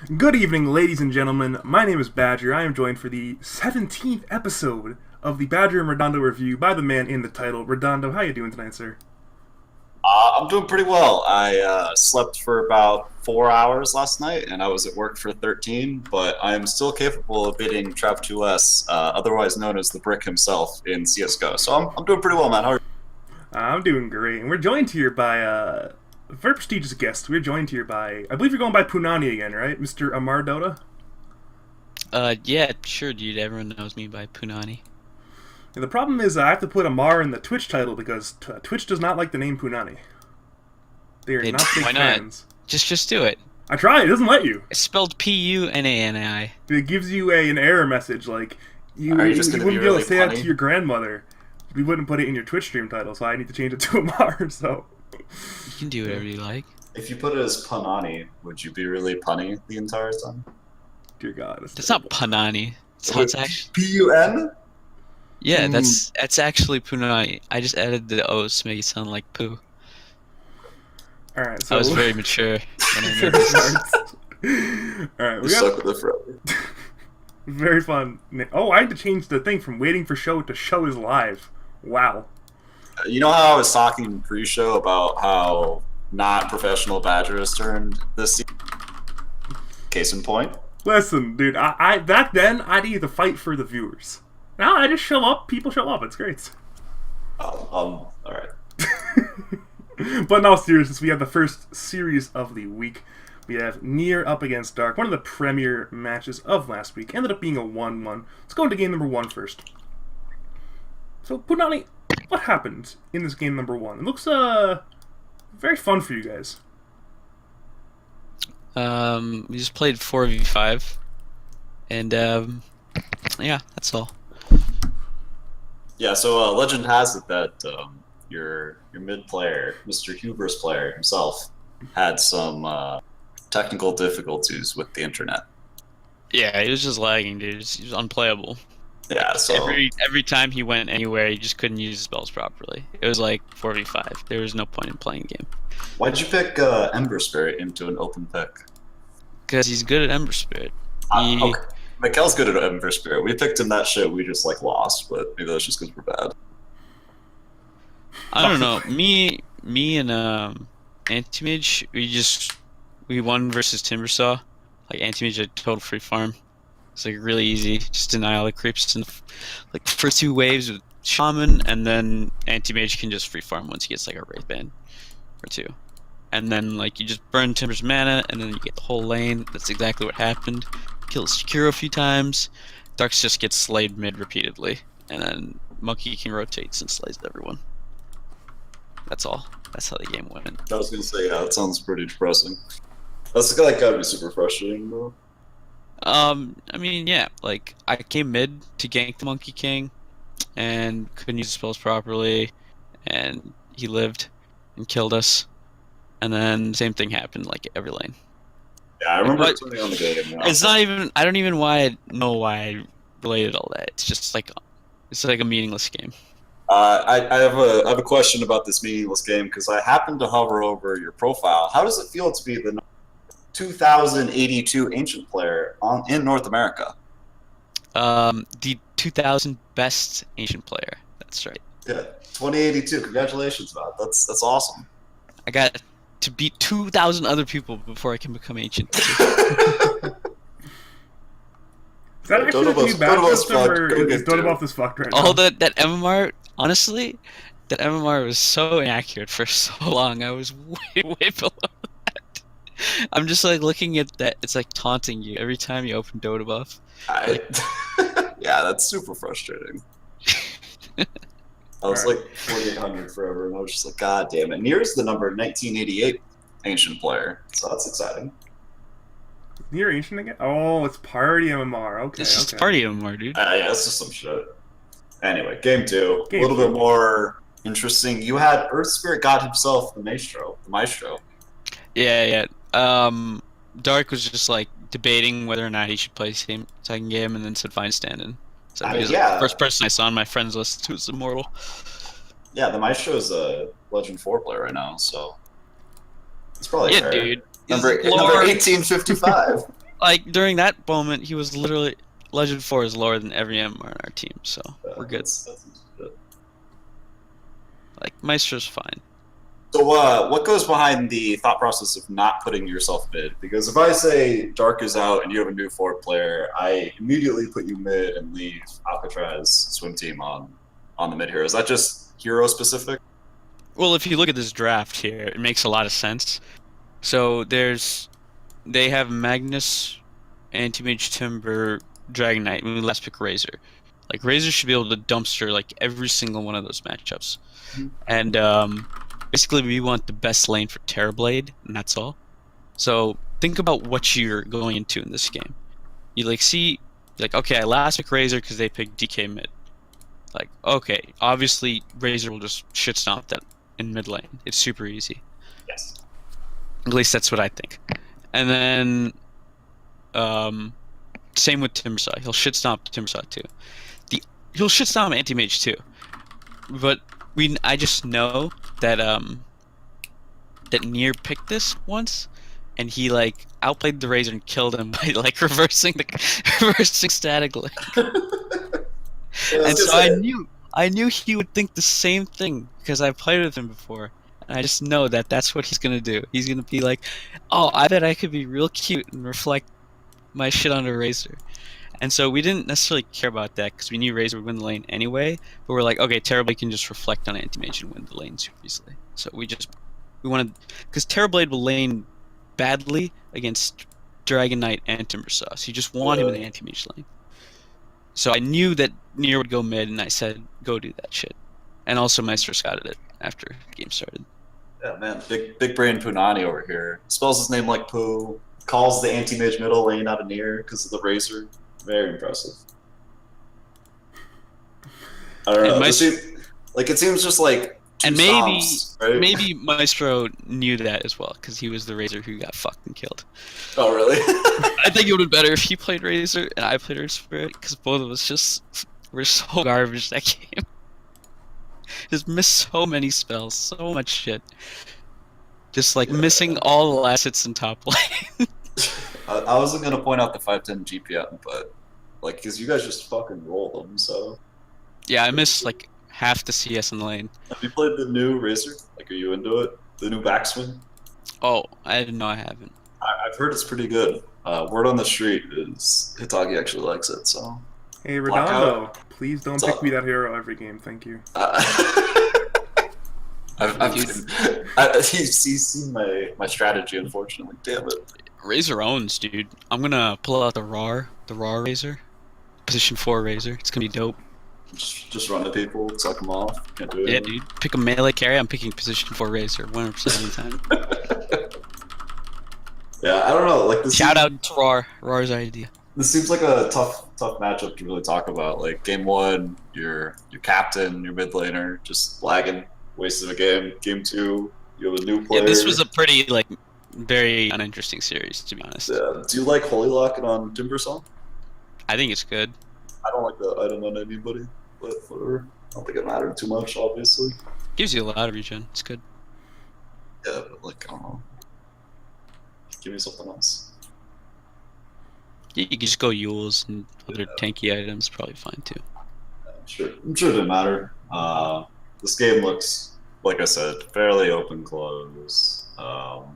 Good evening, ladies and gentlemen. My name is Badger. I am joined for the 17th episode of the Badger and Redondo review by the man in the title. Redondo, how you doing tonight, sir? I'm doing pretty well. I slept for about 4 hours last night, and I was at work for 13. But I am still capable of beating Trav 2S, otherwise known as the Brick himself in CS:GO. So I'm doing pretty well, man. How are you? I'm doing great, and we're joined here by a very prestigious guest. We're joined here by, I believe you're going by Punani again, right, Mr. Amar Dota? Yeah, sure, dude. Everyone knows me by Punani. And the problem is I have to put Amar in the Twitch title because Twitch does not like the name Punani. They are not big Why not? fans. Just do it. I tried. It doesn't let you. It's spelled Punani. It gives you an error message like you Are you just gonna wouldn't be be able really to say that punny? to your grandmother. We wouldn't put it in your Twitch stream title, so I need to change it to Amar. So You can do whatever you like. If you put it as Panani, would you be really punny the entire time? dear God, That's not Punani. That's how it's actually. P-U-N? Yeah, that's actually Punani. I just added the O's to make it sound like poo. All right. So I was very mature when I made this. All right, we You got stuck with it forever. very fun. Oh, I had to change the thing from waiting for show to show is live. Wow. You know how I was talking pre-show about how not professional Badger has turned this season? Case in point. Listen, dude. I back then I'd either fight for the viewers. Now I just show up. People show up. It's great. All right. But in all seriousness, we have the first series of the week. We have Near up against Dark, one of the premier matches of last week. Ended up being a 1-1. Let's go into game number 1 first. So, Punani, what happened in this game number 1? It looks very fun for you guys. We just played 4v5, and yeah, that's all. Yeah, so legend has it that your mid player, Mr. Huber's player himself, had some technical difficulties with the internet. Yeah, he was just lagging, dude. He was unplayable. Yeah, so Every time he went anywhere, he just couldn't use his spells properly. It was like 4v5. There was no point in playing the game. why'd you pick Ember Spirit into an open pick? Because he's good at Ember Spirit. Okay. Mikkel's good at Ember Spirit. We picked him that shit. We just like lost, but maybe that's just because we're bad. I don't know. Me and Anti-Mage, we won versus Timbersaw. Like Anti-Mage had total free farm. It's like really easy. Just deny all the creeps in like the first 2 waves with Shaman, and then Anti-Mage can just free farm once he gets like a Wraith Band or 2. And then like you just burn Timber's mana, and then you get the whole lane. That's exactly what happened. Kills Shakiro a few times. Darks just gets slayed mid repeatedly, and then Monkey King rotates and slays everyone. That's all. That's how the game went. I was gonna say, yeah, that sounds pretty depressing. That's like gotta be super frustrating, though. I mean, yeah, like I came mid to gank the Monkey King, and couldn't use the spells properly, and he lived and killed us, and then same thing happened like every lane. Yeah, I remember Like, turning on the game. Yeah. It's not even. I don't even know why I related all that. It's just like it's like a meaningless game. I have a question about this meaningless game because I happened to hover over your profile. How does it feel to be the 2082 ancient player in North America? The 2000 best ancient player. That's right. Yeah, 2082. Congratulations, man. That's awesome. I got to beat 2,000 other people before I can become ancient. Is that actually the new battle system, or is Dotabuff this fucked right now? All that MMR, honestly, that MMR was so inaccurate for so long. I was way below that. I'm just like looking at that. It's like taunting you every time you open Dotabuff. Yeah, that's super frustrating. I was like 4,800 forever, and I was just like, God damn it. Near's the number 1988 ancient player, so that's exciting. Near Ancient again? Oh, it's Party MMR. Okay, It's just okay. party MMR, dude. Yeah, it's just some shit. Anyway, game 2. Game A little two. bit more interesting. You had Earth Spirit God himself, the Maestro. Yeah. Dark was just like debating whether or not he should play second game, and then said fine stand-in. So he was yeah. the first person I saw on my friends list who was immortal. Yeah, the Maestro is a Legend 4 player right now, so it's probably Yeah, fair. dude. Number His lore- 1855. Like during that moment, he was literally Legend 4 is lower than every MR on our team, so we're good. That's good. Like Maestro's fine. So what goes behind the thought process of not putting yourself mid? Because if I say Dark is out and you have a new forward player, I immediately put you mid and leave Alcatraz swim team on the mid hero. Is that just hero specific? Well, if you look at this draft here, it makes a lot of sense. So they have Magnus, Anti-Mage, Timber, Dragon Knight, and we last pick Razor. Like Razor should be able to dumpster like every single one of those matchups. And basically we want the best lane for Terrorblade, and that's all. So think about what you're going into in this game. You okay, I last pick Razor because they picked DK mid. Like, okay, obviously Razor will just shit stomp that in mid lane. It's super easy. Yes. At least that's what I think. And then same with Timbersaw. He'll shit stomp Timbersaw too. He'll shit stomp Anti-Mage too. But I just know that that Nier picked this once, and he like outplayed the Razor and killed him by like reversing static link. And so I knew he would think the same thing because I played with him before, and I just know that that's what he's gonna do. He's gonna be like, "Oh, I bet I could be real cute and reflect my shit onto Razor." And so we didn't necessarily care about that because we knew Razor would win the lane anyway. But we're like, okay, Terrorblade can just reflect on Anti-Mage and win the lane super easily. So we wanted, because Terrorblade will lane badly against Dragon Knight and Timbersaw. So you just want him in the Anti-Mage lane. So I knew that Nier would go mid, and I said, go do that shit. And also Maestro scouted it after the game started. Yeah, man, big brain Punani over here. Spells his name like Pooh. Calls the Anti-Mage middle lane out of Nier because of the Razor. Very impressive. I don't know. It seems just like two and maybe songs, right? maybe Maestro knew that as well because he was the Razor who got fucking killed. Oh, really? I think it would have been better if he played Razor and I played Earth Spirit because both of us were so garbage that game. Just missed so many spells, so much shit. Just like missing all the assets in top lane. I wasn't gonna point out the 510 GPM, but like, because you guys just fucking roll them, so. Yeah, I missed like half the CS in the lane. Have you played the new Razor? Like, are you into it? The new backswing? Oh, I didn't know. I haven't. I've heard it's pretty good. Word on the street is Hitagi actually likes it, so. Hey, Redondo, please don't pick me that hero every game. Thank you. He's seen my strategy, unfortunately. Damn it. Razor owns, dude. I'm gonna pull out the raw Razor, position 4 Razor. It's gonna be dope. Just run to people, suck them off. Can't do it. Yeah, dude. Pick a melee carry. I'm picking position 4 Razor 100% of the time. Yeah, I don't know. Like this. Shout out to Raw's idea. This seems like a tough matchup to really talk about. Like game 1, your captain, your mid laner, just lagging, wasted a game. Game 2, you have a new player. Yeah, this was a pretty like very uninteresting series, to be honest. Yeah. Do you like Holy Lock on Timbersaw? I think it's good. I don't like the item on anybody, but whatever. I don't think it mattered too much, obviously. Gives you a lot of regen. It's good. Yeah, but like, I don't know. Give me something else. You can just go Yules and other tanky items, probably fine too. I'm sure it didn't matter. This game looks, like I said, fairly open close.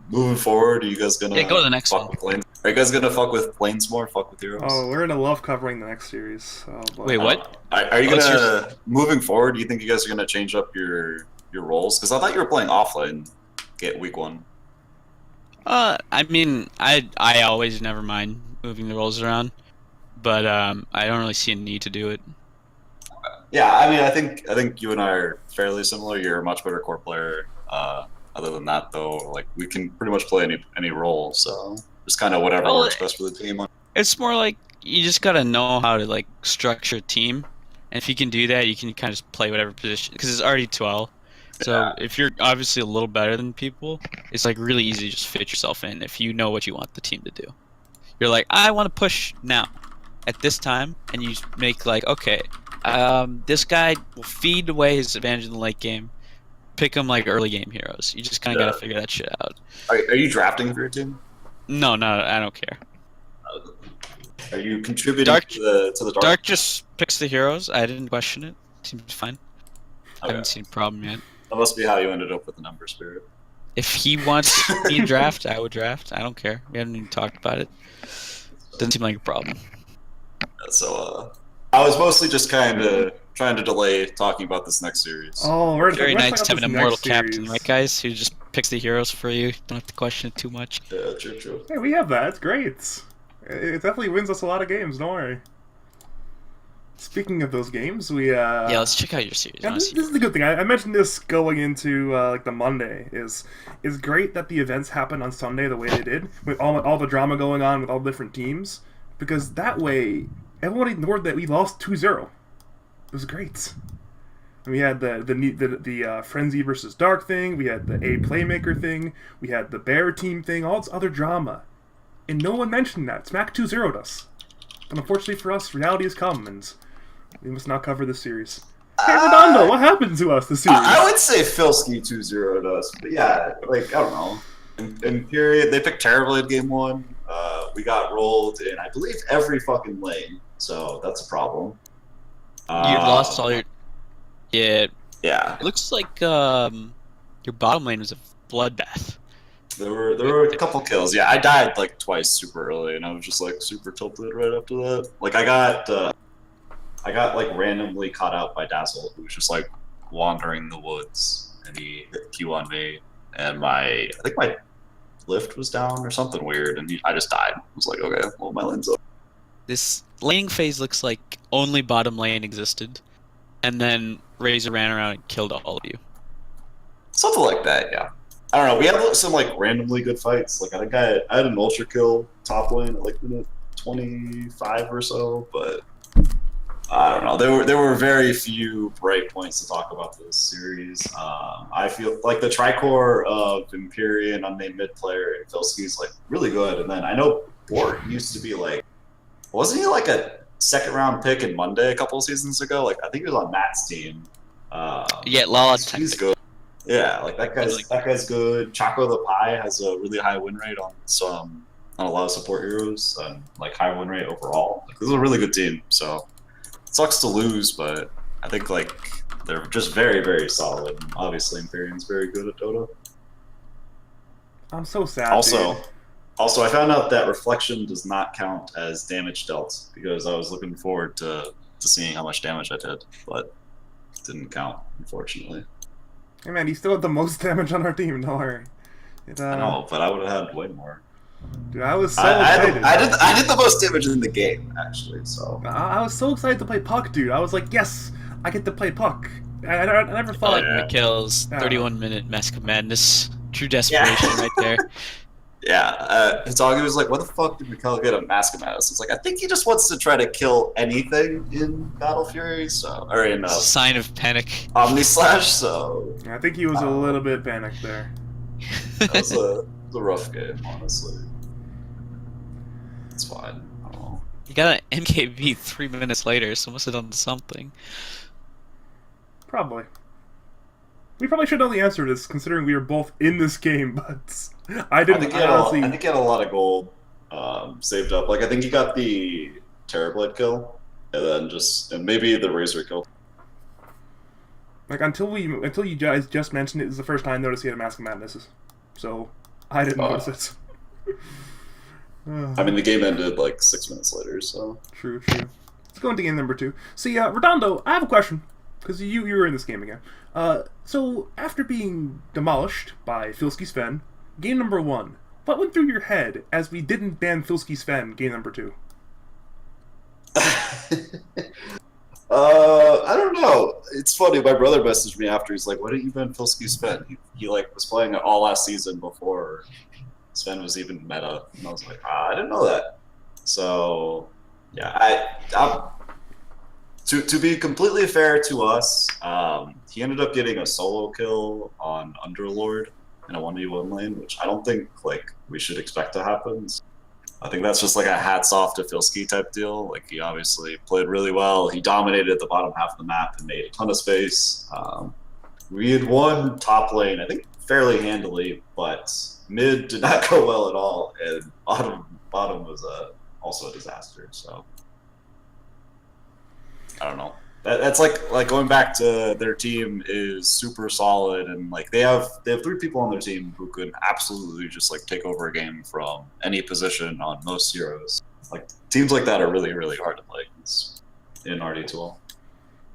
Moving forward, are you guys gonna go to the next fuck one. with lanes? Are you guys gonna fuck with lanes more? Fuck with heroes? Oh, we're gonna love covering the next series. Wait, what? Are you gonna moving forward? Do you think you guys are gonna change up your roles? Because I thought you were playing offlane. Get week 1. I mean, I always never mind moving the roles around, but I don't really see a need to do it. Yeah, I mean, I think you and I are fairly similar. You're a much better core player. Other than that, though, like we can pretty much play any role. So just kind of whatever works best for the team. It's more like you just gotta know how to like structure a team, and if you can do that, you can kind of just play whatever position because it's already 12. So if you're obviously a little better than people, it's like really easy to just fit yourself in if you know what you want the team to do. You're like, I want to push now at this time, and you make like, okay, this guy will feed away his advantage in the late game. Pick him like early game heroes. You just kind of gotta figure that shit out. Are you drafting for your team? No, I don't care. Are you contributing Dark- to the dark? Dark just picks the heroes. I didn't question it. Seems fine. I Okay. haven't seen a problem yet. That must be how you ended up with the number, Spirit. If he wants me to draft, I would draft. I don't care. We haven't even talked about it. Doesn't seem like a problem. So, I was mostly just kind of trying to delay talking about this next series. Oh, we're Very let's nice talk to have about an this immortal next captain, series. right, guys? Who just picks the heroes for you. Don't have to question it too much. Yeah, true. Hey, we have that. It's great. It definitely wins us a lot of games. Don't worry. Speaking of those games, we Yeah, let's check out your series. yeah, this is the good thing. I mentioned this going into like the Monday. Is great that the events happened on Sunday the way they did, with all the drama going on with all the different teams, because that way everyone ignored that we lost 2-0. It was great. And we had the Frenzy versus Dark thing. We had the A Playmaker thing. We had the Bear team thing. All this other drama, and no one mentioned that. Smack 2-0'd us. But unfortunately for us, reality has come, and we must now cover this series. Hey, Redondo, what happened to us this series? I would say Filski 2-0'd us, but yeah, like, I don't know. In period, they picked terribly in game 1. We got rolled in, I believe, every fucking lane, so that's a problem. You lost all your. Yeah. Yeah. It looks like your bottom lane was a bloodbath. There were a couple kills. Yeah, I died like twice super early, and I was just like super tilted right after that. Like I got like randomly caught out by Dazzle, who was just like wandering the woods, and he hit Q on me, and I think my lift was down or something weird, and I just died. I was like, okay, well my lane's up. This laning phase looks like only bottom lane existed, and then Razor ran around and killed all of you. Something like that, yeah. I don't know. We had some like randomly good fights. Like I think I had an ultra kill top lane at like minute 25 or so, but I don't know. There were very few bright points to talk about this series. I feel like the tricore of Empyrean, unnamed mid player, and Filski's like really good. And then I know Bort used to be like, wasn't he like a second round pick in Monday a couple of seasons ago? Like I think he was on Matt's team. Yeah, Lala's He's good. Yeah, like that guy's good. Choco the Pie has a really high win rate on a lot of support heroes, and like high win rate overall. Like, this is a really good team. So it sucks to lose, but I think like they're just very, very solid. And obviously, Empyrean's very good at Dota. I'm so sad. Also, dude. I found out that reflection does not count as damage dealt because I was looking forward to seeing how much damage I did, but it didn't count, unfortunately. Hey man, he still had the most damage on our team. Don't worry. I know, but I would have had way more. Dude, I was so excited. I did the most damage in the game, actually. So I was so excited to play Puck, dude. I was like, yes, I get to play Puck. I never thought. The kills, 31-minute Mask of Madness, true desperation right there. Yeah, Hitagi was like, "What the fuck did Mikkel get a Mask of Madness?" It's like, I think he just wants to try to kill anything in Battle Fury, or in Sign of Panic. Omni Slash. So I think he was a little bit panicked there. That was a rough game, honestly. It's fine. I don't know. You got an MKB 3 minutes later, so must have done something. Probably. We probably should know the answer to this, considering we were both in this game, but I didn't. I think he had a lot of gold saved up. Like I think he got the Terrorblade kill, and then maybe the Razor kill. Like until you guys just mentioned it, is the first time I noticed he had a Mask of Madnesses, so I didn't notice it. I mean, the game ended like 6 minutes later, so true. Let's go into game number 2. See, Redondo, I have a question because you were in this game again. So after being demolished by Filski Sven, game number 1, what went through your head as we didn't ban Filski Sven game number 2? I don't know. It's funny. My brother messaged me after. He's like, "Why didn't you ban Filski Sven?" He like was playing it all last season before Sven was even meta, and I was like, I didn't know that. So yeah, to be completely fair to us, he ended up getting a solo kill on Underlord in a 1v1 lane, which I don't think like we should expect to happen. So I think that's just like a hats off to Filski type deal. Like he obviously played really well. He dominated the bottom half of the map and made a ton of space. We had won top lane, I think, fairly handily, but mid did not go well at all, and bottom was also a disaster. So I don't know. That's like going back to their team is super solid, and like they have 3 people on their team who could absolutely just like take over a game from any position on most heroes. Like teams like that are really really hard to play in RD2L.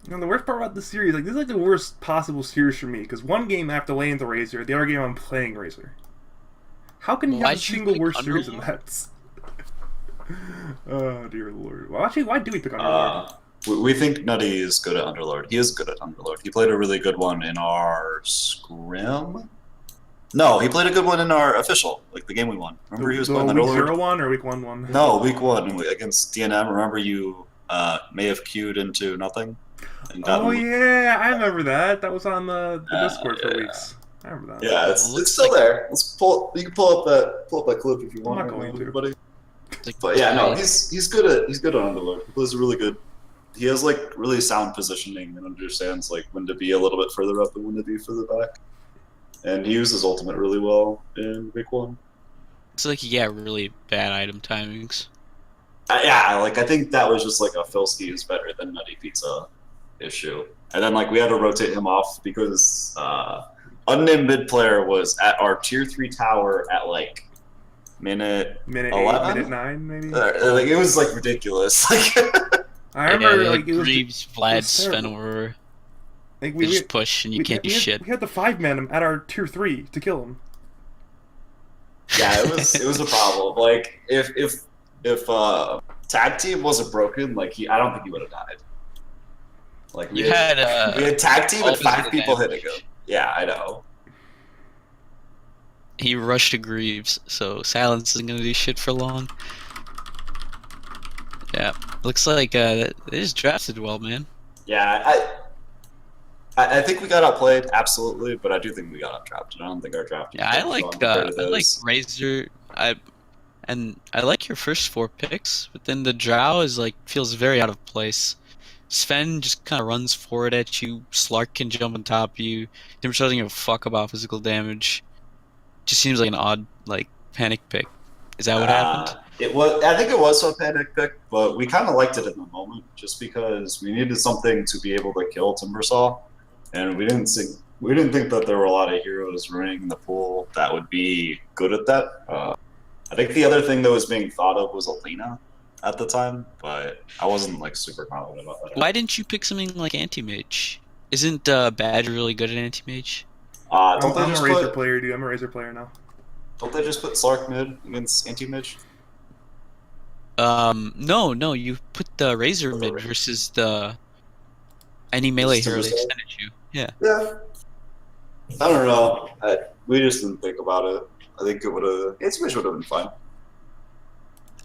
You know, the worst part about this series, like this is like the worst possible series for me, because one game I have to lay into Razor, the other game I'm playing Razor. How can you have a single worst series in that? Oh dear lord. Well, actually, why do we pick Underlord? We think Nutty is good at Underlord. He is good at Underlord. He played a really good one in our scrim. No, he played a good one in our official, like the game we won. Remember he was playing week Underlord? 0-1 or week 1-1? No, week 1 against DNM. Remember you may have queued into nothing? Oh yeah, I remember that. That was on the Discord for weeks. I remember that. Yeah, it's still there. You can pull up that clip if you want. I'm not going to. Everybody. But yeah, no, he's good at Underlord. He plays really good. He has like really sound positioning and understands like when to be a little bit further up and when to be further back. And he uses ultimate really well in week 1. It's like really bad item timings. Yeah, like I think that was just like a Filski is better than Nutty Pizza issue. And then like we had to rotate him off because unnamed mid player was at our tier 3 tower at like minute 11? 8, minute 9 maybe. Like it was like ridiculous. Like I remember like it was Greaves, Vlad, Sven like we just push and you can't do shit. We had to 5-man him at our tier 3 to kill him. Yeah, it was a problem. Like if tag team wasn't broken, like I don't think he would have died. Like we had tag team and 5 people hitting him. Yeah, I know. He rushed to Greaves, so Silence isn't gonna do shit for long. Yeah, looks like they just drafted well, man. Yeah, I think we got outplayed, absolutely, but I do think we got outdrafted. I don't think our draft. Yeah, I like Razor. I like your first 4 picks, but then the Drow is like feels very out of place. Sven just kind of runs forward at you. Slark can jump on top of you. Timbersaw doesn't give a fuck about physical damage. Just seems like an odd like panic pick. Is that what happened? It was. I think it was a panic pick, but we kind of liked it in the moment, just because we needed something to be able to kill Timbersaw, and we didn't think that there were a lot of heroes running in the pool that would be good at that. I think the other thing that was being thought of was Alina at the time, but I wasn't like super confident about that. Why didn't you pick something like Anti-Mage? Isn't Badger really good at Anti-Mage? I'm a Razor player, dude. I'm a Razor player now. Don't they just put Slark mid against Anti-Mage? No, you put the Razor mid versus any melee hero they extended you. Yeah. Yeah. I don't know. We just didn't think about it. I think Anti-Mage would have been fine.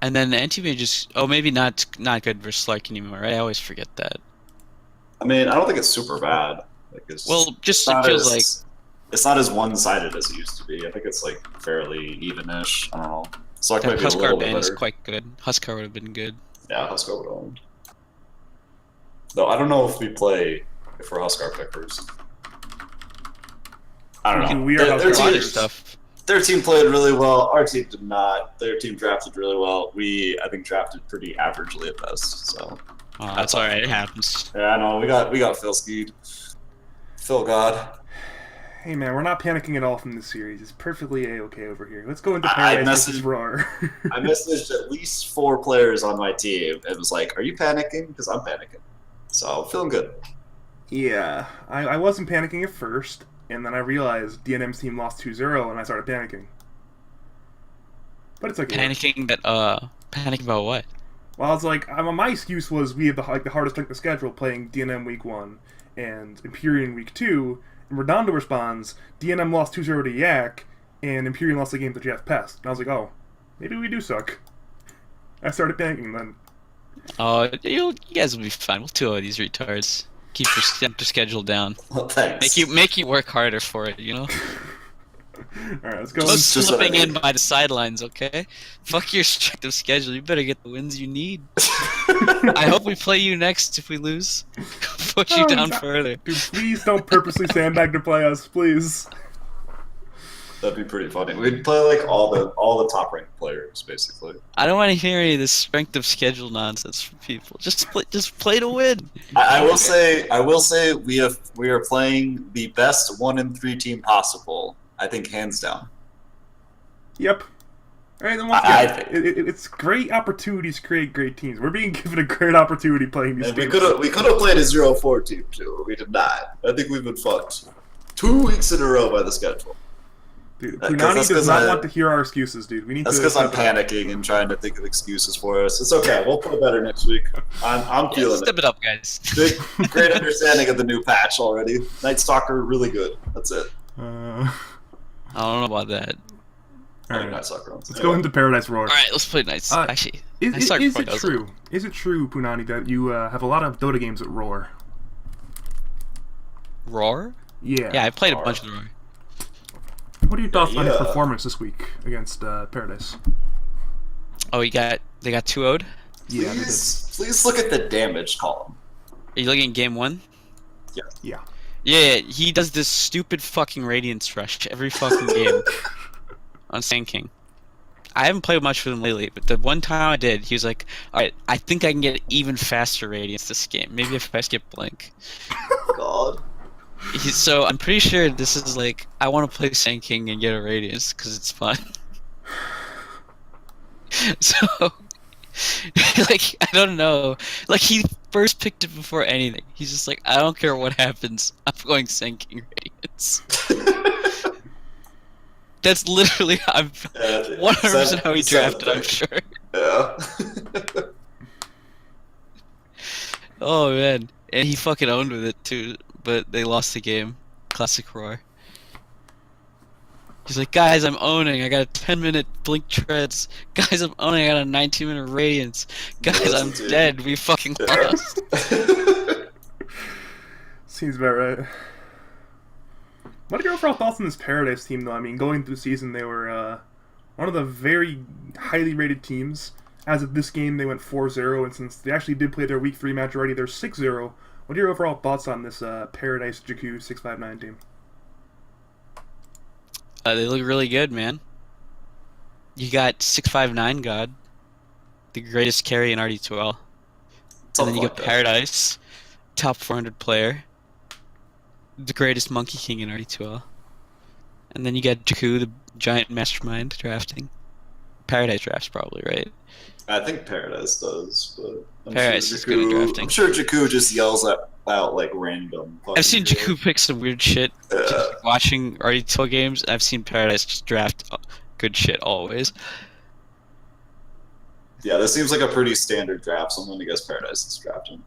And then Anti-Mage is maybe not good versus Slark anymore, right? I always forget that. I mean, I don't think it's super bad. Like it feels like it's not as one-sided as it used to be. I think it's like fairly even-ish. I don't know. Slark might be a little bit better. is quite good. Huskar would have been good. Yeah, Huskar would have. Though I don't know if we're Huskar pickers. I don't know. We are Huskar stuff. Their team played really well. Our team did not. Their team drafted really well. I think drafted pretty averagely at best. So that's all right. It happens. Yeah, I know. We got Phil skied. Phil God. Hey man, we're not panicking at all from this series. It's perfectly a-okay over here. Let's go into Paradise versus BRR. I messaged at least 4 players on my team. It was like, "Are you panicking?" Because I'm panicking. So feeling good. Yeah, I wasn't panicking at first. And then I realized DNM's team lost 2-0, and I started panicking. But it's okay. Panicking about what? Well, I was like, my excuse was we have the hardest strength of schedule playing DNM week 1 and Empyrean week 2. And Redondo responds, DNM lost 2-0 to Yak, and Empyrean lost the game to Jeff Pest. And I was like, oh, maybe we do suck. I started panicking then. Oh, you guys will be fine. We'll 2-0 these retards. Keep your schedule down. Well, thanks. Make you work harder for it, you know? Alright, let's go. No slipping in by the sidelines, okay? Fuck your restrictive schedule. You better get the wins you need. I hope we play you next if we lose. Push you down further. Dude, please don't purposely sandbag to play us, please. That'd be pretty funny. We'd play like all the top ranked players basically. I don't want to hear any of this strength of schedule nonsense from people. Just play to win. I will say we are playing the best 1-3 team possible. I think hands down. Yep. All right, then once again, it's great opportunities create great teams. We're being given a great opportunity playing these teams. We could have played a 0-4 team too. We did not. I think we've been fucked 2 weeks in a row by the schedule. Dude, Punani does not want to hear our excuses, dude. We need that's because I'm panicking and trying to think of excuses for us. It's okay. We'll play better next week. I'm feeling step it up, guys. Great understanding of the new patch already. Night Stalker, really good. That's it. I don't know about that. All right, Night Stalker. Let's go into Paradise Roar. All right, let's play Nights. Actually, is it true? Is it true, Punani, that you have a lot of Dota games at Roar? Roar? Yeah. Yeah, I played a bunch of Roar. What are your thoughts on his performance this week against Paradise? Oh, they got 2-0'd? Yeah. Please look at the damage column. Are you looking at game 1? Yeah. Yeah, he does this stupid fucking Radiance Rush every fucking game on Sand King. I haven't played much with him lately, but the one time I did, he was like, alright, I think I can get even faster Radiance this game. Maybe if I skip Blink. God. So I'm pretty sure this is like, I want to play Sand King and get a Radiance, because it's fun. So, like, I don't know. Like, he first picked it before anything. He's just like, I don't care what happens, I'm going Sand King Radiance. That's literally, I'm 100% how he drafted, I'm sure. Yeah. Oh man, and he fucking owned with it too, but they lost the game. Classic Roar. He's like, guys, I'm owning. I got a 10-minute Blink Treads. Guys, I'm owning. I got a 19-minute Radiance. Guys, I'm dead. We fucking lost. Seems about right. What are your overall thoughts on this Paradise team, though? I mean, going through the season, they were one of the very highly rated teams. As of this game, they went 4-0, and since they actually did play their Week 3 match already, they're 6-0. What are your overall thoughts on this Paradise Jakku 659 team? They look really good, man. You got 659 God, the greatest carry in RD2L. And then you got Paradise, top 400 player, the greatest Monkey King in RD2L. And then you got Jakku, the giant mastermind drafting. Paradise drafts probably, right? I think Paradise does, but Paradise is good at drafting. I'm sure Jakku just yells out like random. I've seen Jakku pick some weird shit. Just watching RD2L games, I've seen Paradise just draft good shit always. Yeah, this seems like a pretty standard draft, so I'm gonna guess Paradise is drafting.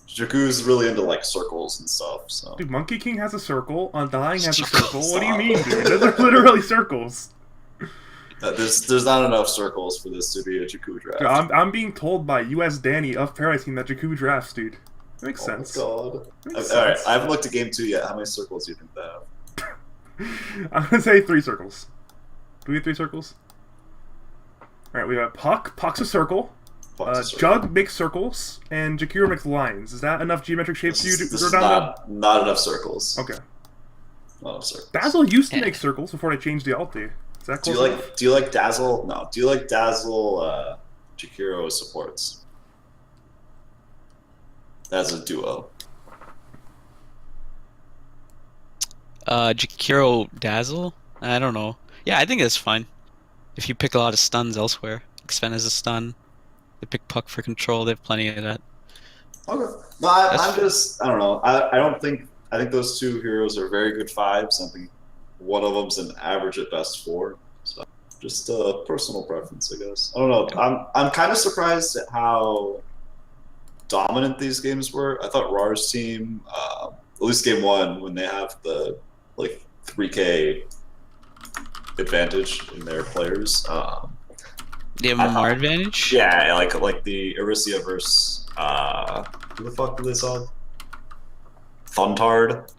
Jakku's really into like circles and stuff, so. Dude, Monkey King has a circle, Undying has a circle. What do you mean, dude? Those are literally circles. There's not enough circles for this to be a Jakku draft. Dude, I'm being told by US Danny of Paradise Team that Jakku drafts, dude. That makes sense. Oh my god. Alright, I haven't looked at game 2 yet. How many circles do you think they have? I'm gonna say 3 circles. Do we have 3 circles? Alright, we have Puck. Puck's a circle. Jug makes circles, and Jakku makes lines. Is that enough geometric shapes for you to throw down? Not enough circles. Okay. Not enough circles. Dazzle used to make circles before they changed the ulti. Is that cool? Do you like Dazzle? No. Do you like Dazzle Jakiro supports? As a duo. Jakiro Dazzle? I don't know. Yeah, I think it's fine. If you pick a lot of stuns elsewhere. Like Sven has a stun. They pick Puck for control. They have plenty of that. Okay. No, I don't know. I think those two heroes are very good 5s. I think one of them's an average at best 4. So just a personal preference, I guess. I don't know. I'm kind of surprised at how dominant these games were. I thought Rar's team, at least game 1, when they have the like 3K advantage in their players. They have Amar advantage? Yeah, like the Aricia versus who the fuck did they saw? Thuntard.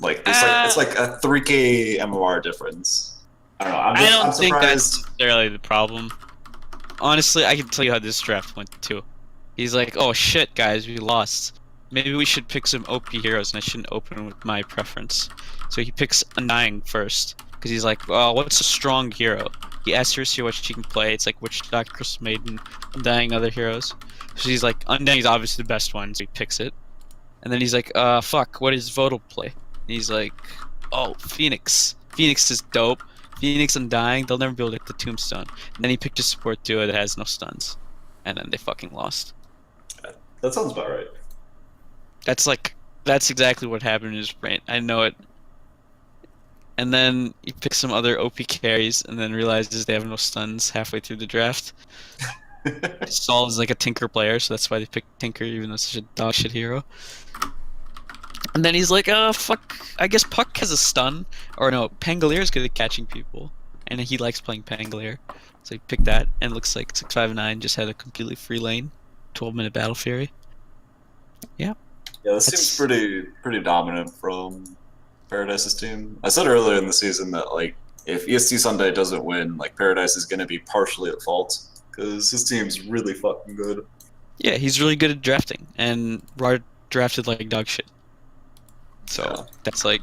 Like it's like a 3K MMR difference. I don't know. I don't I'm think that's necessarily the problem. Honestly, I can tell you how this draft went too. He's like, oh shit, guys, we lost. Maybe we should pick some OP heroes, and I shouldn't open with my preference. So he picks Undying first because he's like, "Oh, what's a strong hero?" He asks Tricia what she can play. It's like which Dark Crystal Maiden, Undying, other heroes. So he's like, Undying is obviously the best one, so he picks it. And then he's like, fuck, what does Vodal play? And he's like, oh, Phoenix. Phoenix is dope. Phoenix Undying, they'll never be able to hit the Tombstone. And then he picked a support duo that has no stuns. And then they fucking lost. That sounds about right. That's exactly what happened in his brain. I know it. And then he picks some other OP carries and then realizes they have no stuns halfway through the draft. Saul is like a Tinker player, so that's why they picked Tinker, even though it's such a dog shit hero. And then he's like, fuck, I guess Puck has a stun. Or no, Pangalier's good at catching people. And he likes playing Pangolier. So he picked that, and it looks like 659 just had a completely free lane. 12-minute Battle Fury. Yeah. Yeah, this seems pretty dominant from Paradise's team. I said earlier in the season that, like, if EST-Sunday doesn't win, like, Paradise is going to be partially at fault. Because his team's really fucking good. Yeah, he's really good at drafting. And Rar drafted like dog shit. So Yeah. that's like,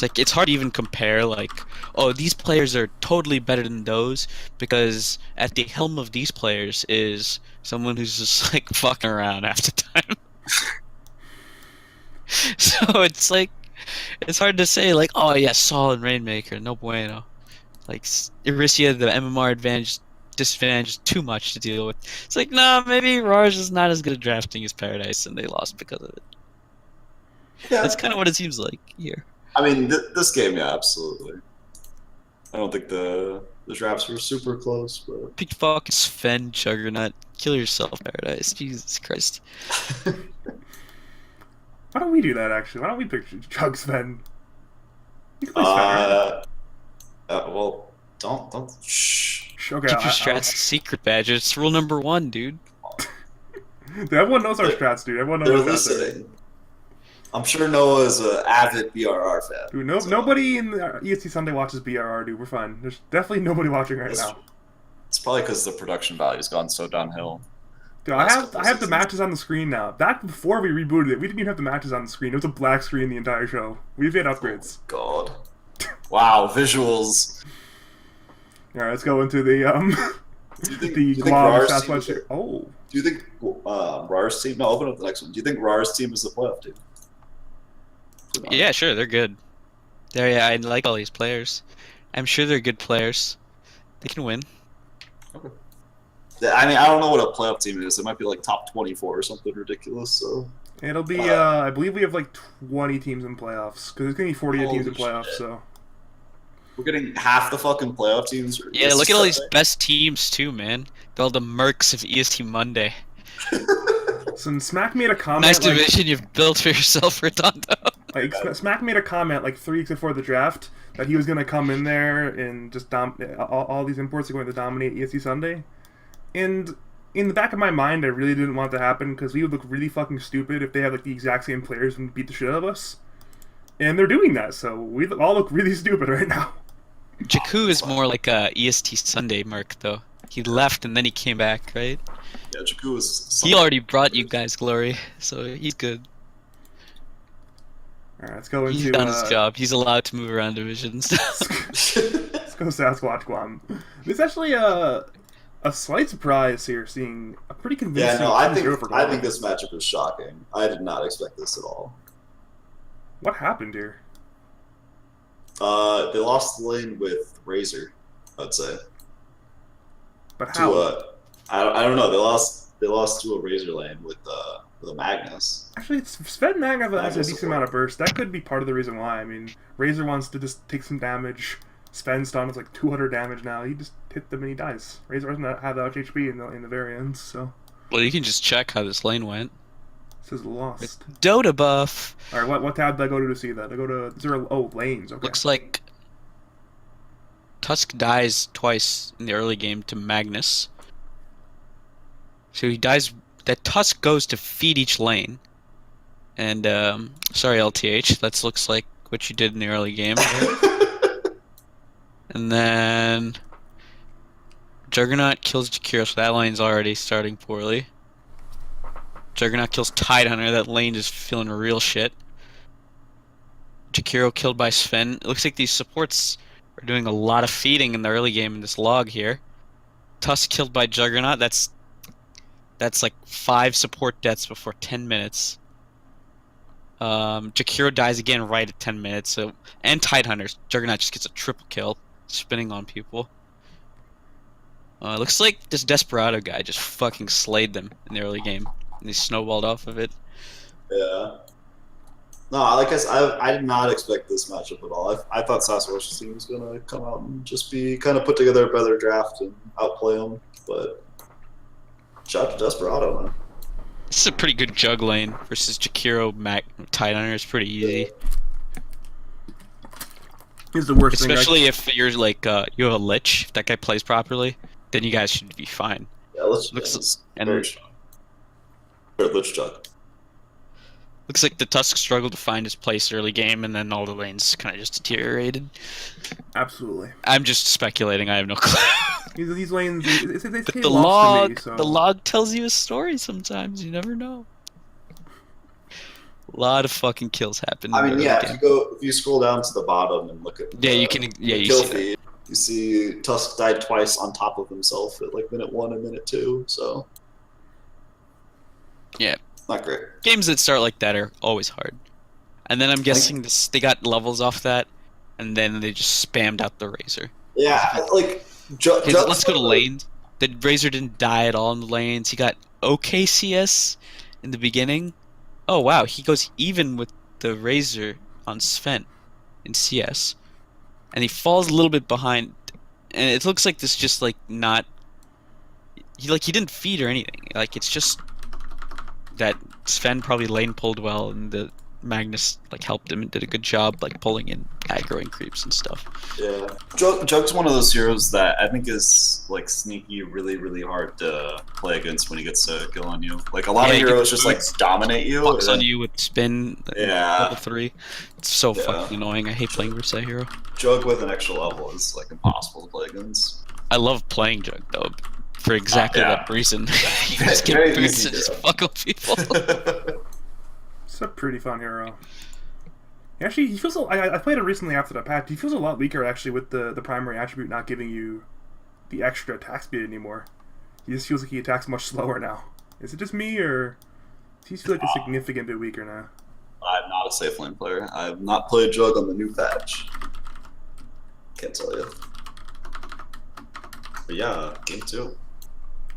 it's hard to even compare, like, oh, these players are totally better than those, because at the helm of these players is someone who's just like fucking around half the time. So it's like, it's hard to say, like, oh yeah, solid Rainmaker, no bueno. Like, Iricia, the MMR disadvantage is too much to deal with. It's like, nah, maybe Raj is not as good at drafting as Paradise, and they lost because of it. Yeah. That's kind of what it seems like here. I mean, this game, yeah, absolutely. I don't think the drafts were super close, but... Pick fucking Sven, Juggernaut. Kill yourself, Paradise. Jesus Christ. Why don't we do that, actually? Why don't we pick Chug Sven? You can play Sven. Well, don't... Shh. Okay, Keep your strats secret, Badger. It's rule number 1, dude. Dude, everyone knows our strats, dude. Everyone They're knows that. listening. I'm sure Noah's an avid BRR fan. Dude, nobody in the EST-Sunday watches BRR, dude. We're fine. There's definitely nobody watching right now. It's probably because the production value's gone so downhill. Dude, I have the matches on the screen now. Back before we rebooted it, we didn't even have the matches on the screen. It was a black screen the entire show. We've had upgrades. Oh, God. Wow, visuals. Alright, let's go into the the Glob Sasquatch here. Oh. Do you think RAR's team? No, open up the next one. Do you think RAR's team is the playoff team? Yeah, sure, they're good. I like all these players. I'm sure they're good players. They can win. Okay. I mean, I don't know what a playoff team is. It might be like top 24 or something ridiculous. So it'll be. I believe we have like 20 teams in playoffs because there's gonna be 48 teams in playoffs. Shit. So we're getting half the fucking playoff teams. Yeah, look at all these best teams too, man. They're all the mercs of EST Monday. So Smack made a comment. Nice division you've built for yourself, Redondo. Like Smack made a comment like 3 weeks before the draft that he was gonna come in there and just all these imports are going to dominate EST-Sunday. And in the back of my mind, I really didn't want it to happen because we would look really fucking stupid if they had like the exact same players and beat the shit out of us. And they're doing that, so we all look really stupid right now. Jakku is more like a EST-Sunday merc, though. He left and then he came back, right? Yeah, Jakku was... He already brought you guys glory, so he's good. Alright, let's go into... He's done his job. He's allowed to move around divisions. Let's go Sasquatch Guam. This is actually a slight surprise here, seeing a pretty convincing... Yeah, no, I think this matchup is shocking. I did not expect this at all. What happened here? They lost the lane with Razor, I'd say. But how? I don't know. They lost to a Razor lane with a Magnus. Actually, Sven Magnus has a decent amount of burst. That could be part of the reason why. I mean, Razor wants to just take some damage. Sven stun is like 200 damage now. He just hit them and he dies. Razor doesn't have that much HP in the very end, so... Well, you can just check how this lane went. It says lost. Dota buff. Alright, what tab did I go to see that? I go to... Is there lanes, okay. Looks like Tusk dies twice in the early game to Magnus. So he dies... That Tusk goes to feed each lane. And, sorry LTH, that looks like what you did in the early game. And then... Juggernaut kills Jakiro, so that lane's already starting poorly. Juggernaut kills Tidehunter, that lane is feeling real shit. Jakiro killed by Sven. It looks like these supports are doing a lot of feeding in the early game in this log here. Tusk killed by Juggernaut. That's like 5 support deaths before 10 minutes. Jakiro dies again right at 10 minutes. So and Tidehunters. Juggernaut just gets a triple kill, spinning on people. Looks like this Desperado guy just fucking slayed them in the early game, and they snowballed off of it. Yeah. No, like I said, I did not expect this matchup at all. I thought Sasquatch's team was gonna come out and just be kind of put together a better draft and outplay them, but shout out to Desperado, man. This is a pretty good jug lane versus Jakiro Tidehunter. It's pretty easy. Here's the worst Especially thing. if you're like you have a Lich. If that guy plays properly, then you guys should be fine. Yeah, let's and very strong. Lich Jug. looks like the Tusk struggled to find his place early game, and then all the lanes kind of just deteriorated. Absolutely. I'm just speculating. I have no clue. These lanes, they But stay the lost log, to me, so. the log tells you a story. Sometimes you never know. A lot of fucking kills happen. I in mean, the yeah. early game. If you scroll down to the bottom and look at Yeah, you can. Yeah, you kill see that. feed, you see Tusk died twice on top of himself at like minute 1 and minute 2. So Yeah. not great. Games that start like that are always hard. And then I'm guessing they got levels off that, and then they just spammed out the Razor. Yeah, like Okay, let's go to lanes. The Razor didn't die at all in the lanes. He got OKCS in the beginning. Oh wow, he goes even with the Razor on Sven in CS, and he falls a little bit behind. And it looks like this just like not. He didn't feed or anything. Like it's just that Sven probably lane pulled well, and the Magnus like helped him and did a good job like pulling in aggroing creeps and stuff. Yeah, Jug's one of those heroes that I think is like sneaky, really, really hard to play against when he gets a kill on you. Like a lot of Yeah, he heroes just like boots, dominate you. Fucks and on you with spin. Yeah. Level 3. It's so Yeah. fucking annoying. I hate playing versus that hero. Jug with an extra level is like impossible to play against. I love playing Jug though, for exactly Yeah. that reason. You just get Very boots easy and just hero. fuck up people. It's a pretty fun hero. Actually, he feels. I played it recently after the patch. He feels a lot weaker actually with the primary attribute not giving you the extra attack speed anymore. He just feels like he attacks much slower now. Is it just me, or does he feel like a significant bit weaker now? I'm not a safe lane player. I have not played Jug on the new patch. Can't tell you. But yeah, game 2.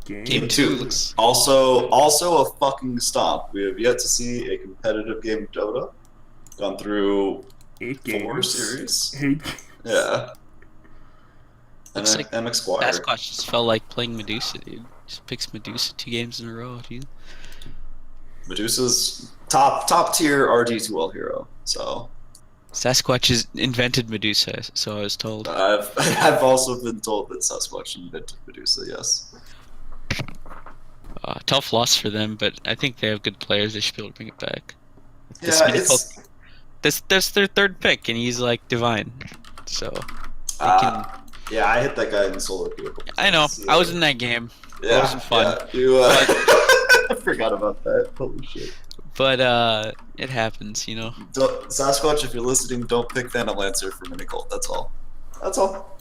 Game Game two. 2 looks. Also a fucking stomp. We have yet to see a competitive game of Dota. Gone through 8 4 games. series. 8. Yeah. Looks like MX Squire. Sasquatch just felt like playing Medusa, dude. Just picks Medusa 2 games in a row, dude. Medusa's top tier RG2L hero. So Sasquatch has invented Medusa, so I was told. I've also been told that Sasquatch invented Medusa. Yes. Tough loss for them, but I think they have good players. They should be able to bring it back. This Yeah, mini it's. That's their 3rd pick, and he's like divine. So Yeah, I hit that guy in solo queue. I know. I was in that game, Yeah, it wasn't fun. Yeah, you, I forgot about that. Holy shit. but it happens, you know. Sasquatch, if you're listening, don't pick Phantom Lancer for Minicult. That's all. That's all.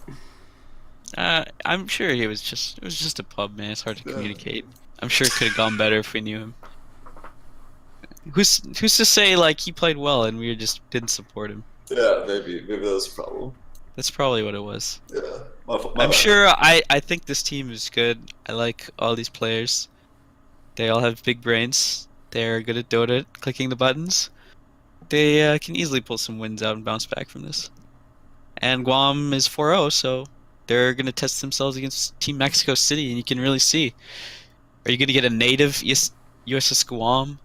I'm sure it was just a pub, man. It's hard to communicate. I'm sure it could have gone better if we knew him. Who's to say like he played well and we just didn't support him? Yeah, maybe that was a problem. That's probably what it was. Yeah, my I'm bad. sure. I think this team is good. I like all these players. They all have big brains. They're good at Dota, clicking the buttons. They can easily pull some wins out and bounce back from this. And Guam is 4-0, so they're going to test themselves against Team Mexico City, and you can really see. Are you going to get a native USS Guam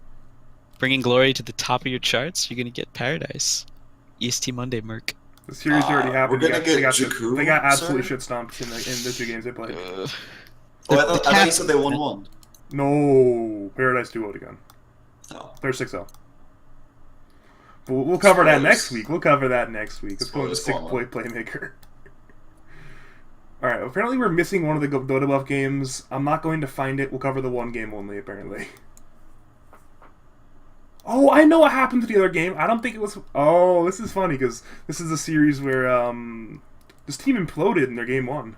bringing glory to the top of your charts? You're going to get Paradise. EST Monday, Merc. The series already happened. We're gonna get they Jakku, got absolutely sir? shit stomped in the 2 games they played. Oh, I thought you said they won 1. No, Paradise duoed again. Oh. They're 6-0. But we'll cover that Spoilers. next week. Let's go into Spoilers, sick boy playmaker. Alright, apparently we're missing one of the Dota Buff games. I'm not going to find it. We'll cover the 1 game only, apparently. Oh, I know what happened to the other game. I don't think it was. Oh, this is funny because this is a series where this team imploded in their game one,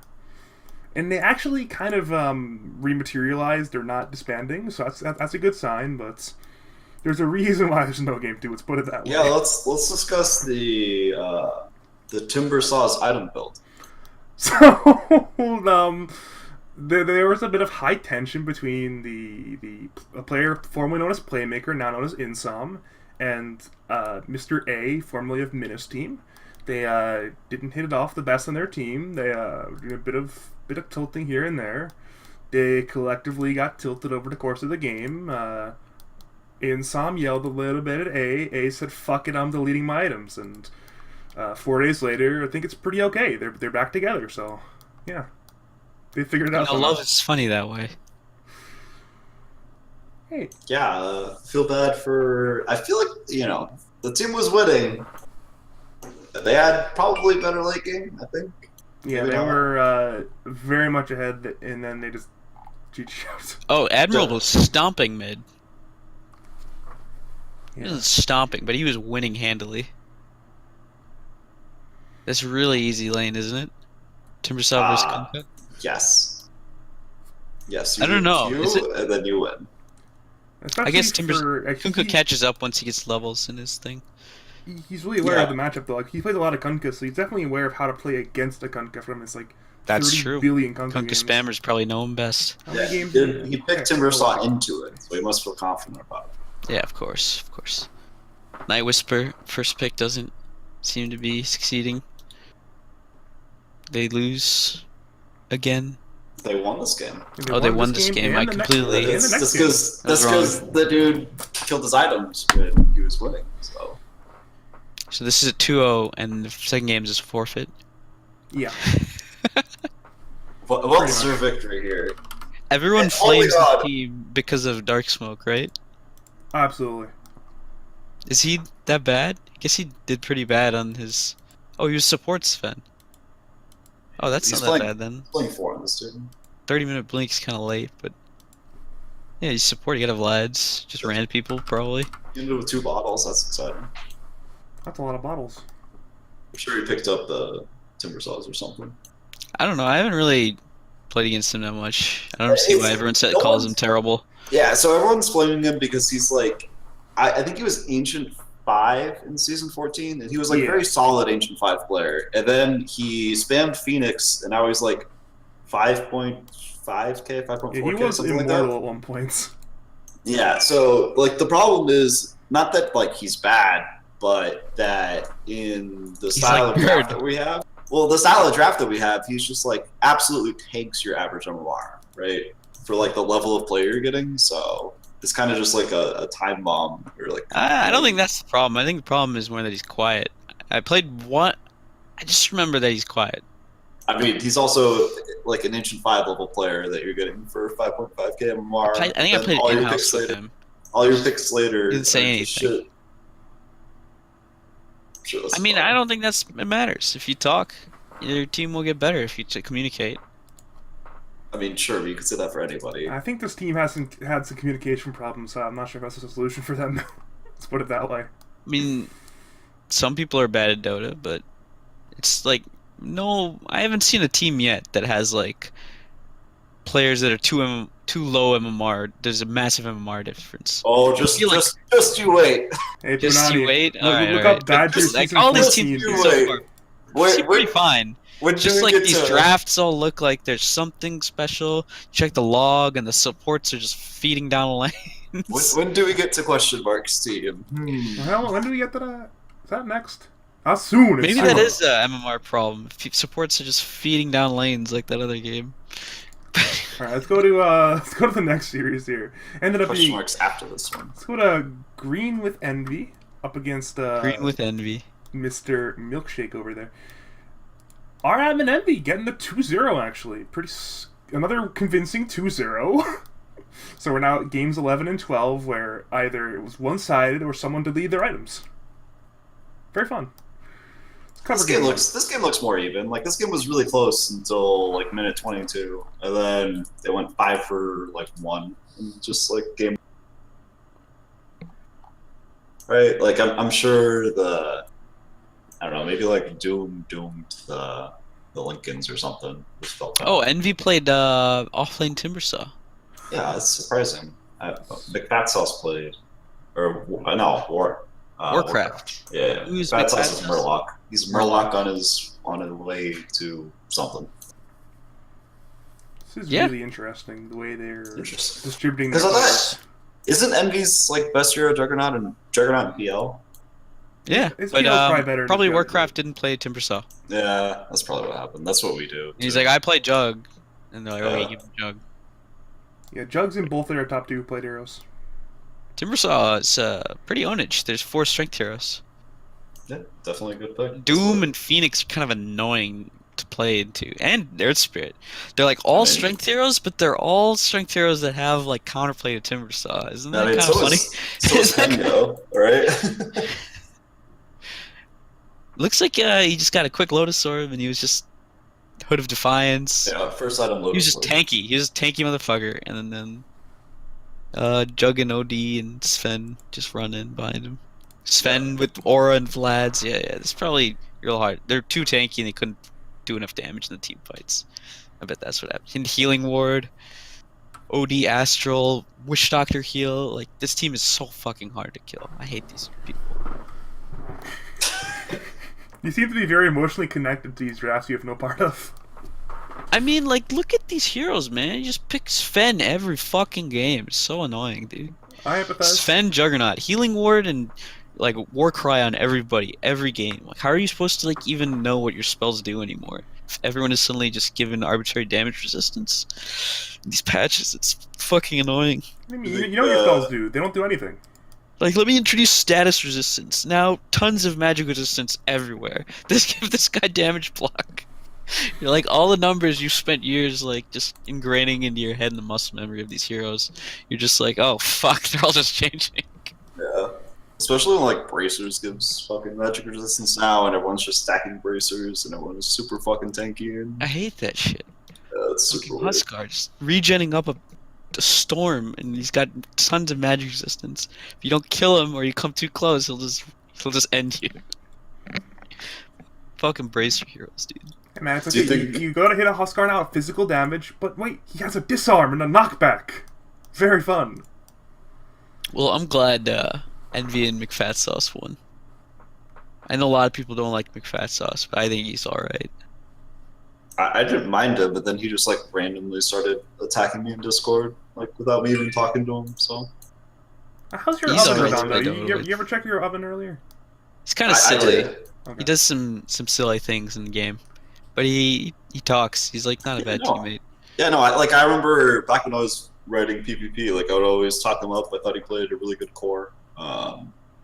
and they actually kind of rematerialized. They're not disbanding, so that's a good sign. But there's a reason why there's no game two. Let's put it that way. Yeah, let's discuss the Timber Saws item build. So there was a bit of high tension between a player formerly known as Playmaker, now known as Insom, and Mr. A, formerly of Minis team. They didn't hit it off the best on their team. They did a bit of tilting here and there. They collectively got tilted over the course of the game. Insom yelled a little bit at A. A said, "Fuck it, I'm deleting my items." And 4 days later, I think it's pretty okay. They're back together. So yeah. They figured it out. Love is funny that way. Hey. Yeah, feel bad for. I feel like the team was winning. They had probably better late game, I think. Yeah, Maybe they not. were very much ahead, and then they just GG out. Oh, Admiral was stomping mid. He Yeah. wasn't stomping, but he was winning handily. That's really easy lane, isn't it? Timbersaw versus Kunkka? Yes. Yes. I don't know. You, Is it? and then you win. Especially I guess he- Kunkka catches up once he gets levels in his thing. He's really aware Yeah. of the matchup though. Like he plays a lot of Kunkka, so he's definitely aware of how to play against a Kunkka from his like That's 30 true. billion Kunkka Kunkka games. spammers probably know him best. How many games He picked Timber Saw into it, so he must feel confident about it. Yeah, of course, of course. Night Whisper, first pick doesn't seem to be succeeding. They lose again. They won this game. And they won this game. I and the next- completely- and the It's next just game. because That's the dude killed his items when he was winning. So So this is a 2-0, and the second game is a forfeit. Yeah. well deserved victory here. Everyone Oh my flames the God. team because of Dark Smoke, right? Absolutely. Is he that bad? I guess he did pretty bad on his... Oh, he was support Sven. Oh, that's He's not that playing- bad then. Playing 4 on this team. 30-minute blink is kind of late, but... Yeah, he's support. You gotta have lads. Just ran people, probably. He ended with 2 bottles. That's exciting. That's a lot of bottles. I'm sure he picked up the Timber Saws or something. I don't know. I haven't really played against him that much. I don't see why everyone No calls him one's- terrible. Yeah, so everyone's blaming him because he's like, I think he was Ancient 5 in Season 14, and he was like a Yeah. very solid Ancient 5 player. And then he spammed Phoenix, and now he's like 5.5k, 5.4k, Yeah, he was something like immortal that. at one point. Yeah, so like the problem is not that like he's bad, but that in the He's style like of draft Bird. that we have, well, the style of draft that we have, he's just like absolutely tanks your average MMR, right? For like the level of player you're getting, so it's kind of just like a time bomb or like. I don't think that's the problem. I think the problem is more that he's quiet. I played one. I just remember that he's quiet. I mean, he's also like an Ancient 5 level player that you're getting for 5.5k MMR. I think I Then played all your in-house picks with later- him. All your picks later. Didn't say are just anything. shit. Sure, that's I mean, fine. I don't think it matters. If you talk, your team will get better if you communicate. I mean, sure, but you could say that for anybody. I think this team had some communication problems, so I'm not sure if that's a solution for them. Let's put it that way. I mean, some people are bad at Dota, but it's like no. I haven't seen a team yet that has like players that are too low MMR. There's a massive MMR difference. Oh, just feel like- just you wait. Hey, Just Punani, you wait. Look, Alright, look alright. up Dodger Just, like season all these 14. teams You so wait. far Wait, seem pretty fine. When Just do we like get these to- drafts all look like there's something special. Check the log, and the supports are just feeding down lanes. When do we get to question marks, team? Well, when do we get to that? Is that next? How soon? It's Maybe soon. that is a MMR problem. Supports are just feeding down lanes like that other game. All right, let's go to the next series here. Ended up Question being marks after this one. let's go to Green with Envy up against Green with envy. Mr. Milkshake over there. RM and Envy getting the 2-0 actually. Another convincing 2-0. So we're now at games 11 and 12 where either it was one-sided or someone deleted their items. Very fun. Let's cover This game looks more even. Like this game was really close until like minute 22, and then they went 5 for like 1, and just like game. right? Like I'm sure I don't know, maybe like Doom doomed the Lincolns or something. Just felt Oh, bad. Envy played offlane Timbersaw. Yeah, that's surprising. McFat Sauce played, or no, Warcraft. Yeah, Who's McFat Sauce McFat is Sauce? Murloc. He's Murloc on his way to something. This is Yeah. really interesting the way they're Interesting. distributing their Because I players. thought, isn't Envy's like best hero Juggernaut and PL? Yeah, His but PL's probably better than probably his Jug. Warcraft didn't play Timbersaw. Yeah, that's probably what happened. That's what we do. And he's too. like, I play Jug, and they're like, okay, Yeah. give him Jug. Yeah, Jugs and both their top 2 played heroes. Timbersaw is pretty ownage. There's 4 strength heroes. Yeah, definitely a good pick. Doom and Phoenix are kind of annoying to play into, and Earth Spirit. They're like all strength heroes, but they're all strength heroes that have like counterplay to Timbersaw. Isn't that kind of funny? So is Hengo, right? Looks like he just got a quick Lotus Orb, and he was just Hood of Defiance. Yeah, first item He was Lotus just Orb. tanky. He was a tanky motherfucker, and then Jug and OD and Sven just run in behind him. Sven with Aura and Vlad's. Yeah. It's probably real hard. They're too tanky, and they couldn't do enough damage in the team fights. I bet that's what happened. And Healing Ward, OD Astral, Wish Doctor heal. Like, this team is so fucking hard to kill. I hate these people. You seem to be very emotionally connected to these drafts you have no part of. I mean, like, look at these heroes, man. You just pick Sven every fucking game. It's so annoying, dude. I empathize. Sven, Juggernaut, Healing Ward, and like Warcry on everybody, every game. Like, how are you supposed to like even know what your spells do anymore? If everyone is suddenly just given arbitrary damage resistance, these patches, it's fucking annoying. I mean, you know what your spells do. They don't do anything. Like, let me introduce status resistance. Now, tons of magic resistance everywhere. This give this guy damage block. You're like, all the numbers you spent years like just ingraining into your head and the muscle memory of these heroes. You're just like, oh fuck, they're all just changing. Yeah. Especially when like Bracers gives fucking magic resistance now, and everyone's just stacking Bracers, and everyone's super fucking tanky. And I hate that shit. it's super weird. Huskar just regenning up a storm, and he's got tons of magic resistance. If you don't kill him or you come too close, he'll just end you. Fucking bracer heroes, dude. Hey man, it's Do you okay. think- You gotta hit a Huskar now with physical damage, but wait, he has a disarm and a knockback. Very fun. Well, I'm glad Envy and McFat Sauce won. I know a lot of people don't like McFat Sauce, but I think he's alright. I didn't mind him, but then he just like randomly started attacking me in Discord, like without me even talking to him. So How's your He's oven, alright to Redondo? play You, Dover you ever check your oven earlier? He's kind of I silly. did. Okay. He does some silly things in the game, but he talks. He's like not a bad no. teammate. Yeah, no, I remember back when I was writing PvP, like I would always talk him up. I thought he played a really good core.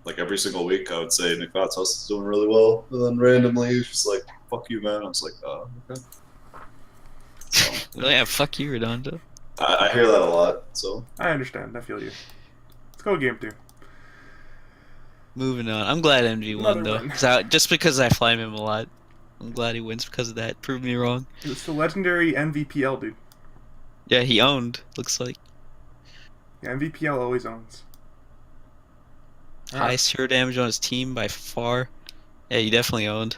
Like every single week, I would say McFat's house is doing really well, and then randomly he's just like, "Fuck you, man." I was like, okay." So, Yeah, fuck you, Redondo. I hear that a lot. So I understand. I feel you. Let's go game 2. Moving on. I'm glad MG won Another though. one. 'Cause just because I flame him a lot. I'm glad he wins because of that. Proved me wrong. It's the legendary MVPL, dude. Yeah, he owned. Looks like Yeah, MVPL always owns. highest hero damage on his team by far. Yeah, he definitely owned.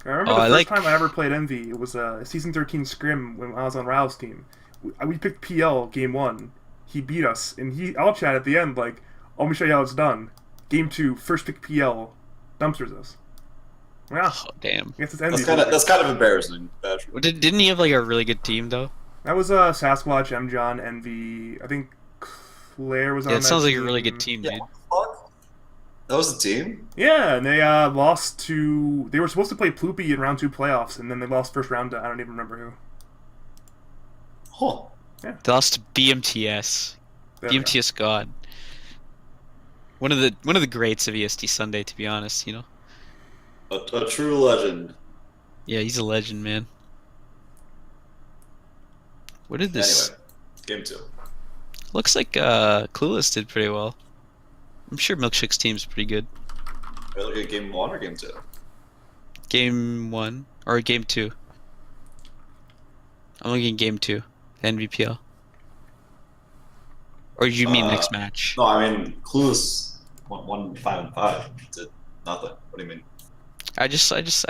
I remember Oh, the I first like- time I ever played MV. It was a season 13 scrim when I was on Rao's team. We picked PL game 1. He beat us, and I'll chat at the end like, "Oh, let me show you how it's done." Game 2, first pick PL, dumpsters us. Yeah, Oh, damn. I guess it's MV. that's kind of embarrassing, Patrick. Well, didn't he have like a really good team though? That was Sasquatch, MJohn, Envy. I think Claire was on Yeah, it that sounds like a team. really good team, dude. Yeah, what the fuck? That was the team. Yeah, and they lost to. They were supposed to play Ploopy in round 2 playoffs, and then they lost first round to I don't even remember who. Huh. They lost to BMTS. There we go. BMTS God. One of the greats of EST-Sunday, to be honest. You know. A true legend. Yeah, he's a legend, man. What did this? Anyway, game 2. Looks like Clueless did pretty well. I'm sure Milkshake's team's pretty good. Are you looking at game 1 or game 2? Game 1 or game 2? I'm looking at game 2, NVPL. Or you mean next match? No, I mean Clueless One 5-5 did nothing. What do you mean? I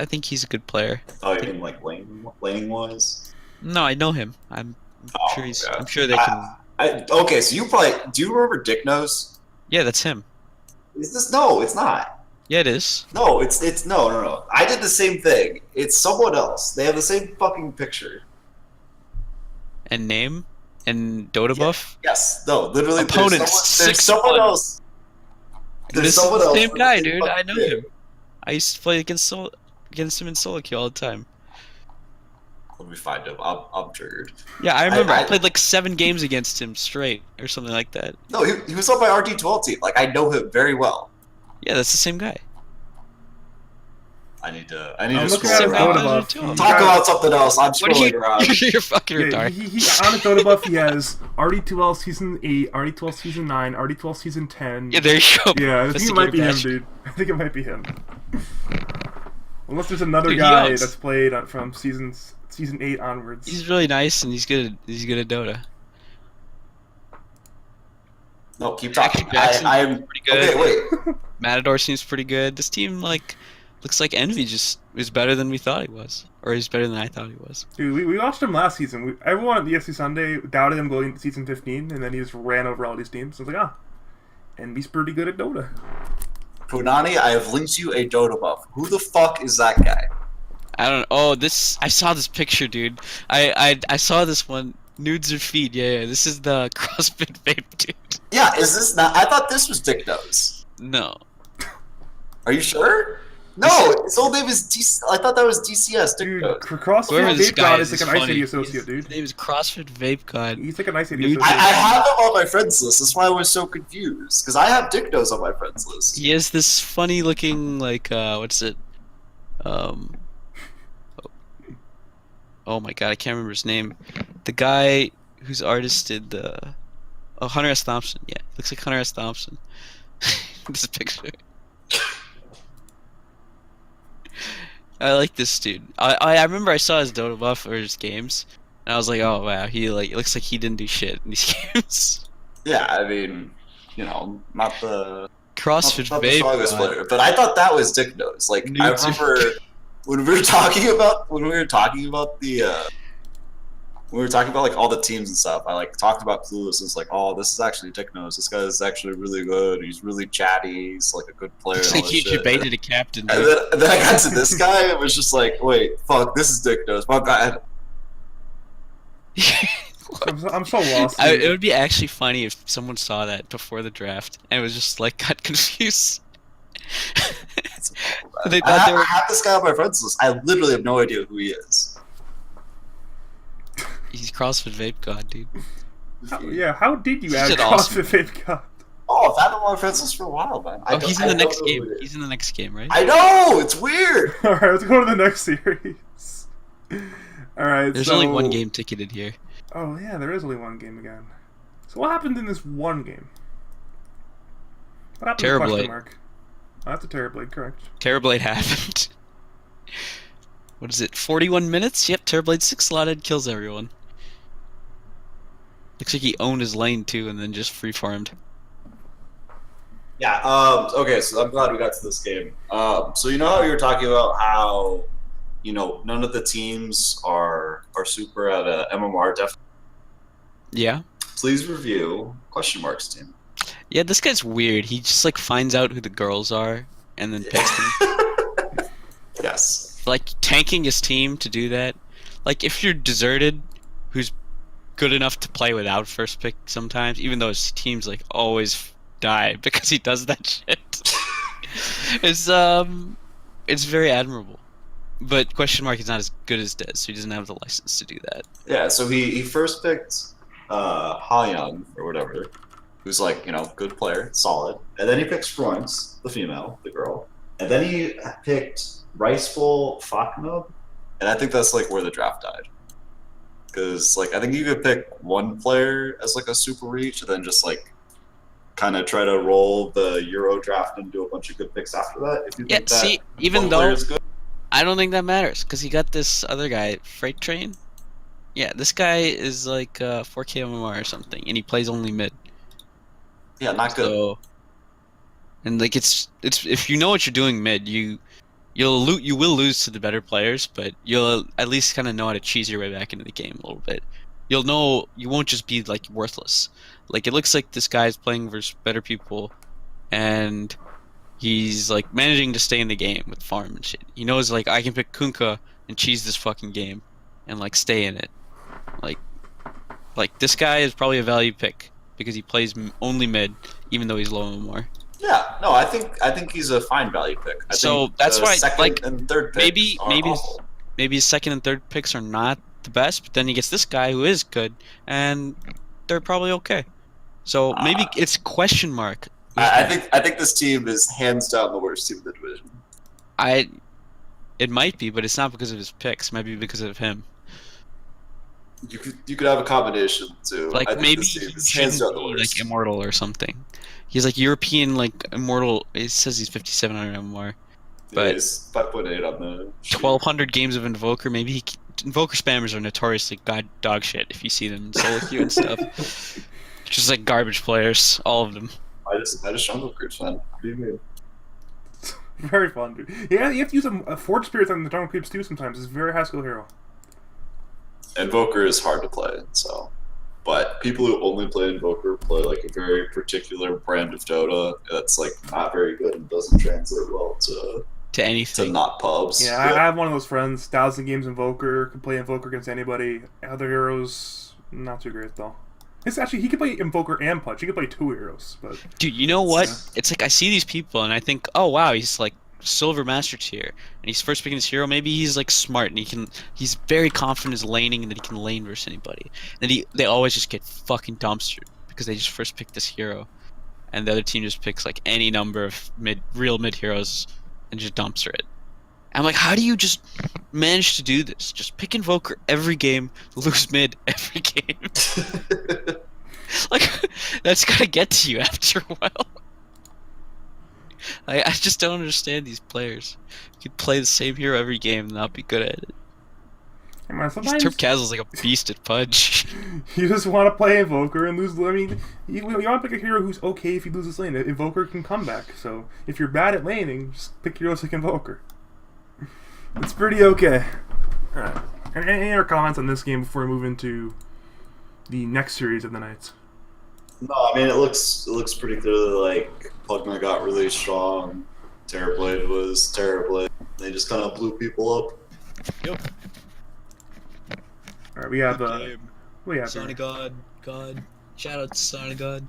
think he's a good player. Oh, you mean like laning wise? No, I know him. I'm Oh, sure he's. yeah. I'm sure they can. Okay, so you probably do you remember Dick Nose? Yeah, that's him. Is this no? It's not. Yeah, it is. No, it's no. I did the same thing. It's someone else. They have the same fucking picture. And name and Dota Yeah. buff. Yes. No. Literally. Opponents, There's 6'1". someone else. There's This is someone the else. same with guy, the same dude. I fucking know name. him. I used to play against him in solo queue all the time. Let me find him. I'm triggered. Yeah, I remember. I I- played like 7 games against him straight or something like that. No, he was on my RD12 team. Like I know him very well. Yeah, that's the same guy. I need to I'm looking scroll at his Same Dota guy. buff. Talk He's Talk got- about something else. I'm What are you? scrolling around. You're fucking Yeah, retarded. he on his Dota buff he has RD2L Season 8, RD12 Season 9, RD12 Season 10. Yeah, there you go. Yeah, I think it might be him, Investigator dude. I think it might be him. Unless there's another Dude, he guy owns. that's played from Season 8 onwards. He's really nice and he's good at Dota. No, keep talking. Jackson Jackson's I'm pretty good. okay. Wait. Matador seems pretty good. This team looks like Envy just is better than we thought he was, or he's better than I thought he was. Dude, we watched him last season. Everyone at EST-Sunday doubted him going to Season 15, and then he just ran over all these teams. So I was like, Envy's pretty good at Dota. Punani, I have linked you a Dota buff. Who the fuck is that guy? I don't. Oh, this. I saw this picture, dude. I saw this one. Nudes or feet. Yeah. This is the CrossFit vape, dude. Yeah, is this not? I thought this was Dick Nose. No. Are you sure? No, his old name is DC. I thought that was DCS. Dick Dude, Nose. CrossFit Whoever this Vape guy God is is like an funny. ICD associate, dude. His name is CrossFit Vape God. He's like an ICD Dude. associate. I have him on my friends list. That's why I was so confused because I have Dick Nose on my friends list. He has this funny looking like what's it? Oh my god, I can't remember his name. The guy whose artist did the Hunter S. Thompson. Yeah, looks like Hunter S. Thompson. This picture. I like this dude. I remember I saw his Dota buff or his games, and I was like, oh wow, he like it looks like he didn't do shit in these games. Yeah, I mean, not the CrossFit not the Vape strongest God. player, but I thought that was Dick Nose. Like I Nudes are- remember when we were talking about like all the teams and stuff. I like talked about Clueless. It's like, oh, this is actually Dick Nose. This guy is actually really good. He's really chatty. He's like a good player. Looks And all like this he shit. debated a captain. And Dude. then I got to this guy. It was just like, wait, fuck, this is Dick Nose. My God. I'm so lost. It dude. would be actually funny if someone saw that before the draft and was just like got confused. They thought they I were. have this guy on my friends list. I literally have no idea who he is. He's CrossFit Vape God, dude. How did you He's add an CrossFit awesome- Vape God? Oh, I've had him on my friends list for a while, man. Oh, he's in the next game. Game. He's in the next game, right? I know, it's weird. Alright, let's go to the next series. Alright, There's so... only one game ticketed here. Oh, yeah, there is only one game again. So what happened in this one game? What happened to Terrorblade. question mark? Oh, that's a Terrorblade, correct. Terrorblade happened. What is it? 41 minutes? Yep, Terrorblade 6-slotted, kills everyone. Looks like he owned his lane too, and then just free farmed. Yeah. Okay. So I'm glad we got to this game. So you know how you were talking about how, none of the teams are super at a MMR def. Yeah. Please review question marks team. Yeah, this guy's weird. He just like finds out who the girls are and then picks them. Yes. Like tanking his team to do that. Like if you're deserted, who's good enough to play without first pick sometimes, even though his teams like always die because he does that shit. It's very admirable. But question mark is not as good as Dez, so he doesn't have the license to do that. Yeah. So he first picked Ha-Young or whatever, who's like good player, solid, and then he picked Froinx, the female, the girl, and then he picked Riceful Faknub, and I think that's like where the draft died. Because I think you could pick one player as like a super reach, and then just like kind of try to roll the Euro draft and do a bunch of good picks after that. If you Yeah, think that see, even one though player is good. I don't think that matters because he got this other guy, Freight Train. Yeah, this guy is like 4K MMR or something, and he plays only mid. Yeah, not good. So And like it's if you know what you're doing mid, you will lose to the better players, but you'll at least kind of know how to cheese your way back into the game a little bit. You'll know you won't just be like worthless. Like it looks like this guy's playing versus better people, and he's like managing to stay in the game with farm and shit. He knows like I can pick Kunkka and cheese this fucking game, and like stay in it. Like this guy is probably a value pick because he plays only mid, even though he's low MMR. Yeah, no, I think he's a fine value pick. I So think that's the why, second like, and third picks maybe are maybe awful. maybe his second and third picks are not the best, but then he gets this guy who is good, and they're probably okay. So maybe it's question mark. I think this team is hands down the worst team in the division. It might be, but it's not because of his picks. It might be because of him. You could have a combination too. Like I think maybe this he team is hands shouldn't down the be worst. like immortal or something. He's like European like immortal. It says he's 5,700 MMR, but he's 5.8 on the 1,200 games of Invoker. Maybe Invoker spammers are notoriously dog shit if you see them in solo queue and stuff. Just like garbage players, all of them. I just jungle creeps, man. What do you mean? Very fun, dude. Yeah, you have to use a Forge Spirits on the jungle creeps too sometimes. It's a very high skill hero. Invoker is hard to play, so. But people who only play Invoker play like a very particular brand of Dota that's like not very good and doesn't translate well to anything. not pubs. Yeah, I have one of those friends. 1,000 games Invoker, can play Invoker against anybody. Other heroes, not too great though. It's actually he can play Invoker and Punch. He can play 2 heroes, but Dude, you know what? Yeah. It's like I see these people and I think, oh wow, he's like silver master tier, and he's first picking his hero. Maybe he's like smart and he's very confident in his laning and that he can lane versus anybody. And they always just get fucking dumpstered because they just first pick this hero, and the other team just picks like any number of real mid heroes and just dumpster it. I'm like, how do you just manage to do this? Just pick Invoker every game, lose mid every game. Like, that's gotta get to you after a while. I just don't understand these players. You could play the same hero every game and not be good at it. Hey, man, sometimes Turp Castle's like a beast at Pudge. you just want to play Invoker and lose. I mean, you want to pick a hero who's okay if you lose this lane. Invoker can come back. So if you're bad at laning, just pick heroes like Invoker. It's pretty okay. All right. Any other comments on this game before we move into the next series of the night? No, I mean it looks pretty clearly like Pugma got really strong. Terrorblade was Terrorblade. They just kind of blew people up. Yep. All right, we have Sonic God. Shout out to Sonic God.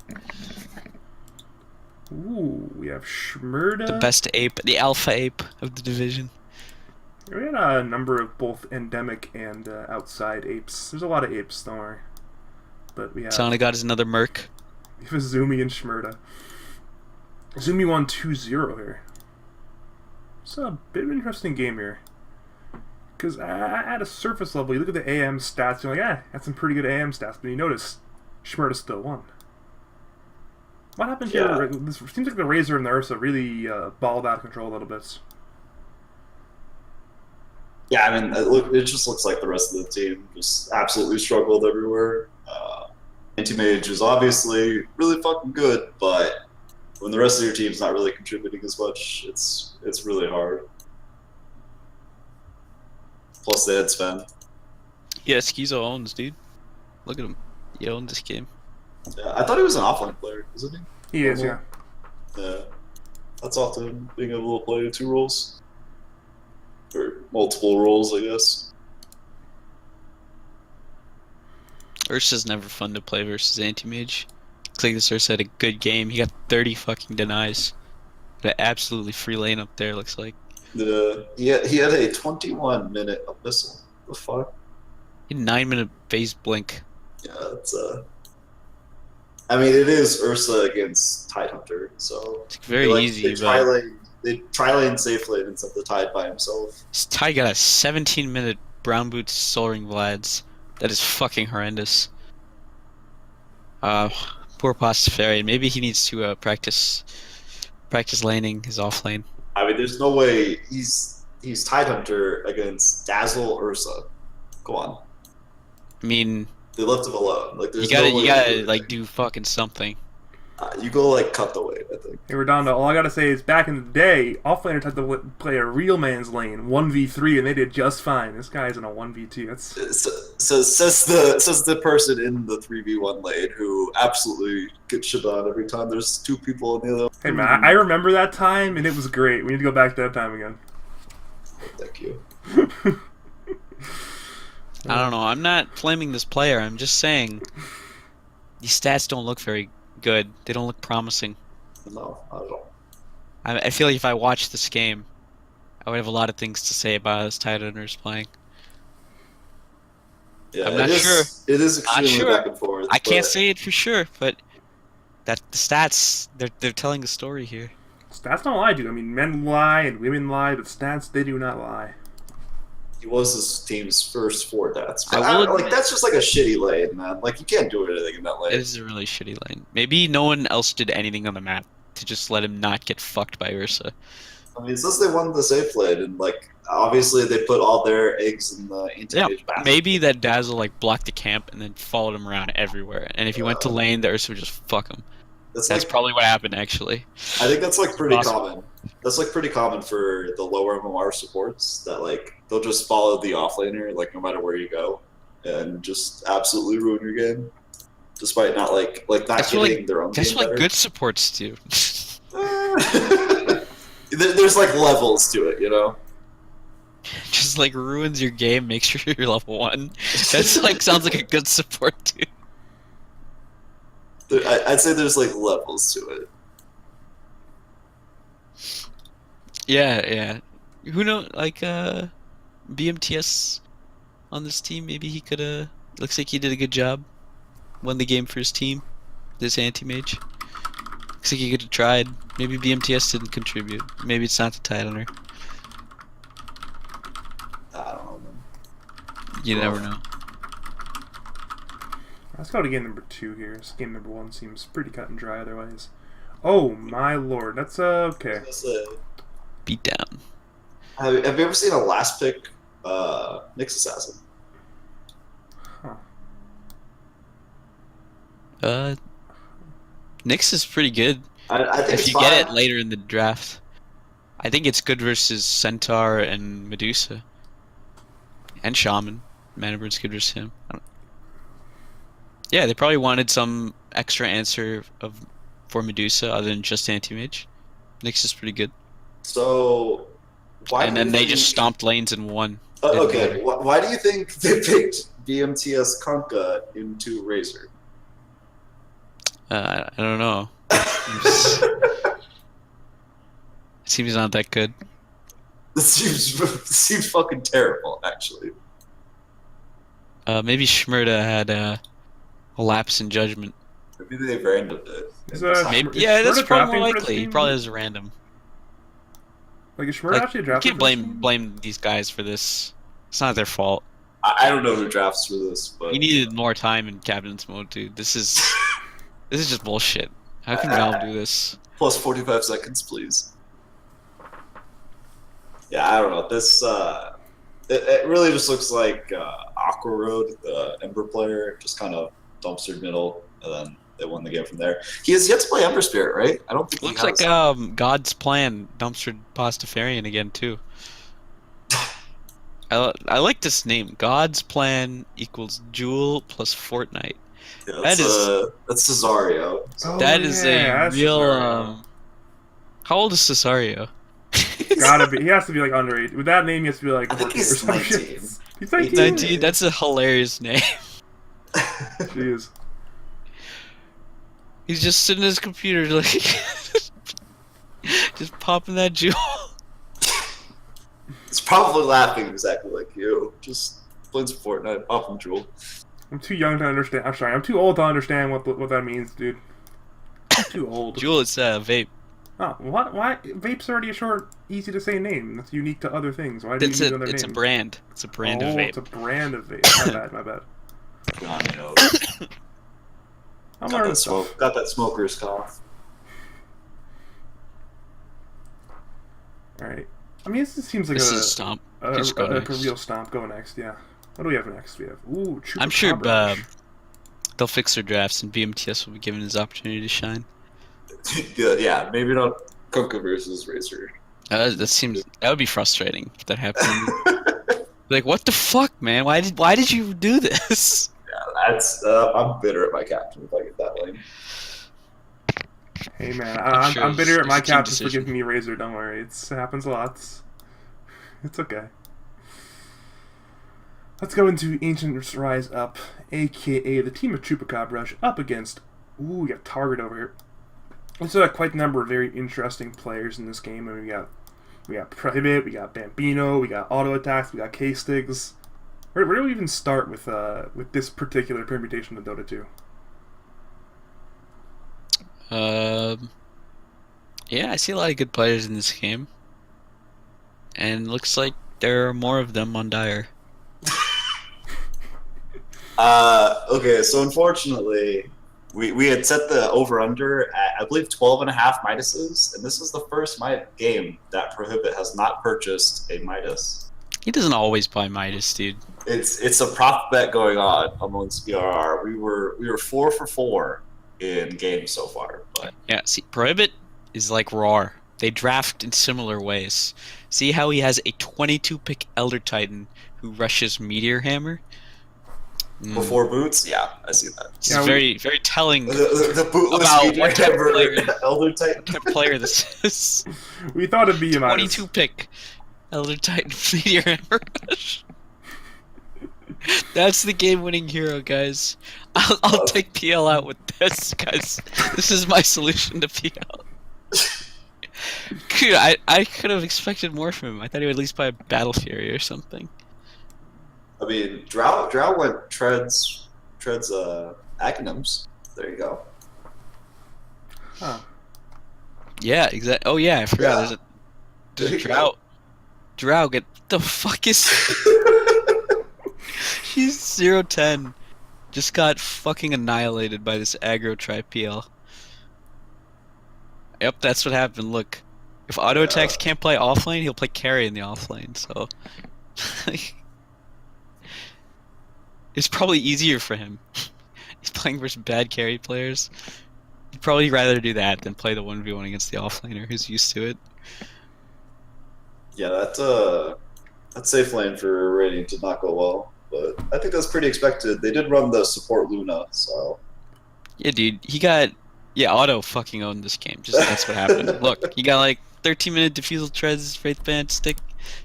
Ooh, we have Shmurda. The best ape, the alpha ape of the division. We had a number of both endemic and outside apes. There's a lot of apes, don't worry. But we have Sonic God is another merc. we have Zumi and Shmurda. Zumi won 2-0 here. It's a bit of an interesting game here. Because at a surface level, you look at the AM stats, you're like, that's some pretty good AM stats, but you notice Shmurda still won. What happened here? It seems like the Razor and the Ursa really balled out of control a little bit. Yeah, I mean it just looks like the rest of the team just absolutely struggled everywhere. Anti-Mage is obviously really fucking good, but when the rest of your team's not really contributing as much, it's really hard. Plus they had Sven. Yeah, Skizo owns, dude. Look at him. He owned this game. Yeah, I thought he was an offline player, isn't he? He is, yeah. Yeah. That's often being able to play 2 roles. Or multiple roles, I guess. Ursa's never fun to play versus Anti-Mage. Looks like this Ursa had a good game. He got 30 fucking denies. Got an absolutely free lane up there, looks like. He had a 21-minute abyssal. The fuck? He had 9-minute phase blink. Yeah, it's I mean, it is Ursa against Tidehunter, so It's very easy, they tri-lane safe lane and set the Tide by himself. This Ty got a 17-minute brown boots Soul Ring Vlads. That is fucking horrendous. Poor Pastafarian. Maybe he needs to practice laning his off lane. I mean, there's no way he's Tidehunter against Dazzle Ursa. Go on. I mean, They left him alone. Like, there's you gotta no way like do fucking something. You go like cut the weight, I think. Hey, Redondo, all I gotta say is back in the day, offlaners had to play a real man's lane, 1v3, and they did just fine. This guy's in a 1v2. That's Says the person in the 3v1 lane who absolutely gets shit on every time there's two people in the other. Hey man, I remember that time, and it was great. We need to go back to that time again. Thank you. I don't know. I'm not flaming this player. I'm just saying these stats don't look very good. They don't look promising. No, not at all. I feel like if I watched this game, I would have a lot of things to say about his tight enders playing. Yeah, I'm not sure. It is extremely sure. back and forth. I can't say it for sure, but that the stats they're telling the story here. Stats don't lie, dude. I mean, men lie and women lie, but stats, they do not lie. He was this team's first 4 deaths. I But will like admit- that's just like a shitty lane, man. Like you can't do anything in that lane. It is a really shitty lane. Maybe no one else did anything on the map to just let him not get fucked by Ursa. I mean, since they won the safe lane, and like obviously they put all their eggs in the Yeah, anti-mage basket. maybe that Dazzle like blocked the camp and then followed him around everywhere. And if he went to lane, the Ursa would just fuck him. That's like, probably what happened, actually. I think that's like pretty Awesome. common. That's like pretty common for the lower MMR supports that like they'll just follow the offlaner like no matter where you go, and just absolutely ruin your game, despite not not That's getting what, their own. That's game what better. good supports do. There's like levels to it, you know. Just like ruins your game, makes sure you're level 1. That's like sounds like a good support too. I'd say there's like levels to it. Yeah. Who knows? Like BMTS on this team, maybe he could. Looks like he did a good job. Won the game for his team. This anti-mage. Looks like he could have tried. Maybe BMTS didn't contribute. Maybe it's not the tight owner. I don't know, man. You never know. Let's go to game number 2 here. This game number 1 seems pretty cut and dry otherwise. Oh my lord, that's okay. Beat down. Have you ever seen a last pick Nyx Assassin? Huh. Nyx is pretty good. I think If it's you fine. get it later in the draft. I think it's good versus Centaur and Medusa. And Shaman. Manabird's good versus him. Yeah, they probably wanted some extra answer for Medusa other than just anti-mage. Nyx is pretty good. So why? And do then you they think- just stomped lanes in one. Okay, why do you think they picked BMTS Conka into Razor? I don't know. Seems not that good. This seems fucking terrible, actually. Maybe Shmurda had a lapse in judgment. Maybe they randomed it. Is, Maybe, Is yeah, that's Shmurda probably more drafting for this likely. He team? probably has a random. Like, is Shmurda Like, actually you drafting can't for this team? blame these guys for this. It's not their fault. I don't know who drafts for this, but You needed more time in cabinets mode, dude. This is just bullshit. How can Valve do this? plus 45 seconds, please. Yeah, I don't know. This it really just looks like Aqua Road, the Ember player, just kind of dumpstered middle, and then they won the game from there. He has yet to play Ember Spirit, right? I don't think Looks he like has. God's Plan dumpstered Pastafarian again too. I like this name. God's Plan equals Jewel plus Fortnite. Yeah, that's that's Cesario. Oh, That is yeah, a that's real. Cesario. How old is Cesario? Gotta be. He has to be like underage. With that name, he has to be like. I think 14 or he's some 19. shit. He's 19. 19. That's a hilarious name. Jeez. He's just sitting at his computer, like, just popping that jewel. He's probably laughing exactly like you. Just playing some Fortnite, popping Jewel. I'm too young to understand. I'm sorry. I'm too old to understand what that means, dude. I'm too old. Jewel, it's a vape. Oh, what? Why? Vape's already a short, easy to say name. That's unique to other things. Why do you It's need a another it's a name? brand. It's a brand of Oh, vape. it's a brand of vape. My bad. My bad. God knows. I'm Got learning that stuff. smoke. Got that smoker's cough. All right. I mean, this seems like This is Stomp. Just go like a next. real stomp. Go next. Yeah. What do we have next? We have I'm sure Chupacabra. they'll fix their drafts and BMTS will be given his opportunity to shine. Yeah, maybe not Kunkka versus Razor. That would be frustrating if that happened. Like, what the fuck, man? Why did you do this? That's I'm bitter at my captain if I get that lane. Hey man, I'm sure I'm bitter at it's my a team captains for decision. giving me Razor. Don't worry, it happens a lot. It's okay. Let's go into Ancients Rise Up, aka the team of Chupacabra, up against. Ooh, we got Target over here. There's quite a number of very interesting players in this game, and we got Prohibit, we got Bambino, we got Auto Attacks, we got K-Stigs. Where do we even start with this particular permutation of Dota 2? Yeah, I see a lot of good players in this game, and looks like there are more of them on Dire. Okay, so unfortunately, we had set the over-under at, I believe, 12.5 Midases, and this is the first game that Prohibit has not purchased a Midas. He doesn't always buy Midas, dude. It's a prop bet going on amongst BRR. We were 4 for 4 in games so far, but Yeah, see, Prohibit is like Roar. They draft in similar ways. See how he has a 22-pick Elder Titan who rushes Meteor Hammer? before boots, yeah, I see that. It's Yeah, very, very telling The bootless about Meteor what type of Hammer player- Elder Titan. what type of player this is. We thought it'd be a Midas. 22-pick Elder Titan Meteor Hammer rush. That's the game-winning hero, guys. I'll take PL out with this, guys. This is my solution to PL. Dude, I could have expected more from him. I thought he would at least buy a Battle Fury or something. I mean, Drow went treads acronyms. There you go. Huh. Yeah, exactly. Oh yeah, I forgot. Yeah. There's There a you Drow. go. Drow, get the fuck is? He's 0-10. Just got fucking annihilated by this aggro tri-PL. Yep, that's what happened. Look, if auto attacks can't play offlane, he'll play carry in the offlane. So it's probably easier for him. He's playing versus bad carry players. He'd probably rather do that than play the 1v1 against the offlaner who's used to it. Yeah, that's safe lane for Radiant did not go well, but I think that's pretty expected. They did run the support Luna, so Yeah, dude, Auto fucking owned this game. Just that's what happened. Look, he got like 13-minute defusal treads, Wraith Band stick,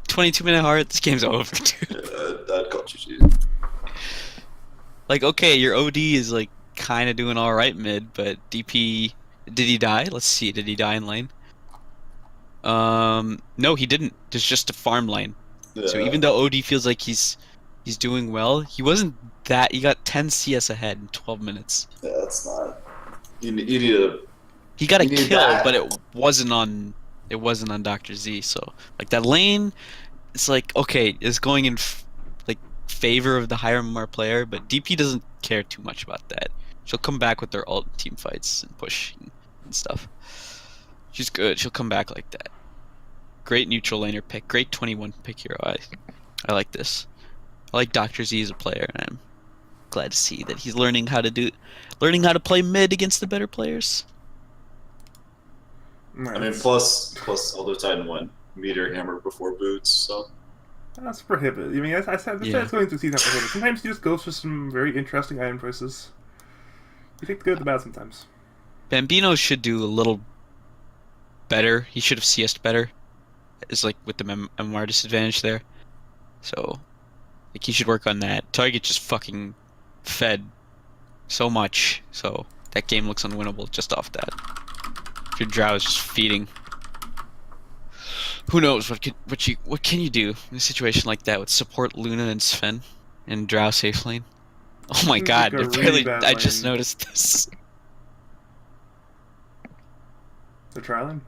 22-minute heart. This game's over, dude. that got GG. Like, okay, your OD is like kind of doing all right mid, but DP, did he die? Let's see, did he die in lane? No, he didn't. There's just a farm lane. Yeah. So even though OD feels like he's doing well, he wasn't that. He got 10 CS ahead in 12 minutes. Yeah, that's not. You need a. He got a You need kill, that. but it wasn't on Dr. Z. So like that lane, it's like okay, it's going in like favor of the higher MMR player, but DP doesn't care too much about that. She'll come back with their ult team fights and push and stuff. She's good. She'll come back like that. Great neutral laner pick. Great 21 pick hero. I like this. I like Dr. Z as a player, and I'm glad to see that he's learning how to play mid against the better players. I mean, plus Elder Titan went Meteor Hammer before boots, so. That's Prohibit. I mean, I said it's going through season Prohibit. Sometimes he just goes for some very interesting item choices. You take the good with the bad sometimes. Bambino should do a little better. He should have CS'd better. It's like with the MMR disadvantage there. So, like, he should work on that. Target just fucking fed so much. So, that game looks unwinnable just off that. If your Drow is just feeding. Who knows what can you do in a situation like that with support Luna and Sven and Drow safe lane? Oh my Seems god, like a they're really barely, bad I just lane. noticed this. The trialing?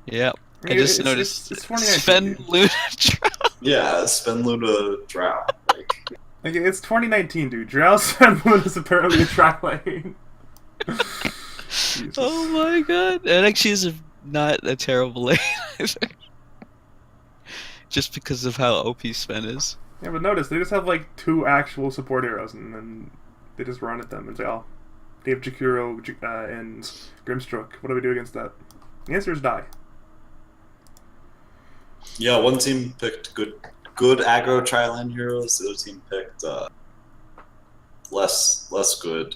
Yep. I I mean, just it's noticed 2019, Sven dude. Luna Drow. Yeah, Spin Luna Drow. Like, Like, it's 2019, dude. Drow Sven Moon is apparently a track lane. Jesus. Oh my god. That actually is not a terrible lane either. Just because of how OP Sven is. Yeah, but notice, they just have like 2 actual support heroes, and then they just run at them and say, oh. Dave Jakuro and Grimstroke. What do we do against that? The answer is die. Yeah, one team picked good aggro tri-lane heroes. The other team picked less good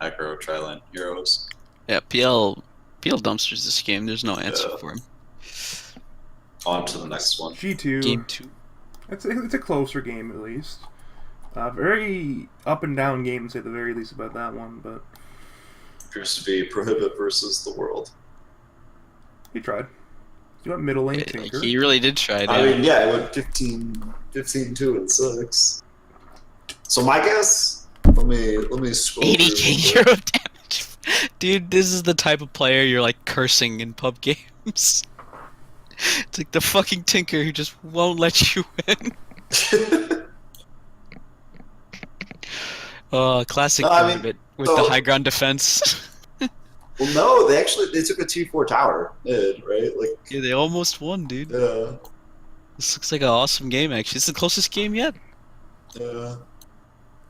aggro tri-lane heroes. Yeah, PL dumpsters this game. There's no answer for him. On to the next one. G2. Game 2. It's a closer game at least. Very up and down game, to say the very least, about that one. But Appears to be Prohibit versus the world. he tried. You went middle lane Tinker. He really did try it. I mean, yeah, it went 15, 2, and 6. So my guess, let me scroll 80k through. euro damage. Dude, this is the type of player you're like cursing in pub games. It's like the fucking Tinker who just won't let you win. Classic No, I mean, Prohibit with so- the high ground defense. Well, no, they took a T4 tower mid, right? Like, Yeah, they almost won, dude. yeah, This looks like an awesome game, actually. It's the closest game yet. yeah.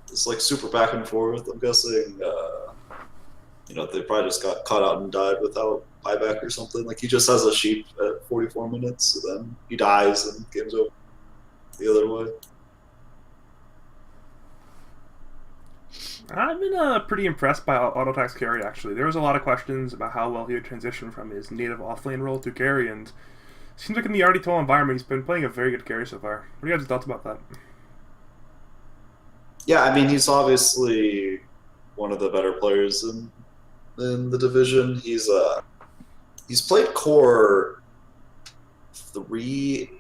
It's like super back and forth. I'm guessing, they probably just got caught out and died without buyback or something. Like, he just has a sheep at 44 minutes, so then he dies and game's over the other way. I've been pretty impressed by Autotax carry, actually. There was a lot of questions about how well he would transition from his native offlane role to carry, and it seems like in the RD12 environment, he's been playing a very good carry so far. What are you guys' thoughts about that? Yeah, I mean, he's obviously one of the better players in the division. He's played core 3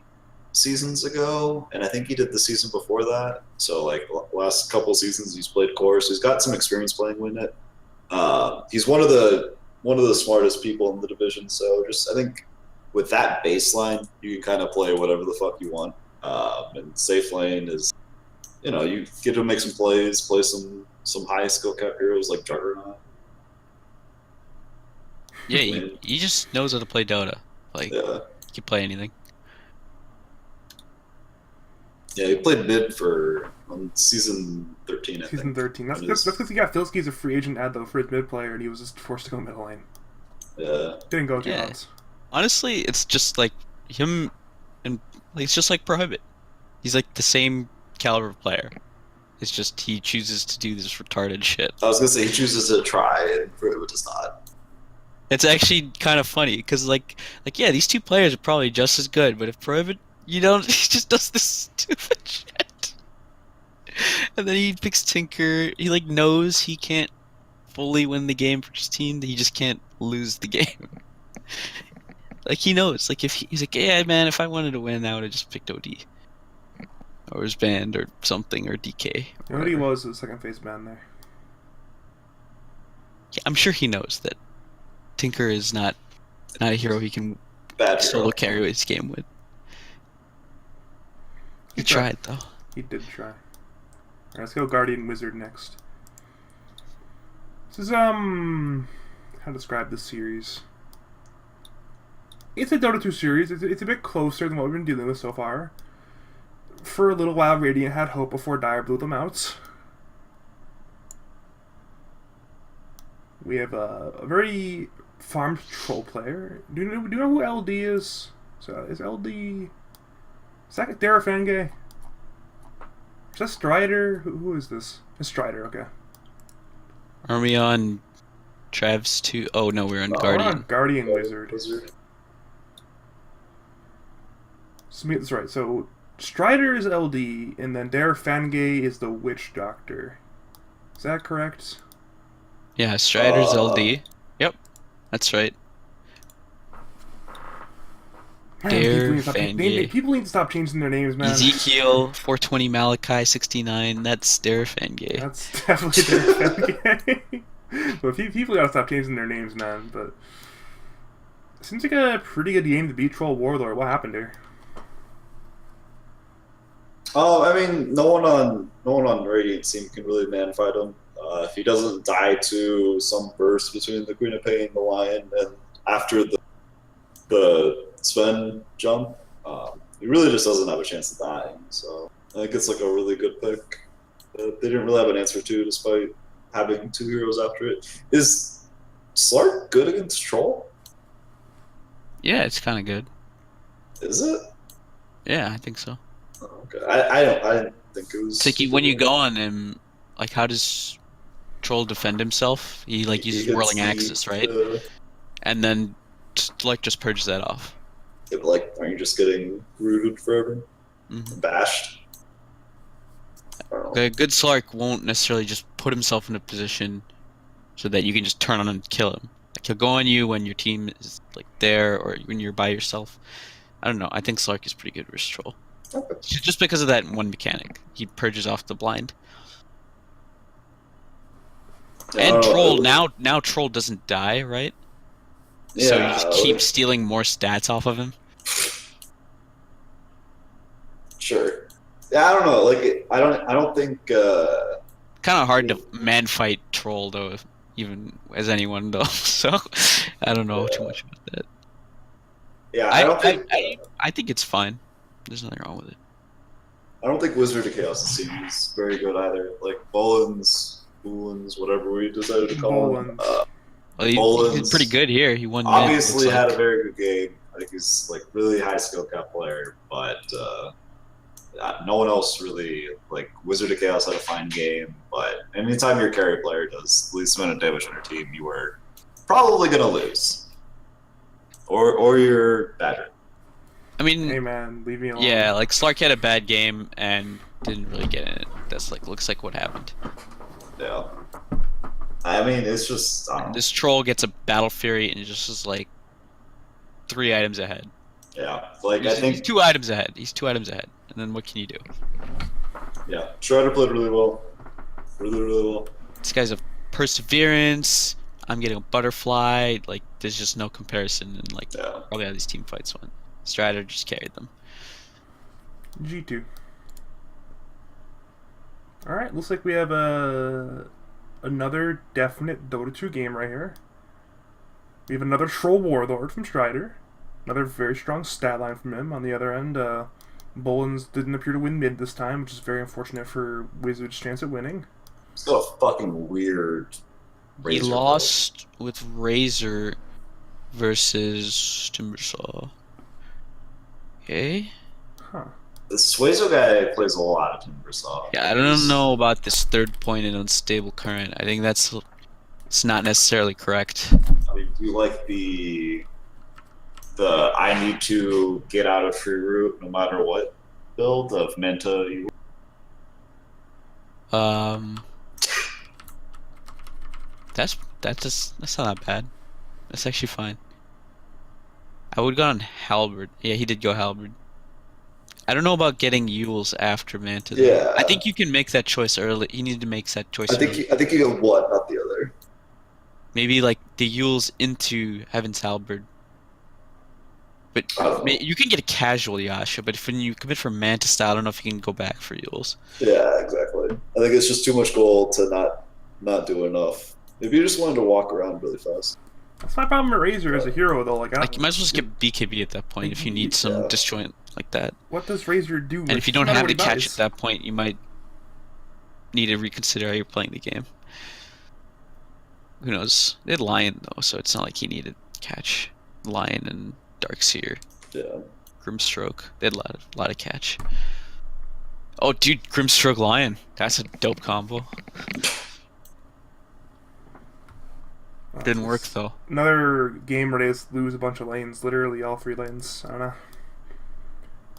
seasons ago, and I think he did the season before that. So like last couple seasons, he's played core, so he's got some experience playing Winnet. He's one of the smartest people in the division. So just I think with that baseline, you can kind of play whatever the fuck you want. And safe lane is, you get to make some plays, play some high skill cap heroes like Juggernaut. Yeah, he just knows how to play Dota. Like, Yeah. he can play anything. Yeah, he played mid on season 13, I Season think. 13. That's When his- because he got Filsky as a free agent ad, though, for his mid player, and he was just forced to go middle lane. Yeah. Didn't go too Yeah. odds. Honestly, it's just like him, and like, it's just like Prohibit. He's like the same caliber of player. It's just he chooses to do this retarded shit. I was going to say he chooses to try, and Prohibit does not. It's actually kind of funny because like yeah, these two players are probably just as good, but if Prohibit, he just does this stupid shit. And then he picks Tinker. He like knows he can't fully win the game for his team. He just can't lose the game. Like he knows. Like if he's like, yeah, man, if I wanted to win, I would have just picked OD or his band or something or DK. You know what he was the second phase ban there. Yeah, I'm sure he knows that Tinker is not a hero he can Bad solo hero. carry his game with. He He tried. tried though. He did try. Alright, let's go Guardian Wizard next. This is, how to describe this series. It's a Dota 2 series. It's a bit closer than what we've been dealing with so far. For a little while, Radiant had hope before Dire blew them out. We have a very farmed troll player. Do you know who LD is? So is LD... Is that Darafenge? Is that Strider? Who is this? It's Strider, okay. Are we on Trav's 2? Oh no, we're on We're Guardian. on Guardian Wizard. Wizard. So that's right. So Strider is LD, and then Darafenge is the Witch Doctor. Is that correct? Yeah, Strider's LD. Yep, that's right. Man, people need to stop- Darafenge. people need to stop changing their names, man. Ezekiel 420 Malachi 69. That's Darafenge. That's definitely Darafenge. But people gotta stop changing their names, man. But it seems like a pretty good game to beat Troll Warlord. What happened here? Oh, I mean, no one on Radiant team can really man fight him. If he doesn't die to some burst between the Queen of Pain and the Lion, and after the Sven jump, he really just doesn't have a chance of dying. So I think it's like a really good pick. They didn't really have an answer to, despite having 2 heroes after it. Is Slark good against Troll? Yeah, it's kind of good. Is it? Yeah, I think so. Oh, okay. I didn't think it was. It's like when you go on him, like how does Troll defend himself? He like He uses hits whirling the, axis, right? And then like just purges that off. yeah, but, like, aren't you just getting rooted forever? Mhm. Bashed? I don't know. A good Slark won't necessarily just put himself in a position so that you can just turn on him and kill him. Like he'll go on you when your team is like there or when you're by yourself. I don't know. I think Slark is pretty good versus Troll. Okay. Just because of that one mechanic. He purges off the blind. I And don't know. Troll, now Troll doesn't die, right? Yeah, So you just keep like, stealing more stats off of him. sure. Yeah, I don't know. Like, I don't think. Kind of hard to man fight Troll though, even as anyone though. So I don't know too much about that. Yeah, I don't think. I think it's fine. There's nothing wrong with it. I don't think Wizard of Chaos' team is very good either. Like Bolins, whatever we decided to call him. Bolins. Well, he Mullins did pretty good here. He won. Obviously mid, had looks a like. very good game. I think he's like really high skill cap player, but no one else really like Wizard of Chaos had a fine game. But anytime your carry player does the least amount of damage on your team, you are probably gonna lose, or you're better. I mean, Hey man, leave me alone. yeah, like Slark had a bad game and didn't really get in it. That's like looks like what happened. Yeah. I mean, it's just I don't know. This Troll gets a Battle Fury and just is like 3 items ahead. Yeah, like He's, I think he's 2 items ahead. He's 2 items ahead. And then what can you do? yeah, Strider played really well, really well. This guy's a Perseverance. I'm getting a Butterfly. Like there's just no comparison. And like Yeah. probably how these team fights went. Strider just carried them. G2. Alright, looks like we have another definite Dota 2 game right here. We have another Troll Warlord from Strider. Another very strong stat line from him. On the other end, Bolins didn't appear to win mid this time, which is very unfortunate for Wizards' chance at winning. It's got a fucking weird. He Razor lost with Razor versus Timbersaw. Okay. Huh. The Suezo guy plays a lot of Timbersaw. Yeah, I don't know about this 3rd point in unstable current. I think it's not necessarily correct. I mean, do you like the I need to get out of free route no matter what build of Menta? That's not that bad. That's actually fine. I would go on Halberd. Yeah, he did go Halberd. I don't know about getting Yules after Manta. Though. Yeah. I think you can make that choice early. You need to make that choice. I think you get one, not the other. Maybe like the Yules into Heaven's Halberd. But you can get a casual Yasha, but if when you commit for Manta style, I don't know if you can go back for Yules. Yeah, exactly. I think it's just too much gold to not do enough. If you just wanted to walk around really fast. That's my problem with Razor as a hero, though. Like you might as well just get BKB at that point if you need some disjoint like that. What does Razor do? And if you don't have the catch at that point, you might need to reconsider how you're playing the game. Who knows? They had Lion though, so it's not like he needed catch. Lion and Darkseer. Yeah. Grimstroke. They had a lot of catch. Oh, dude, Grimstroke Lion. That's a dope combo. Didn't work though. Another game where they just lose a bunch of lanes, literally all 3 lanes. I don't know.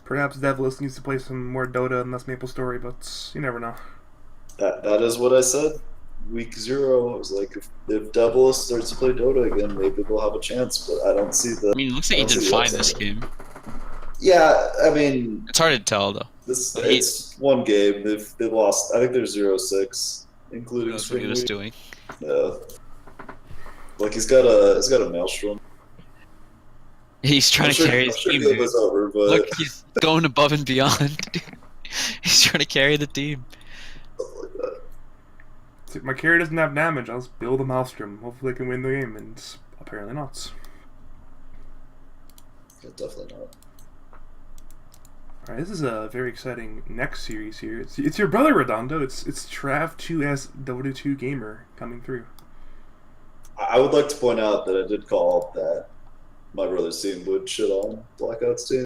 Perhaps Devless needs to play some more Dota and less MapleStory, but you never know. That is what I said. Week 0, I was like, if Devless starts to play Dota again, maybe they'll have a chance. But I don't see the. I mean, it looks like he did fine this game. Yeah, I mean, it's hard to tell though. It's one game. They've lost. I think they're 0-6, including That's what he was doing. Yeah. Like he's got a maelstrom. He's trying to carry his team. Dude. Over, but... Look, he's going above and beyond. He's trying to carry the team. Something like that. See, my carry doesn't have damage. I'll just build a maelstrom. Hopefully, I can win the game, and apparently not. Yeah, definitely not. All right, this is a very exciting next series here. It's your brother Redondo. It's Trav2S Dota 2 gamer coming through. I would like to point out that I did call that my brother's team would shit on Blackout's team,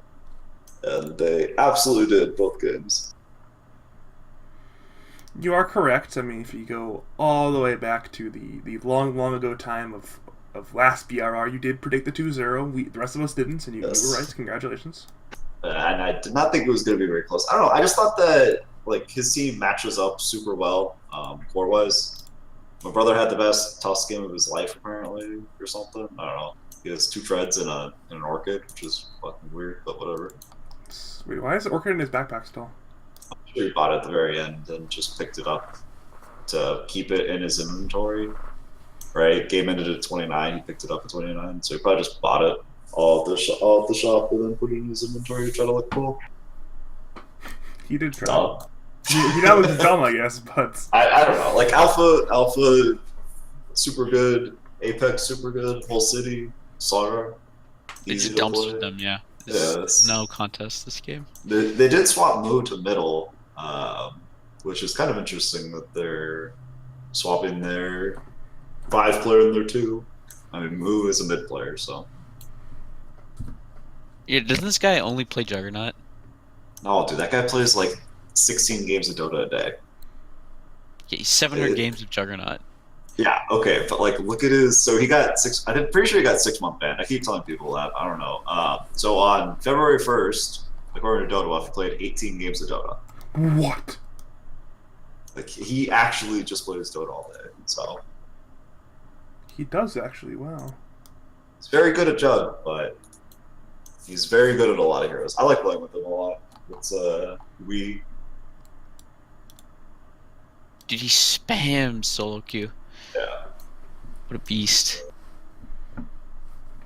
and they absolutely did both games. You are correct. I mean, if you go all the way back to the long ago time of last BRR, you did predict the 2-0. The rest of us didn't, and you were right. Congratulations. And I did not think it was going to be very close. I don't know. I just thought that like his team matches up super well, core-wise. My brother had the best toss game of his life, apparently, or something. I don't know. He has 2 treads and an orchid, which is fucking weird, but whatever. Wait, why is the orchid in his backpack still? I'm sure he bought it at the very end and just picked it up to keep it in his inventory. Right? Game ended at 29. He picked it up at 29, so he probably just bought it all at the shop and then put it in his inventory to try to look cool. He did try. He that was dumb, I guess, but I don't know. Like Alpha, super good. Apex, super good. Whole City, Sara. They just dumpstered them, yeah. It's no contest this game. They did swap Moo to middle, which is kind of interesting that they're swapping their 5-player in their 2. I mean, Moo is a mid player, so. Yeah, doesn't this guy only play Juggernaut? No, dude, that guy plays like 16 games of Dota a day. Yeah, he's 700 games of Juggernaut. Yeah, okay, but like, look at his. So he got 6. I'm pretty sure he got 6-month ban. I keep telling people that. I don't know. So on February 1st, according to Dota, he played 18 games of Dota. What? Like he actually just plays Dota all day. So he does actually. Wow. He's very good at Jug, but he's very good at a lot of heroes. I like playing with him a lot. It's we. Dude, he spams solo queue. Yeah. What a beast.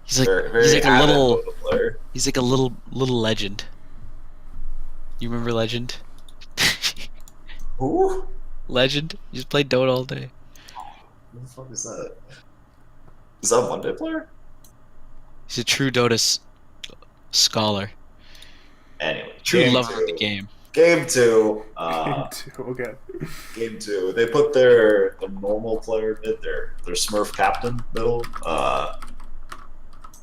He's like he's like a little legend. You remember Legend? Who? Legend? You just played Dota all day. What the fuck is that? Is that a Monday player? He's a true Dota scholar. Anyway, True lover of the game. Game 2. Game 2. Okay. Game 2. They put their normal player mid, their Smurf captain middle.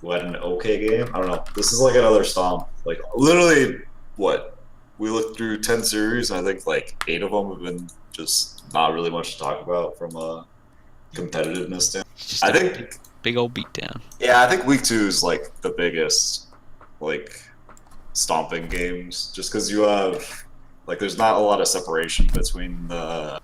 Who had an okay game. I don't know. This is like another stomp. Like literally, what? We looked through 10 series, and I think like 8 of them have been just not really much to talk about from a competitiveness standpoint. I think big old beatdown. Yeah, I think week 2 is like the biggest, like stomping games, just because you have like there's not a lot of separation between the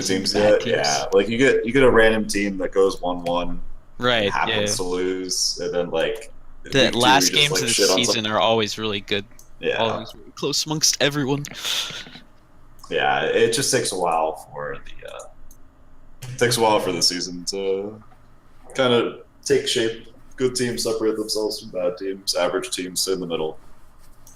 teams yet. Yeah, like you get a random team that goes 1-1, right? Happens to lose, and then like the last games of the season are always really good. Yeah, always really close amongst everyone. Yeah, it just takes a while for the season to kind of take shape. Good teams separate themselves from bad teams. Average teams stay in the middle.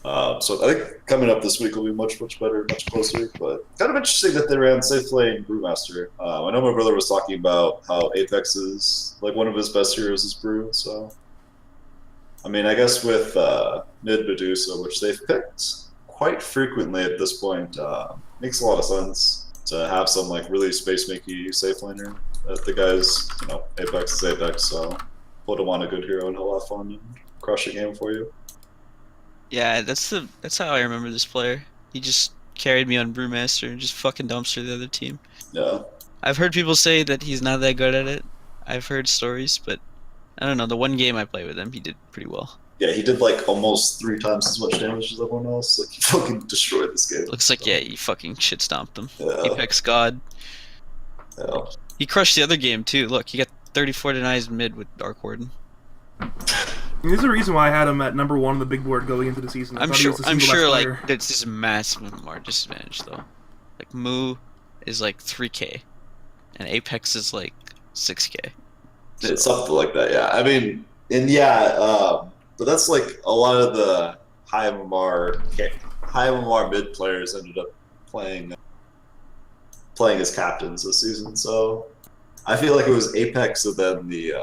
So I think coming up this week will be much better, much closer. But kind of interesting that they ran Safe Lane Brewmaster. I know my brother was talking about how Apex is like one of his best heroes is Brew. So I mean, I guess with mid Medusa, which they've picked quite frequently at this point, makes a lot of sense to have some like really space makey safe laner. The guys, Apex is Apex, so put him on a good hero and he'll have fun and crush a game for you. Yeah, that's how I remember this player. He just carried me on Brewmaster and just fucking dumpster the other team. Yeah. I've heard people say that he's not that good at it. I've heard stories, but I don't know. The one game I played with him, he did pretty well. Yeah, he did like almost 3 times as much damage as everyone else. Like he fucking destroyed this game. Looks like he fucking shit stomped him. Yeah. Apex God. Yeah. He crushed the other game too. Look, he got 34 denies mid with Dark Warden. There's a reason why I had him at number 1 on the big board going into the season. I'm sure like that's just massive MMR disadvantage though. Like Moo is like 3k, and Apex is like 6k. So. It's something like that, yeah. I mean, and but that's like a lot of the high MMR mid players ended up playing as captains this season. So I feel like it was Apex and then the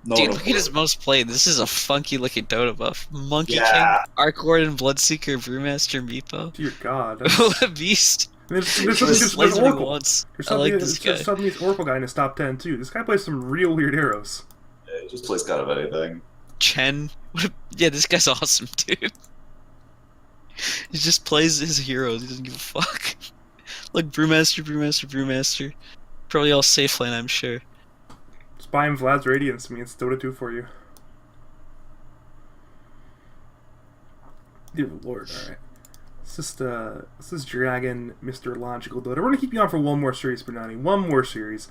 No Dude, one look at his most played. This is a funky looking Dota buff. Monkey Yeah. King, Arc Warden, Bloodseeker, Brewmaster, Meepo. Dear God. What a beast. There's He just Oracle. plays what he wants. I like this guy. Suddenly it's Oracle guy in his top 10 too. This guy plays some real weird arrows. Yeah, he just plays kind of anything. Chen. Yeah, this guy's awesome, dude. He just plays his heroes. He doesn't give a fuck. Look, Brewmaster. Probably all safe lane, I'm sure. Just buy him Vlad's Radiance. I mean, it's Dota 2 for you. Dear Lord, alright. This is Dragon, Mr. Logical Dota. We're gonna keep you on for one more series, Banani. One more series.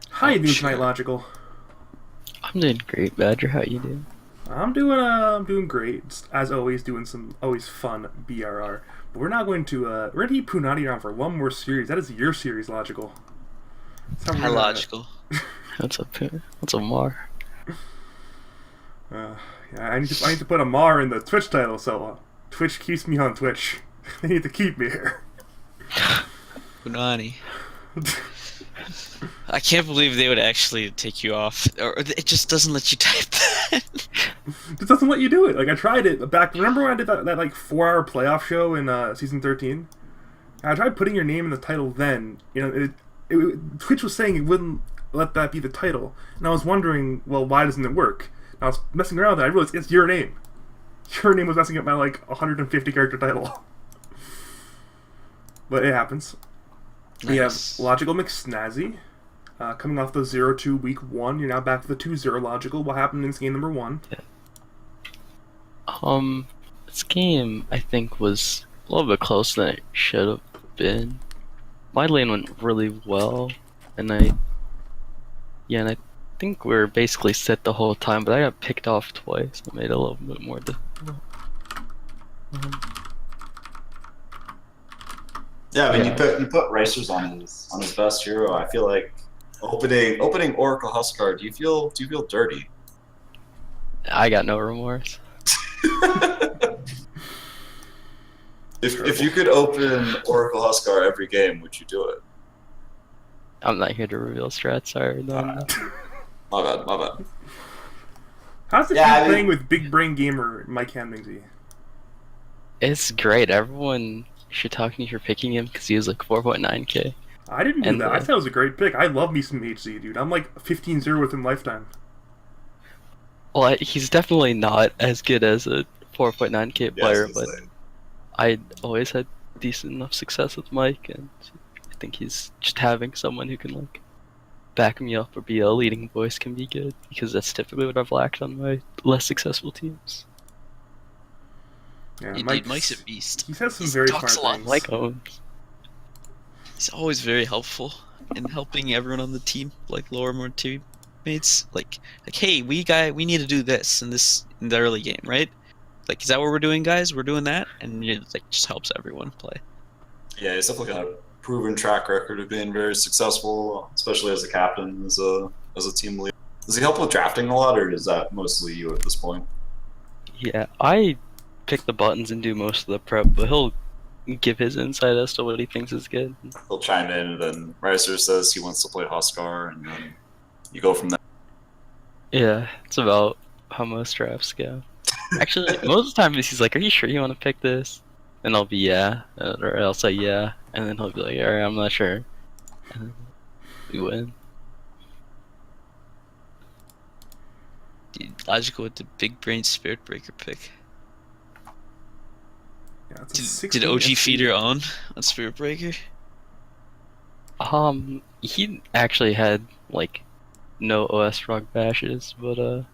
How you doing tonight, Logical? I'm doing great, Badger. How you doing? I'm doing great. Just, as always, doing some always fun BRR. But we're not going to we're gonna keep Punani on for one more series. That is your series, Logical. How logical. What's Amar? Yeah, I need to put Amar in the Twitch title, so Twitch keeps me on Twitch. They need to keep me here. Punani. I can't believe they would actually take you off. Or it just doesn't let you type that. It doesn't let you do it. Like, I tried it back. Remember when I did that like 4-hour playoff show in season 13? I tried putting your name in the title then. You know, Twitch was saying it wouldn't let that be the title, and I was wondering, well, why doesn't it work? And I was messing around with it. I realized it's your name. Your name was messing up my like 150 character title. But it happens. Nice. We have Logical McSnazzy. Coming off the 0-2 week 1, you're now back to the 2-0 Logical. What happened in this game number 1? This game I think was a little bit closer than it should have been. My lane went really well, and I think we were basically set the whole time, but I got picked off twice. It made it a little bit more difficult. Yeah, I mean, you put Racers on his best hero. I feel like opening Oracle Huskar. Do you feel dirty? I got no remorse. If you could open Oracle Huskar every game, would you do it? I'm not here to reveal strats. Sorry, no. My bad. How's it feel playing with Big Brain Gamer Mike Hamdingsy? It's great. Everyone should talk to me for picking him because he was like 4.9k. I didn't do that. I thought it was a great pick. I love me some HZ, dude. I'm like 15-0 with him lifetime. Well, he's definitely not as good as a 4.9k player, but I always had decent enough success with Mike, and I think he's just having someone who can like back me up or be a leading voice can be good, because that's typically what I've lacked on my less successful teams. Yeah, Mike's a beast. He says some very smart things. Mike Owens. He's always very helpful in helping everyone on the team, like lower more teammates. Like, hey, we need to do this in the early game, right? Like, is that what we're doing, guys? We're doing that, and it like just helps everyone play. Yeah, he's definitely got a proven track record of being very successful, especially as a captain, as a team leader. Does he help with drafting a lot, or is that mostly you at this point? Yeah, I pick the buttons and do most of the prep, but he'll give his insight as to what he thinks is good. He'll chime in, and then Ricer says he wants to play Huskar, and then you go from there. Yeah, it's about how most drafts go. Actually, most of the time he's like, "Are you sure you want to pick this?" And I'll be yeah, or I'll say yeah, and then he'll be like, "Alright, I'm not sure." And then we win. Dude, Logical with the big brain Spirit Breaker pick. Yeah, Did OG Feeder on Spirit Breaker? He actually had like no OS frog bashes, but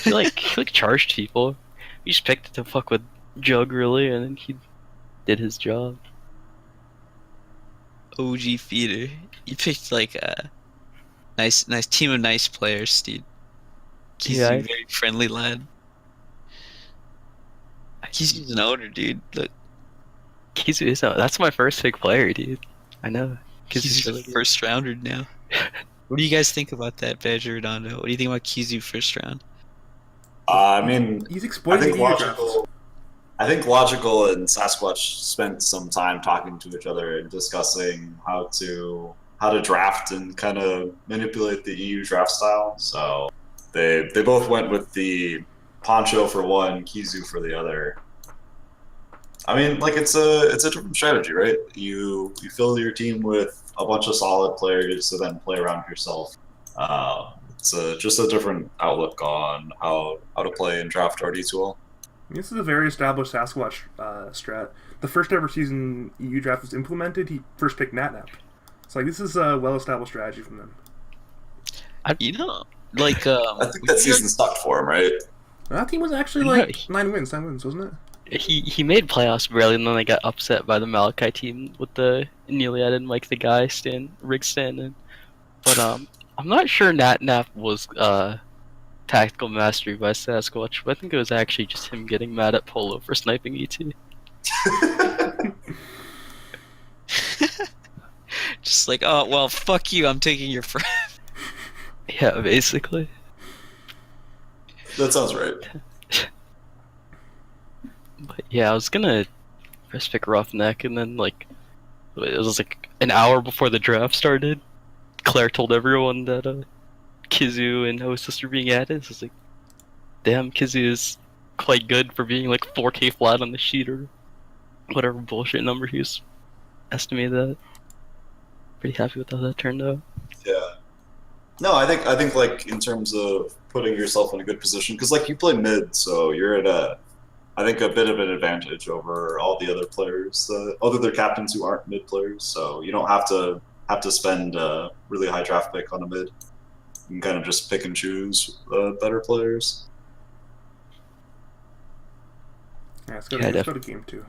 he like charged people. He just picked it to fuck with Jug really, and then he did his job. OG Feeder. You picked like a nice team of nice players, dude. He's a very friendly lad. He's an owner, dude. Look. That's my first big player, dude. I know. He's really the first rounder now. What do you guys think about that, Badger Redondo? What do you think about Kizu first round? I mean, he's exploiting the I think Logical and Sasquatch spent some time talking to each other and discussing how to draft and kind of manipulate the EU draft style. So They both went with the Poncho for one, Kizu for the other. I mean, like it's a different strategy, right? You fill your team with a bunch of solid players to then play around yourself. It's just a different outlook on how to play and draft RD2L. This is a very established Sasquatch strat. The first ever season EU draft was implemented, he first picked Natnap. It's like, this is a well-established strategy from them. You know, like I think that season sucked for him, right? That team was actually like 9 wins, wasn't it? He made playoffs barely, and then they got upset by the Malachi team with the newly added Mike the Guy Rig stand-in. But I'm not sure Natnap was tactical mastery by Sasquatch, but I think it was actually just him getting mad at Polo for sniping ET. just like, oh well, fuck you, I'm taking your friend. Yeah, basically. That sounds right. But yeah, I was gonna first pick Roughneck, and then like it was like an hour before the draft started, Claire told everyone that Kizu and Oasis were being added. So I was like, damn, Kizu is quite good for being like 4K flat on the sheet or whatever bullshit number he was estimated at. Pretty happy with how that turned out. Yeah. No, I think like in terms of putting yourself in a good position, because like you play mid, so you're at I think a bit of an advantage over all the other players, other than captains who aren't mid players. So you don't have to spend a really high draft pick on a mid. You can kind of just pick and choose better players. Yeah, let's go to game 2.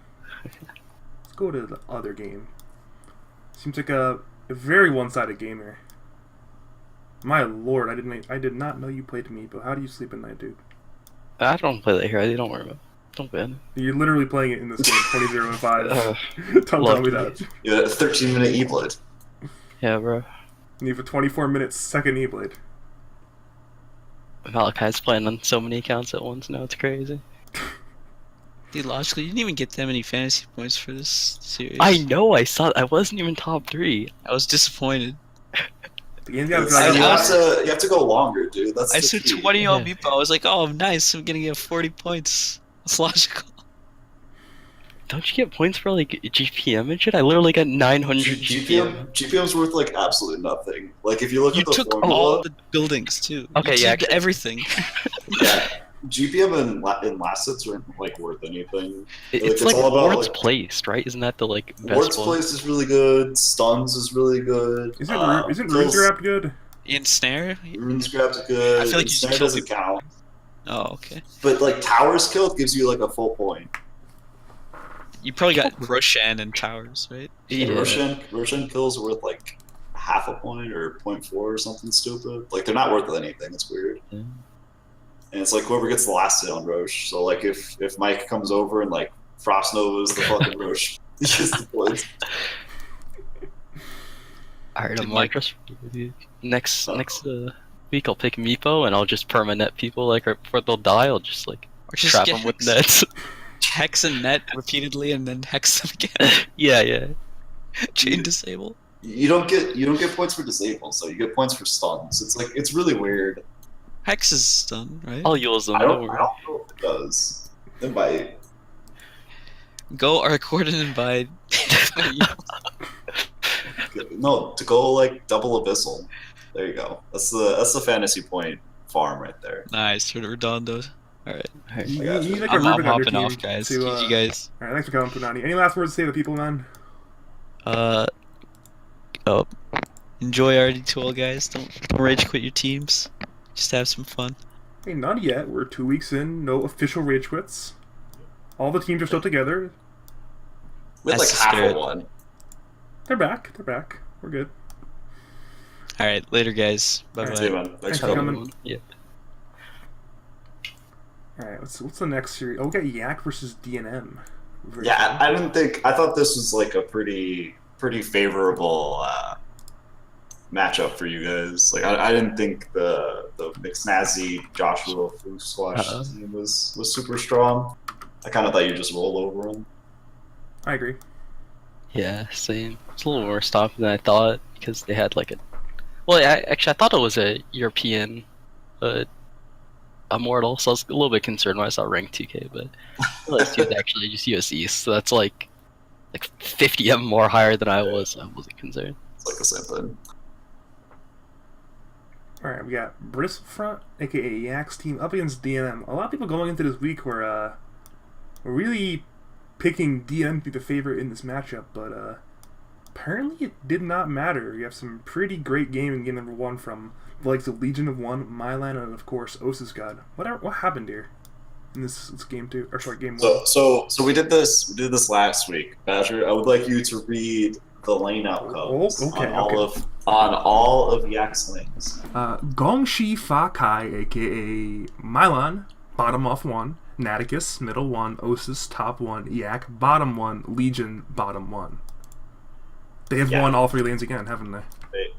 Let's go to the other game. Seems like a very one-sided game here. My lord, I did not know you played Meepo. How do you sleep at night, dude? I don't play that here. I don't worry about it. Don't ban it. You're literally playing it in this game, 20-0-5. Don't tell me that. Yeah, 13-minute E-Blade. Yeah, bro. You need for 24 minutes, second E-Blade. Malachi's playing on so many accounts at once now, it's crazy. Dude, logically, you didn't even get that many fantasy points for this series. I know, I wasn't even top 3. I was disappointed. The game's got You have to go longer, dude. That's I the said key. 20 on Meepo. I was like, oh, nice, I'm gonna get 40 points. That's logical. Don't you get points for like GPM and shit? I literally got 900 GPM. GPM's worth like absolutely nothing. Like if you look You at the took formula, all the buildings, too. Okay, you yeah, did everything. yeah, GPM in last sets aren't like worth anything. It's like Ward's placed, right? Isn't that the like best Ward's one? place is really good. Stuns is really good. Isn't Rune's Grab good? In Snare? Rune's Grab's good. I feel like you Snare just killed doesn't count. Oh, okay. But like Towers killed gives you like a full point. You probably got Roshan and Towers, right? Yeah. Roshan kills are worth like half a point or 0.4 or something stupid. Like they're not worth anything. It's weird. Yeah. And it's like whoever gets the last hit on Roche. So like if Mike comes over and like Frost Nova's the fucking Roche, he gets the points. Alright, I'm like next week I'll pick Meepo and I'll just permanet people like right before they'll die. I'll just like Or just trap get them with nets. Hex and net repeatedly and then hex them again. yeah. Chain disable. You don't get points for disable, so you get points for stuns. It's like it's really weird. Hex is done, right? I'll use them. I don't know if it does. Invite. Go Arcord and invite. No, to go like double abyssal. There you go. That's the fantasy point farm right there. Nice, for the Redondo. Alright. You got you. need like a I'm Rubik on your hopping team off, guys. to, GG, guys. Alright, thanks for coming, Punani. Any last words to say to the people, man? Enjoy RD2L, guys. Don't rage quit your teams. Just have some fun. Hey, not yet. We're 2 weeks in. No official rage quits. All the teams are still together. With like That's half scary. of one. They're back. We're good. Alright, later, guys. Bye-bye. See you, man. Thanks for for coming. coming. Yeah. Alright, what's the next series? Oh, we got Yak versus DNM. Yeah, I thought this was like a pretty favorable matchup for you guys. Like I didn't think the McSnazzy Joshua Flu Squash team was super strong. I kind of thought you'd just roll over them. I agree. Yeah, same. It's a little more stopped than I thought because they had like a. Well, I thought it was a European Immortal, so I was a little bit concerned when I saw rank 2K, but I realized he was actually just US East, so that's like 50 M more higher than I was, so I wasn't concerned. It's like the same thing. Alright, we got Bristfront, aka Yak's team, up against DNM. A lot of people going into this week were really picking DNM to be the favorite in this matchup, but apparently it did not matter. You have some pretty great game in game number 1 from the likes of Legion of One, Milan, and of course Osis God. What happened here in this game 2? Or sorry, game 1? So we did this last week, Badger. I would like you to read the lane outcomes on all of Yak's lanes. Gongshi Fa Kai, aka Milan, bottom off 1, Naticus, middle 1, Osis, top 1, Yak, bottom 1, Legion, bottom 1. They have won all 3 lanes again, haven't they?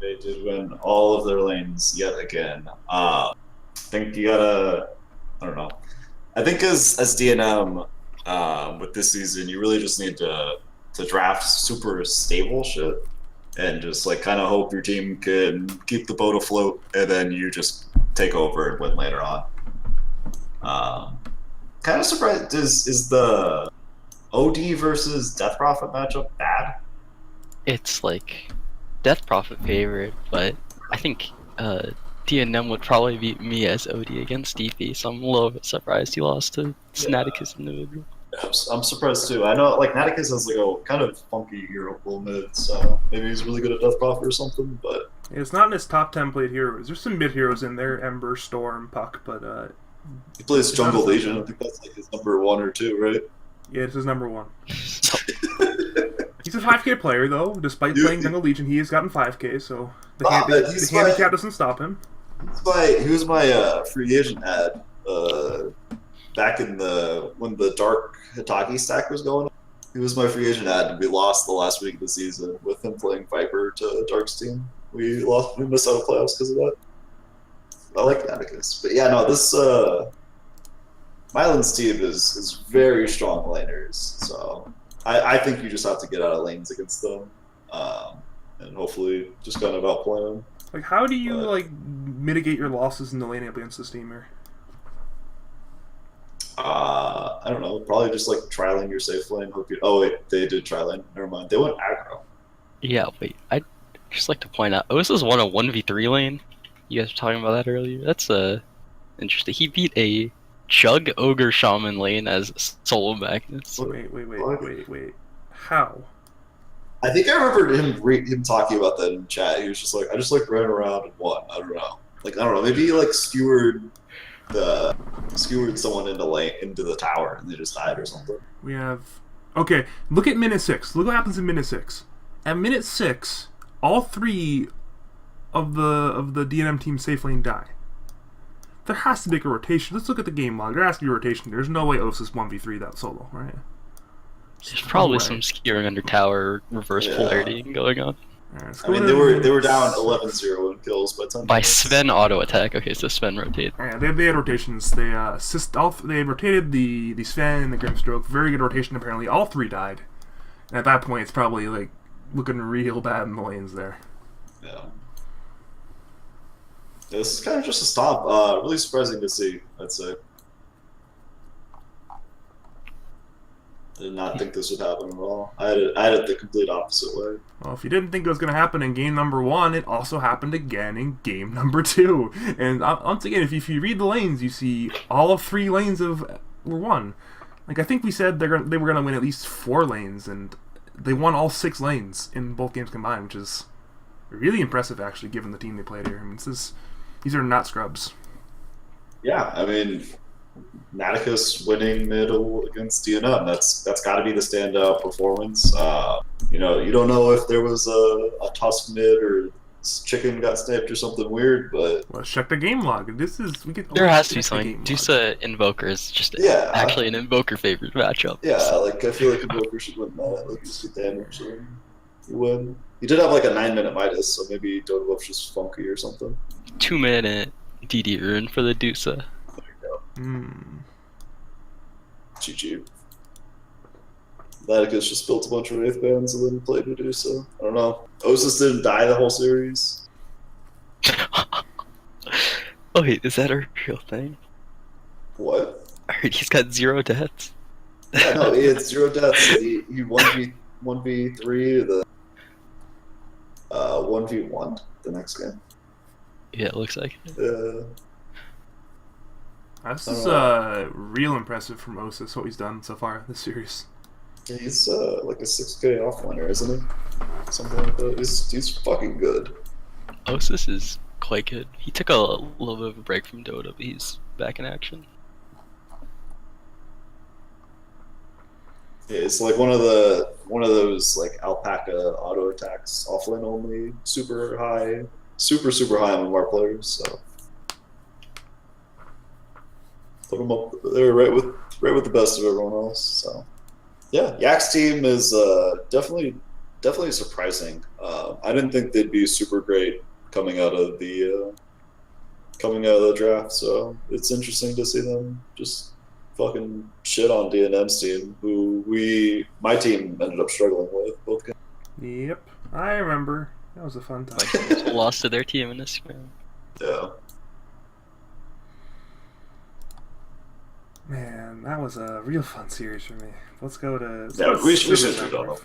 They did win all of their lanes yet again. I think you gotta, I don't know. I think as DNM with this season, you really just need to draft super stable shit and just like kind of hope your team can keep the boat afloat, and then you just take over and win later on. Kind of surprised. Is the OD versus Death Prophet matchup bad? It's like Death Prophet favorite, but I think DNM would probably beat me as OD against DP, so I'm a little bit surprised he lost to Snaticus individual. I'm surprised too. I know like Naticus has like a kind of funky hero pool mid, so maybe he's really good at Death Prophet or something, but it's not in his top 10 played heroes. There's some mid heroes in there, Ember, Storm, Puck, but he plays Jungle Legion. I think that's like his number 1 or 2, right? Yeah, it's his number 1. He's a 5K player though. Despite playing Jungle Legion, he has gotten 5K, so the handicap doesn't stop him. He was my free agent ad back in when the Dark Hitagi stack was going on. He was my free agent ad, and we lost the last week of the season with him playing Viper to Dark's team. We missed out of playoffs because of that. I like Atticus, but yeah, no, this Milan's team is very strong laners, so I think you just have to get out of lanes against them, and hopefully just kind of outplay them. Like, how do you mitigate your losses in the lane up against this team here? I don't know. Probably just like trialing your safe lane. Oh wait, they did tri lane. Never mind. They went aggro. Yeah, wait. I'd just like to point out, Osis won a 1v3 lane. You guys were talking about that earlier. That's interesting. He beat a Chug Ogre Shaman lane as solo Magnus. Wait. How? I think I remember him talking about that in chat. He was just like, I just ran around and won. I don't know. Maybe he skewered someone into the tower and they just died or something. We have look at minute 6. Look what happens in minute 6. At minute 6, all 3 of the DNM team safe lane die. There has to be a rotation. Let's look at the game log. There has to be a rotation. There's no way Osis 1v3 that solo, right? There's probably some skewering under tower reverse polarity going on. Right, I mean, they were down 11-0 in kills by 10 by Sven auto attack. Okay, so Sven rotate. Yeah, they had rotations. They they rotated the Sven and the Grimstroke. Very good rotation apparently. All 3 died. And at that point, it's probably looking real bad in the lanes there. Yeah. This is kind of just a stop. Really surprising to see, I'd say. I did not think this would happen at all. I had it the complete opposite way. Well, if you didn't think it was going to happen in game number 1, it also happened again in game number 2. And once again, if you read the lanes, you see all of 3 lanes were won. I think we said they were going to win at least 4 lanes, and they won all 6 lanes in both games combined, which is really impressive, actually, given the team they played here. I mean, these are not scrubs. Yeah, I mean, Naticus winning middle against DNM, that's got to be the standout performance. You don't know if there was a Tusk mid or chicken got sniped or something weird, but let's check the game log. There has to be something. Dusa Invoker is just actually an Invoker favorite matchup. Yeah, I feel like Invoker should win that. Just get damage and you win. He did have a 9-minute Midas, so maybe Dodolof's just funky or something. 2-minute DD rune for the Dusa. There you go. GG. Laticus just built a bunch of Wraith Bands and then played Medusa. I don't know. Osis didn't die the whole series. Oh wait, is that a real thing? What? I heard he's got 0 deaths. Yeah, no, he had 0 deaths. He 1v3 the 1v1 the next game. Yeah, it looks like it. This is real impressive from Osis, what he's done so far this series. He's like a 6K offlaner, isn't he? Something like that. He's fucking good. Osis is quite good. He took a little bit of a break from Dota, but he's back in action. Yeah, it's like one of those like alpaca auto attacks, offlane only, super high MMR players. So put him up there right with the best of everyone else. So yeah, Yak's team is definitely surprising. I didn't think they'd be super great coming out of the draft. So it's interesting to see them just fucking shit on D&M's team, who my team ended up struggling with both games. Yep, I remember. That was a fun time. Lost to their team in this round. Yeah. Man, that was a real fun series for me. Let's go to... We should have 2-0.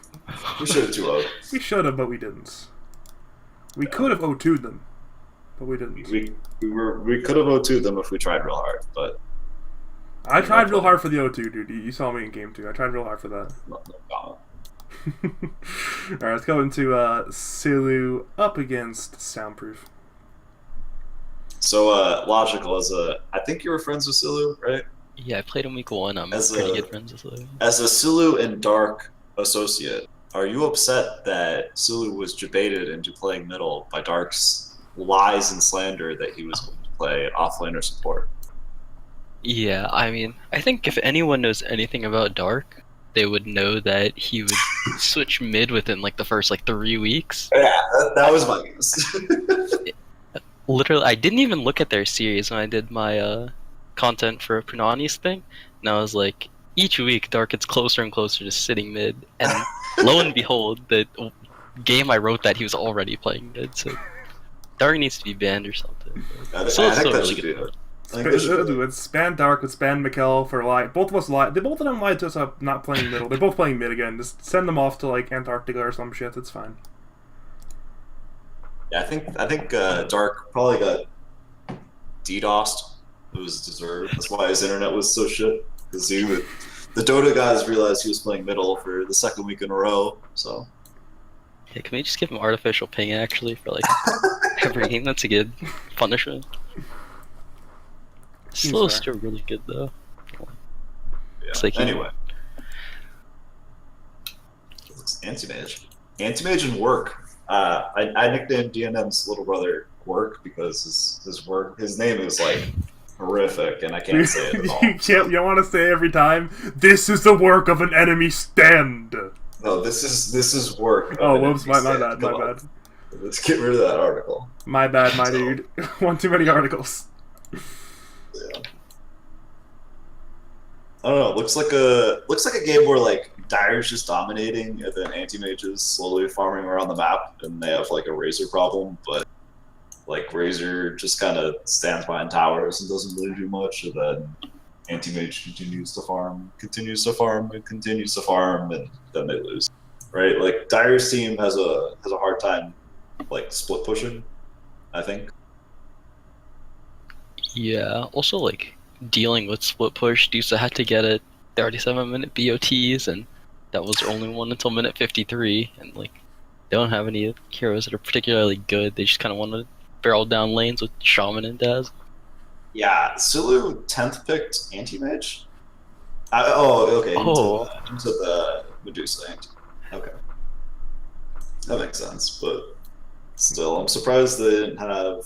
We should have 2-0. We should have, but we didn't. We could have 0-2'd them, but we didn't. We could have 0-2'd them if we tried real hard, but... I tried real hard for the 0-2, dude. You saw me in game 2. I tried real hard for that. No. Alright, let's go into Silu up against Soundproof. So, Logical, I think you were friends with Silu, right? Yeah, I played in week 1. I'm As pretty a- good friends with Lou. As a Silu and Dark associate, are you upset that Silu was debated into playing middle by Dark's lies and slander that he was going to play offlaner support? Yeah, I mean, I think if anyone knows anything about Dark, they would know that he would switch mid within like the first 3 weeks. Yeah, that was my guess. Literally, I didn't even look at their series when I did my content for Punani's thing, and I was like, each week Dark gets closer and closer to sitting mid, and lo and behold, the game I wrote that he was already playing mid, so Dark needs to be banned or something. I think Still that really should good. be it. Let's ban Dark, let's ban Mikkel for lie. Both of us lied. They both of them lied to us up not playing middle. They're both playing mid again. Just send them off to Antarctica or some shit. It's fine. Yeah, I think Dark probably got DDoSed. It was deserved. That's why his internet was so shit. Because the Dota guys realized he was playing middle for the second week in a row. So Yeah, can we just give him artificial ping actually for every game? That's a good punishment. Slow's fair. still really good though. yeah. It's like Anyway, Anti-Mage and Work. I nicknamed DNM's little brother Work because his name is horrific, and I can't say it at all. You don't want to say every time, this is the work of an enemy stand. No, this is Work. Oh, whoops, my bad. Let's get rid of that article. My bad, my dude. One too many articles. Yeah. I don't know. Looks like a game where Dire's just dominating, and then Anti-Mage is slowly farming around the map, and they have a Razor problem, but Razor just kind of stands behind towers and doesn't really do much, and then Anti-Mage continues to farm, and then they lose. Right? Dire's team has a hard time split pushing, I think. Yeah, also dealing with split push, Dusa had to get it 37-minute BOTs, and that was their only one until minute 53, and they don't have any heroes that are particularly good. They just kind of want to barrel down lanes with Shaman and Daz. Yeah, Sulu 10th picked Anti-Mage? Okay. Oh. Into the Medusa Anti. Okay. That makes sense, but still, I'm surprised they didn't have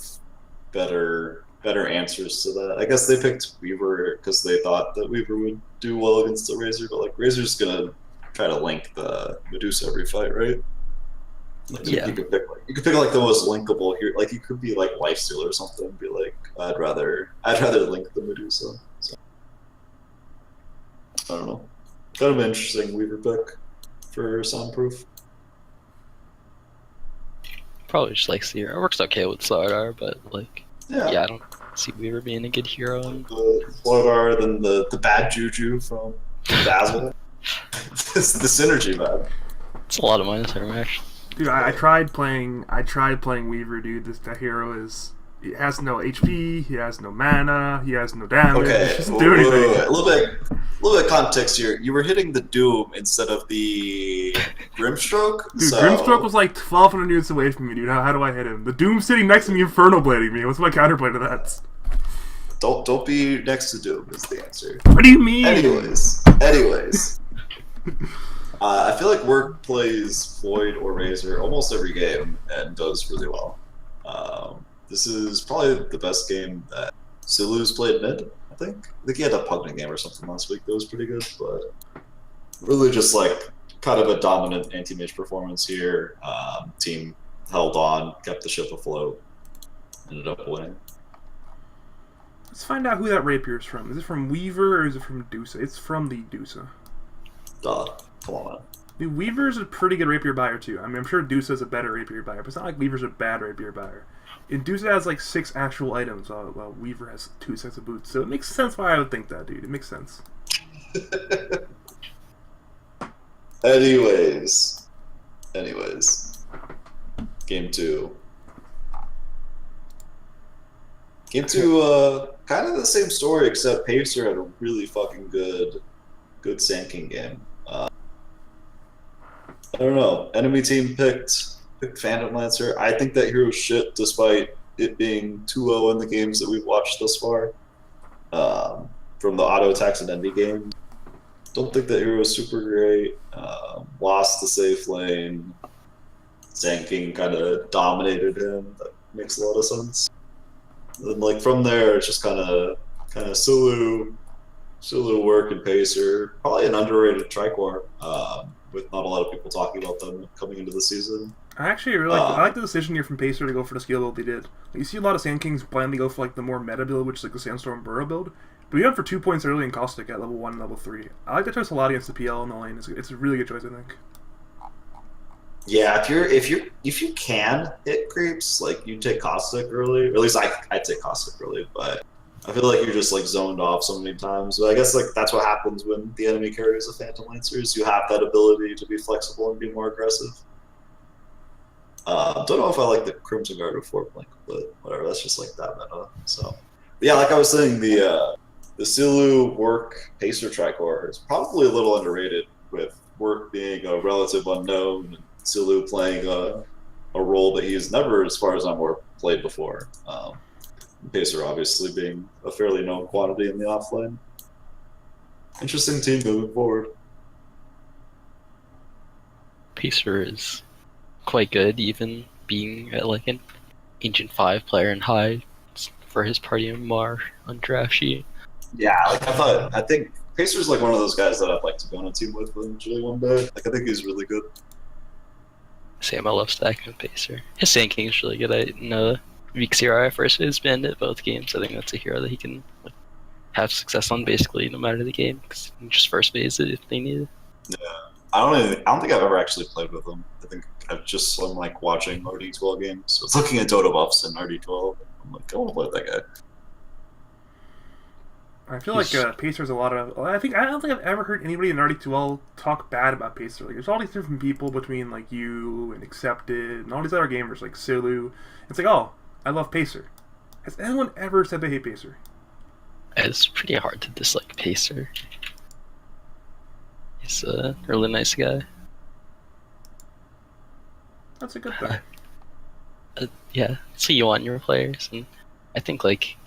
better answers to that. I guess they picked Weaver because they thought that Weaver would do well against the Razor, but Razor's gonna try to link the Medusa every fight, right? Yeah. You could pick the most linkable here. You could be Lifesteal or something. And be I'd rather link the Medusa. So, I don't know. Kind of an interesting Weaver pick for Soundproof. Probably just Seer. It works okay with Slardar, but yeah, I don't See Weaver being a good hero. And The Flogar, then the bad juju from Basil. It's the synergy, man. it's a lot of minus armor, actually. Dude, I tried playing Weaver, dude. That hero he has no HP, he has no mana, he has no damage. Okay, He doesn't do anything. wait. A little bit of context here. You were hitting the Doom instead of the Grimstroke. Dude, Grimstroke was like 1,200 units away from me, dude. How do I hit him? The Doom's sitting next to me, Inferno Blading me. What's my counterplay to that? Don't be next to Doom is the answer. What do you mean? Anyways. I feel like Work plays Void or Razor almost every game and does really well. This is probably the best game that Silu's played mid, I think. I think he had a Pugna game or something last week that was pretty good, but really just like kind of a dominant anti-mage performance here. Team held on, kept the ship afloat, ended up winning. Let's find out who that rapier is from. Is it from Weaver or is it from Dusa? It's from the Dusa. Come on, man. Dude, Weaver's a pretty good rapier buyer too. I mean, I'm sure Dusa's a better rapier buyer, but it's not like Weaver's a bad rapier buyer. And Dusa has like 6 actual items, while Weaver has 2 sets of boots. So it makes sense why I would think that, dude. It makes sense. Anyways. Game 2. Game 2, kind of the same story, except Pacer had a really fucking good Sand King game. I don't know. Enemy team picked Phantom Lancer. I think that hero's shit, despite it being 2-0 in the games that we've watched thus far. From the auto attacks and envy game. Don't think that hero is super great. Lost the safe lane. Sand King kind of dominated him. That makes a lot of sense. And then, like, from there, it's just kind of Silu Work and Pacer. Probably an underrated Tricor, with not a lot of people talking about them coming into the season. I actually really I like the decision here from Pacer to go for the skill build they did. You see a lot of Sand Kings blindly go for like the more meta build, which is like the Sandstorm Burrow build. But he went for 2 points early in Caustic at level 1 and level 3. I like that choice a lot against the PL in the lane. It's a really good choice, I think. Yeah, if you can hit creeps, like you take Caustic early. Or at least I take Caustic early, but I feel like you're just like zoned off so many times. But I guess like that's what happens when the enemy carries a Phantom Lancer. Is you have that ability to be flexible and be more aggressive. Don't know if I like the Crimson Guard or Fort Blink, but whatever. That's just like that meta. So yeah, like I was saying, the Silu Work Pacer Tricor is probably a little underrated, with Work being a relative unknown and Silu playing a role that he's never, as far as I'm aware, played before. Pacer obviously being a fairly known quantity in the offlane. Interesting team moving forward. Pacer is quite good, even being at like an Ancient 5 player in high for his party in Mar on draft sheet. Yeah, like I think Pacer's like one of those guys that I'd like to go on a team with eventually one day. Like I think he's really good. Same, I love stacking with Pacer. His Sand King is really good. I know weeks here I first phase banned at both games. I think that's a hero that he can like, have success on basically no matter the game, because you can just first phase it if they need it. Yeah, I don't think I've ever actually played with him. I think I've just I'm like watching RD12 games. So I was looking at Dota buffs in RD12. I'm like, I want to play with that guy. I feel like Pacer's a lot of. I don't think I've ever heard anybody in RD2L talk bad about Pacer. Like, there's all these different people between like you and Accepted and all these other gamers like Silu. It's like, oh, I love Pacer. Has anyone ever said they hate Pacer? It's pretty hard to dislike Pacer. He's a really nice guy. That's a good thing. Yeah, so you want your players, and I think like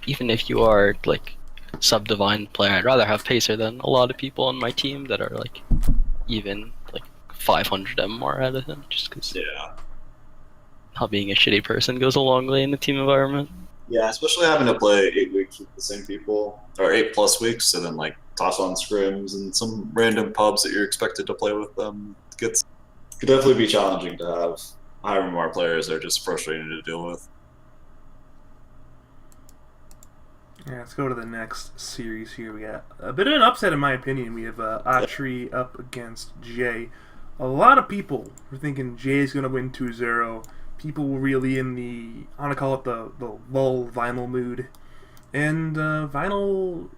even if you are like sub-divine player, I'd rather have Pacer than a lot of people on my team that are like even like 500 MMR out of him, just because not being a shitty person goes a long way in the team environment. Yeah, especially having to play 8 weeks with the same people, or 8+ weeks, and then like toss on scrims and some random pubs that you're expected to play with them. Could definitely be challenging to have higher MMR players that are just frustrating to deal with. Yeah, let's go to the next series here. We got a bit of an upset, in my opinion. We have Atri up against Jay. A lot of people were thinking Jay is going to win 2-0. people were really in the, I want to call it the lull vinyl mood. And vinyl,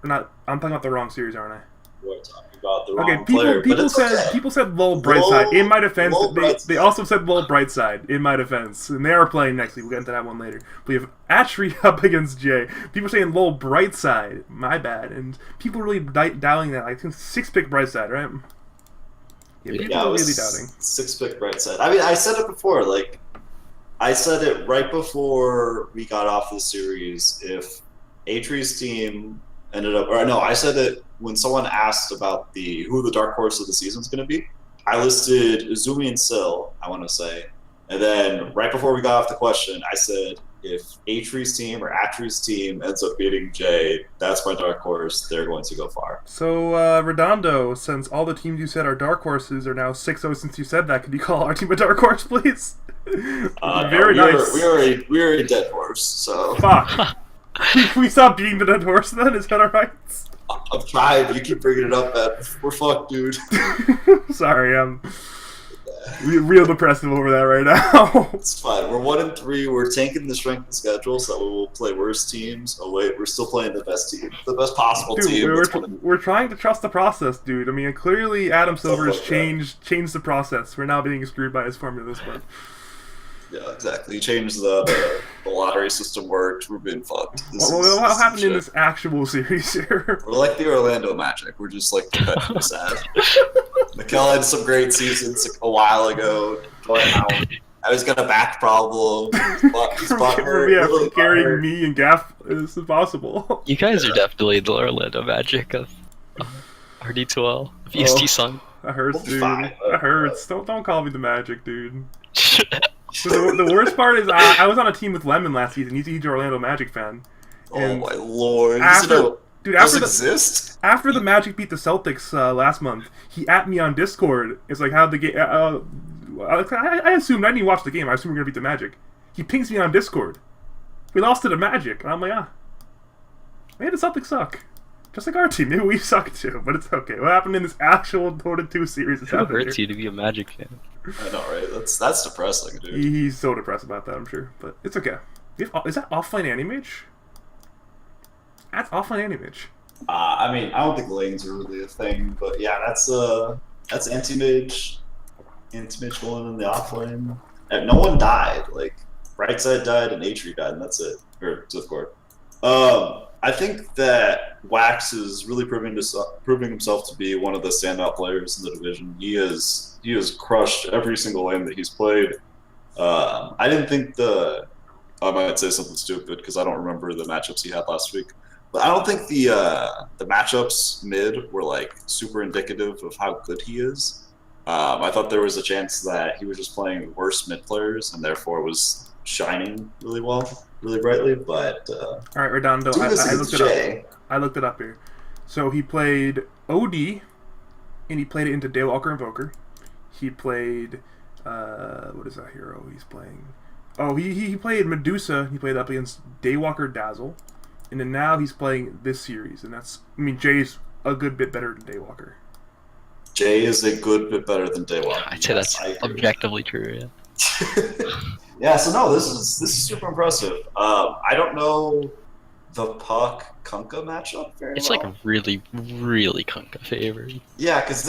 not, I'm talking about the wrong series, aren't I? We're talking about the Okay, wrong player, but it's okay. people said lull bright side. In my defense, Lull bright they side. also said lull bright side. In my defense, and they are playing next week. We'll get into that one later. We have Atri up against Jay. People saying lull bright side. My bad. And people really dialing that. I think 6-pick bright side, right? Yeah, people Yeah, it are was really doubting. 6-pick bright side. I mean, I said it before. Like, I said it right before we got off the series. If Atri's team ended up, or no, I said it when someone asked about who the dark horse of the season is going to be. I listed Izumi and Sil, I want to say, and then right before we got off the question, I said if Atri's team or Atri's team ends up beating Jay, that's my dark horse. They're going to go far. So, Redondo, since all the teams you said are dark horses are now 6-0 since you said that, could you call our team a dark horse, please? Very nice. We are a dead horse, so. Fuck. we stop being the dead horse then? Is that alright? I'm trying. You keep bringing it up, man. We're fucked, dude. Sorry, I'm real depressive over that right now. It's fine. We're 1-3. We're tanking the strength of schedule so that we will play worse teams. Oh wait, we're still playing the best team, the best possible team. We're trying to trust the process, dude. I mean, clearly Adam Silver's changed the process. We're now being screwed by his formula this month. Yeah, exactly. He changed the lottery system worked. We're being fucked. What happened in this actual series here? We're like the Orlando Magic. We're just like perpetually sad. Mikel had some great seasons a while ago. I was got a back problem. Carrying me and Gaff is impossible. You guys are definitely the Orlando Magic of RD2L, of EST-Sun. That hurts, dude. That hurts. Don't call me the Magic, dude. So the worst part is I was on a team with Lemon last season. He's a huge Orlando Magic fan. And my lord! After the Magic beat the Celtics last month, he at me on Discord. It's like, how'd the game? I assumed I didn't even watch the game. I assumed we were gonna beat the Magic. He pings me on Discord. We lost to the Magic, and I'm like, maybe the Celtics suck. Just like our team, maybe we suck too, but it's okay. What happened in this actual Dota 2 series is happening. It hurts you to be a Magic fan. I know, right? That's depressing, dude. He's so depressed about that, I'm sure, but it's okay. Is that offline Animage? That's offline Animage. I mean, I don't think lanes are really a thing, but yeah, that's anti-mage. Anti-mage going in the offlane. And no one died. Like, right side died and Atri died, and that's it. Or Discord. I think that Wax is really proving himself to be one of the standout players in the division. He has crushed every single lane that he's played. I didn't think I might say something stupid because I don't remember the matchups he had last week. But I don't think the matchups mid were like super indicative of how good he is. I thought there was a chance that he was just playing worse mid players and therefore was shining really well, really brightly. But all right, Redondo, I looked it up. I looked it up here. So he played OD, and he played it into Daywalker Invoker. He played what is that hero he's playing? Oh, he played Medusa. He played up against Daywalker Dazzle, and then now he's playing this series, and Jay's a good bit better than Daywalker. Jay is a good bit better than Daywalker. I'd say that's objectively true. Yeah. Yeah. So no, this is super impressive. I don't know the Puck Kunkka matchup very It's well. like really, really Kunkka favored. Yeah, because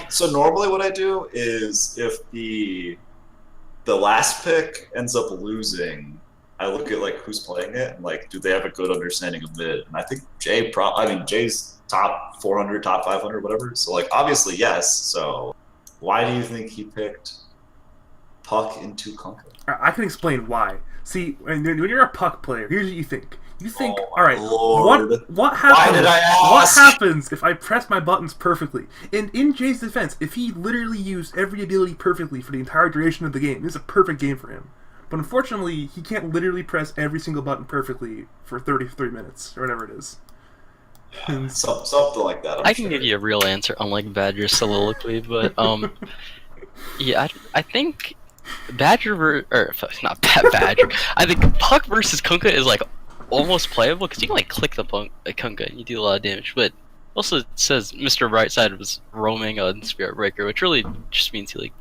so normally what I do is if the last pick ends up losing, I look at like who's playing it and like do they have a good understanding of mid? And I think Jay's top 400, top 500, whatever. So like obviously yes. So why do you think he picked Puck into Kunkka? I can explain why. See, when you're a Puck player, here's what you think. You think, Oh, all right, Lord. what happens? Why did I ask? What happens if I press my buttons perfectly? And in Jay's defense, if he literally used every ability perfectly for the entire duration of the game, this is a perfect game for him. But unfortunately, he can't literally press every single button perfectly for 33 minutes or whatever it is. Something like that. I can give you a real answer, unlike Badger's soliloquy, but yeah, I think Badger not Badger. I think Puck versus Kunkka is like almost playable because you can like click the Kunkka and you do a lot of damage. But also it says Mr. Brightside was roaming on Spirit Breaker, which really just means he like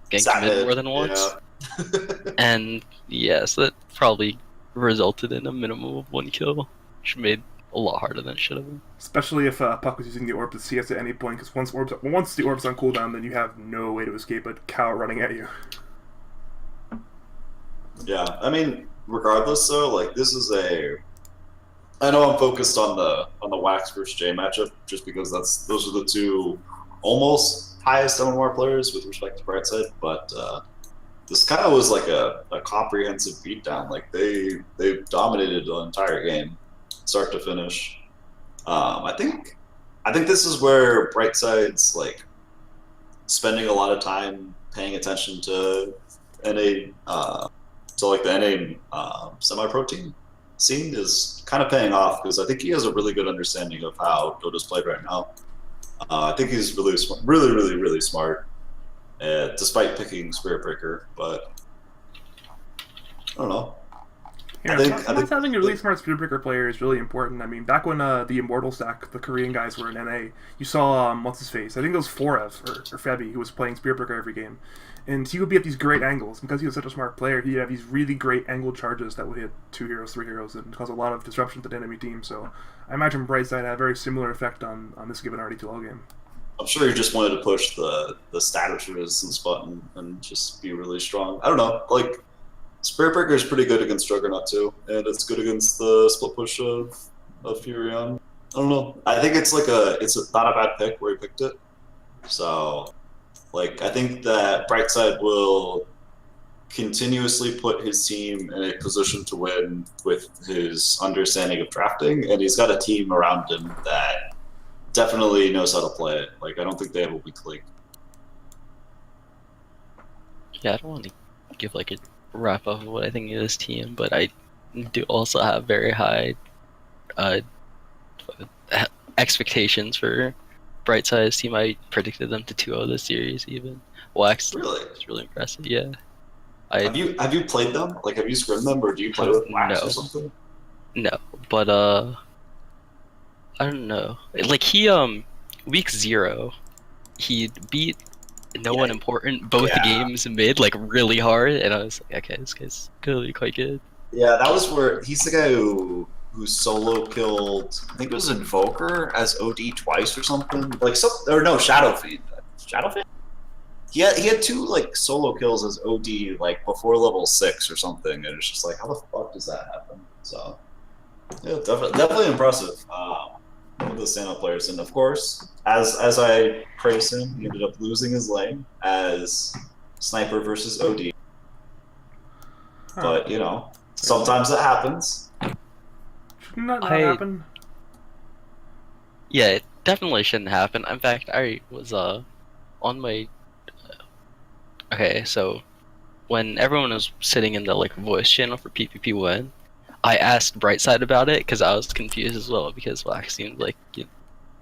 ganked mid more than once. Yeah. And yes, that probably resulted in a minimum of 1 kill, which made a lot harder than it should have been. Especially if Puck was using the orb to CS at any point, because once the orb's on cooldown, then you have no way to escape a cow running at you. Yeah, I mean, regardless though, like this is a. I know I'm focused on the Wax versus Jay matchup just because those are the two almost highest MMR players with respect to Brightside, but this kind of was like a comprehensive beatdown. Like they dominated the entire game, start to finish. I think this is where Brightside's like spending a lot of time paying attention to NA. So like the NA semi-pro team scene is kind of paying off because I think he has a really good understanding of how Dota's played right now. I think he's really smart, really smart, despite picking Spirit Breaker. But I don't know. Yeah, I think having a really smart Spirit Breaker player is really important. I mean, back when the Immortal stack, the Korean guys were in NA, you saw what's his face? I think it was Forev or Febi who was playing Spirit Breaker every game. And he would be at these great angles. Because he was such a smart player, he'd have these really great angled charges that would hit 2 heroes, 3 heroes, and cause a lot of disruption to the enemy team. So I imagine Brightside had a very similar effect on this given RD2L game. I'm sure he just wanted to push the status resistance button and just be really strong. I don't know. Like, Spirit Breaker is pretty good against Juggernaut too, and it's good against the split push of Furion. I don't know. I think it's not a bad pick where he picked it. So, like, I think that Brightside will continuously put his team in a position to win with his understanding of drafting, and he's got a team around him that definitely knows how to play it. Like, I don't think they have a weak link. Yeah, I don't want to give like a wrap up of what I think of this team, but I do also have very high expectations for Brightside's team. I predicted them to 2-0 this series even. Wax Really? is really impressive, yeah. Have you played them? Like, have you scrimmed them, or do you play with Wax No. or something? No, but I don't know. Like he week 0, he beat no one important both games mid like really hard, and I was like, okay, this guy's gonna be quite good. Yeah, that was where he's the guy who solo killed. I think it was Invoker as OD twice or something. Like Shadow Fiend. Shadow Fiend. He had 2 like solo kills as OD like before level 6 or something, and it's just like, how the fuck does that happen? So yeah, definitely impressive. One of the standout players, and of course, as I praised him, he ended up losing his lane as Sniper versus OD. But you know, sometimes it happens. Shouldn't that not happen? Yeah, it definitely shouldn't happen. In fact, I was on my okay, so when everyone was sitting in the like voice channel for PPP Win, I asked Brightside about it because I was confused as well, because Wax seemed like a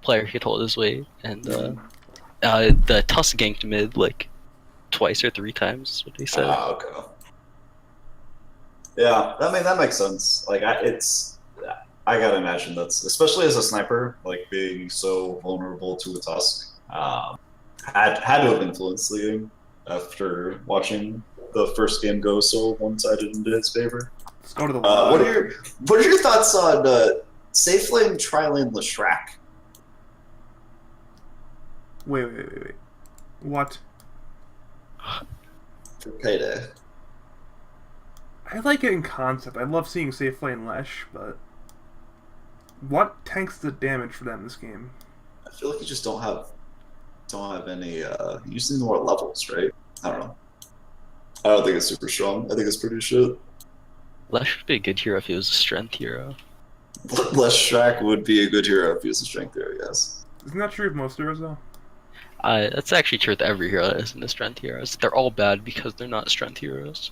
player who could hold his weight, and the Tusk ganked mid like twice or 3 times is what he said. Okay. Yeah, that makes sense. Like I gotta imagine that's, especially as a sniper, like being so vulnerable to a Tusk, had to have influenced the game after watching the first game go so one-sided into his favor. Let's go to the what are your thoughts on Safe Lane Trilane Leshrac? Wait. What? For Payday. I like it in concept. I love seeing Safe Lane Lesh, but what tanks the damage for them this game? I feel like you just don't have any. You just need more levels, right? I don't know. I don't think it's super strong. I think it's pretty shit. Lesh would be a good hero if he was a strength hero. Leshrac would be a good hero if he was a strength hero, yes. Isn't that true of most heroes, though? That's actually true with every hero that isn't a strength heroes. They're all bad because they're not strength heroes.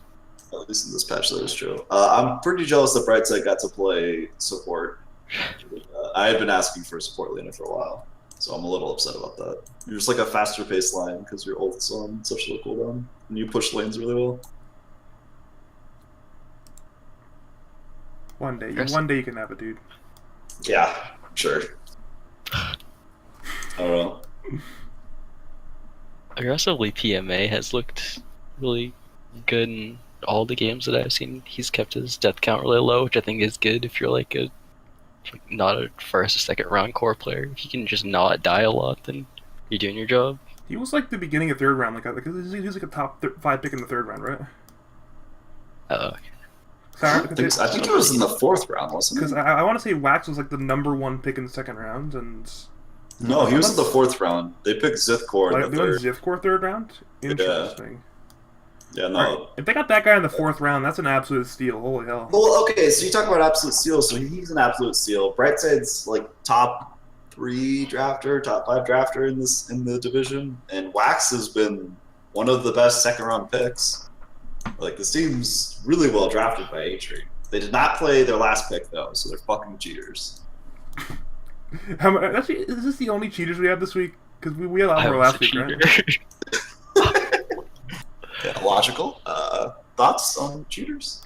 At least in this patch, that is true. I'm pretty jealous that Brightside got to play support. I had been asking for a support laner for a while, so I'm a little upset about that. You're just like a faster paced line because your ult's on such a low cooldown, and you push lanes really well. One day you can have it, dude. Yeah, sure. I don't know. aggressively PMA has looked really good in all the games that I've seen. He's kept his death count really low, which I think is good if you're like not a first or second round core player. If you can just not die a lot, then you're doing your job. He was like the beginning of third round, he was like a top 5 pick in the third round, right? Oh, I think it was in the 4th round, wasn't it? Because I want to say Wax was like the number 1 pick in the second round, and no, he was in the 4th round. They picked Zithcore in the they went 3rd. Zithcore 3rd round. Interesting. Yeah, no. Right. If they got that guy in the 4th round, that's an absolute steal. Holy hell. Well, okay, so you talk about absolute steal, so he's an absolute steal. Brightside's like top 3 drafter, top 5 drafter in the division, and Wax has been one of the best 2nd round picks. Like, this team's really well drafted by A-Tree. They did not play their last pick though, so they're fucking cheaters. Actually, is this the only cheaters we have this week? Because we had a lot more last week, right? Yeah, logical. Thoughts on cheaters?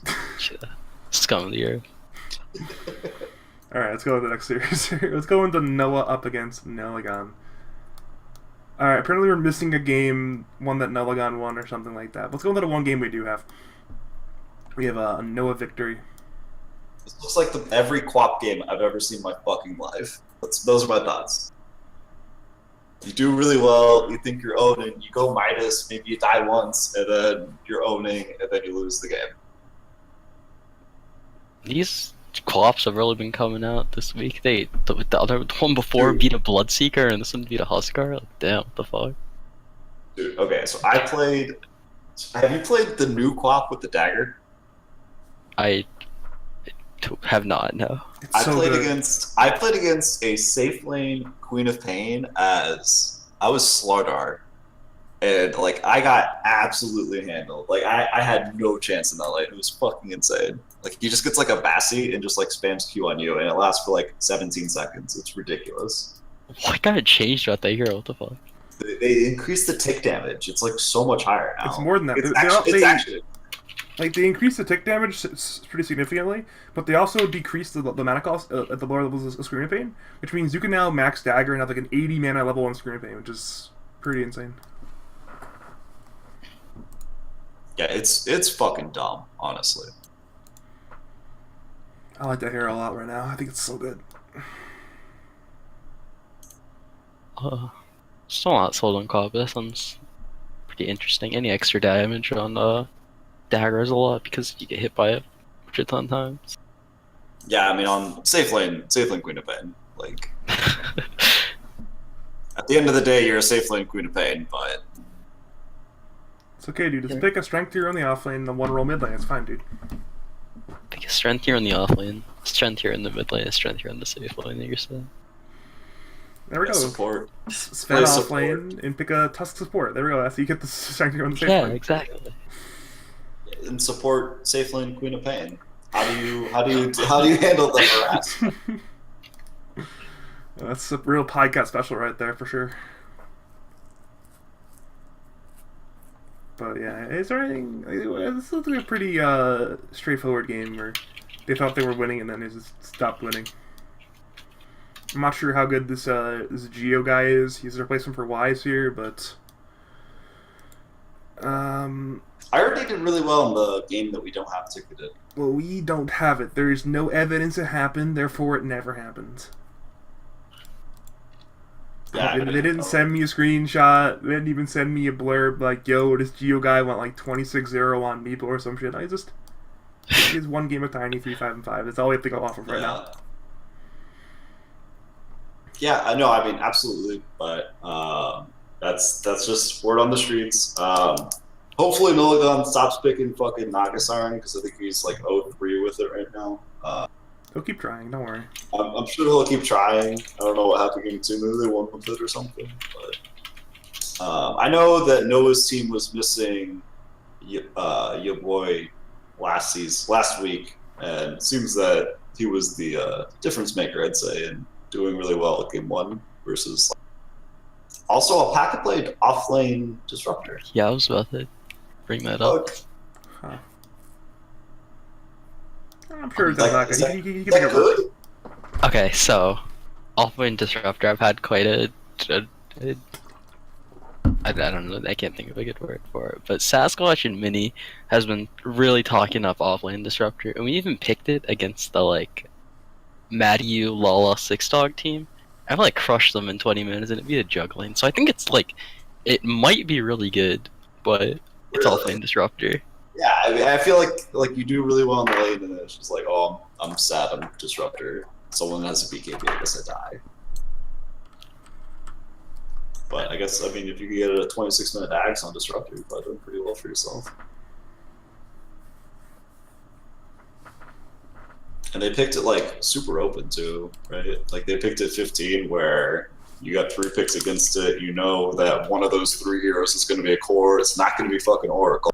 Scum of the earth. Alright, let's go to the next series. Let's go into Noah up against Nelligan. Alright, apparently we're missing a game, one that Nelligan won or something like that. Let's go into the one game we do have. We have a Noah victory. This looks like every QWOP game I've ever seen in my fucking life. Those are my thoughts. You do really well, you think you're owning, you go Midas, maybe you die once, and then you're owning, and then you lose the game. These co-ops have really been coming out this week. The other one before beat a Bloodseeker, and this one beat a Huskar. Like, damn, what the fuck? Dude, okay, so I played... Have you played the new QWOP with the dagger? I have not, no. I played against a safe lane Queen of Pain as I was Slardar, and like I got absolutely handled. Like I had no chance in that lane. It was fucking insane. Like he just gets like a Bassi and just like spams Q on you, and it lasts for like 17 seconds. It's ridiculous. What kind of changed about that hero? What the fuck? They increased the tick damage. It's like so much higher now. It's more than that. It's actually like they increase the tick damage pretty significantly, but they also decrease the mana cost at the lower levels of Screaming Pain, which means you can now max dagger and have like an 80 mana level 1 Screaming Pain, which is pretty insane. Yeah, it's fucking dumb, honestly. I like that hero a lot right now. I think it's so good. Still not sold on co-op, but that sounds pretty interesting. Any extra damage on daggers a lot because you get hit by it a ton of times. Yeah, I mean on safe lane Queen of Pain. Like at the end of the day, you're a safe lane Queen of Pain, but it's okay, dude. Just pick a strength hero in the off lane and the one roll mid lane. It's fine, dude. Pick a strength hero in the off lane, strength hero in the mid lane, strength hero in the safe lane that you're saying. There we go. Support. Sven off lane and pick a Tusk support. There we go. That's how you get the strength hero in the safe lane. Yeah, exactly. And support safe lane Queen of Pain. How do you handle the harass? That's a real podcast special right there for sure. But yeah, is there anything? This looks like a pretty straightforward game where they thought they were winning and then they just stopped winning. I'm not sure how good this Geo guy is. He's a replacement for Wise here, but I already did really well in the game that we don't have ticketed. Well, we don't have it. There is no evidence it happened, therefore it never happened. Yeah, they didn't send me a screenshot. They didn't even send me a blurb like, yo, this Geo guy went like 26-0 on Meeple or some shit. He has one game of Tiny 3-5-5. That's all we have to go off of right now. Yeah, I know. I mean, absolutely. But that's just word on the streets. Hopefully Milligan stops picking fucking Nagasaran because I think he's like 0-3 with it right now. He'll keep trying, don't worry. I'm sure he'll keep trying. I don't know what happened in Game 2. Maybe they won with it or something. But I know that Noah's team was missing your boy last week, and it seems that he was the difference maker, I'd say, and doing really well at Game 1 versus... Also, Alpaca played off-lane Disruptor. Yeah, I was about to bring that up. Huh. I'm sure it's Like, Alpaca. He can Is make that it work. good? Okay, so off-lane Disruptor, I've had quite a I don't know. I can't think of a good word for it. But Sasquatch and Mini has been really talking up offlane disruptor, and we even picked it against the like Matty Lala 6 dog team. I've like crushed them in 20 minutes, and it'd be a juggling. So I think it's like it might be really good, but it's Really? offlane disruptor. Yeah, I mean, I feel like you do really well in the lane, and then it's just like, oh, I'm sad, I'm disruptor. Someone has a BKB, I guess I die. But I guess, I mean, if you could get a 26-minute Axe on disruptor, you're probably doing pretty well for yourself. And they picked it like super open too, right? Like they picked it 15, where you got 3 picks against it. You know that one of those 3 heroes is going to be a core. It's not going to be fucking Oracle.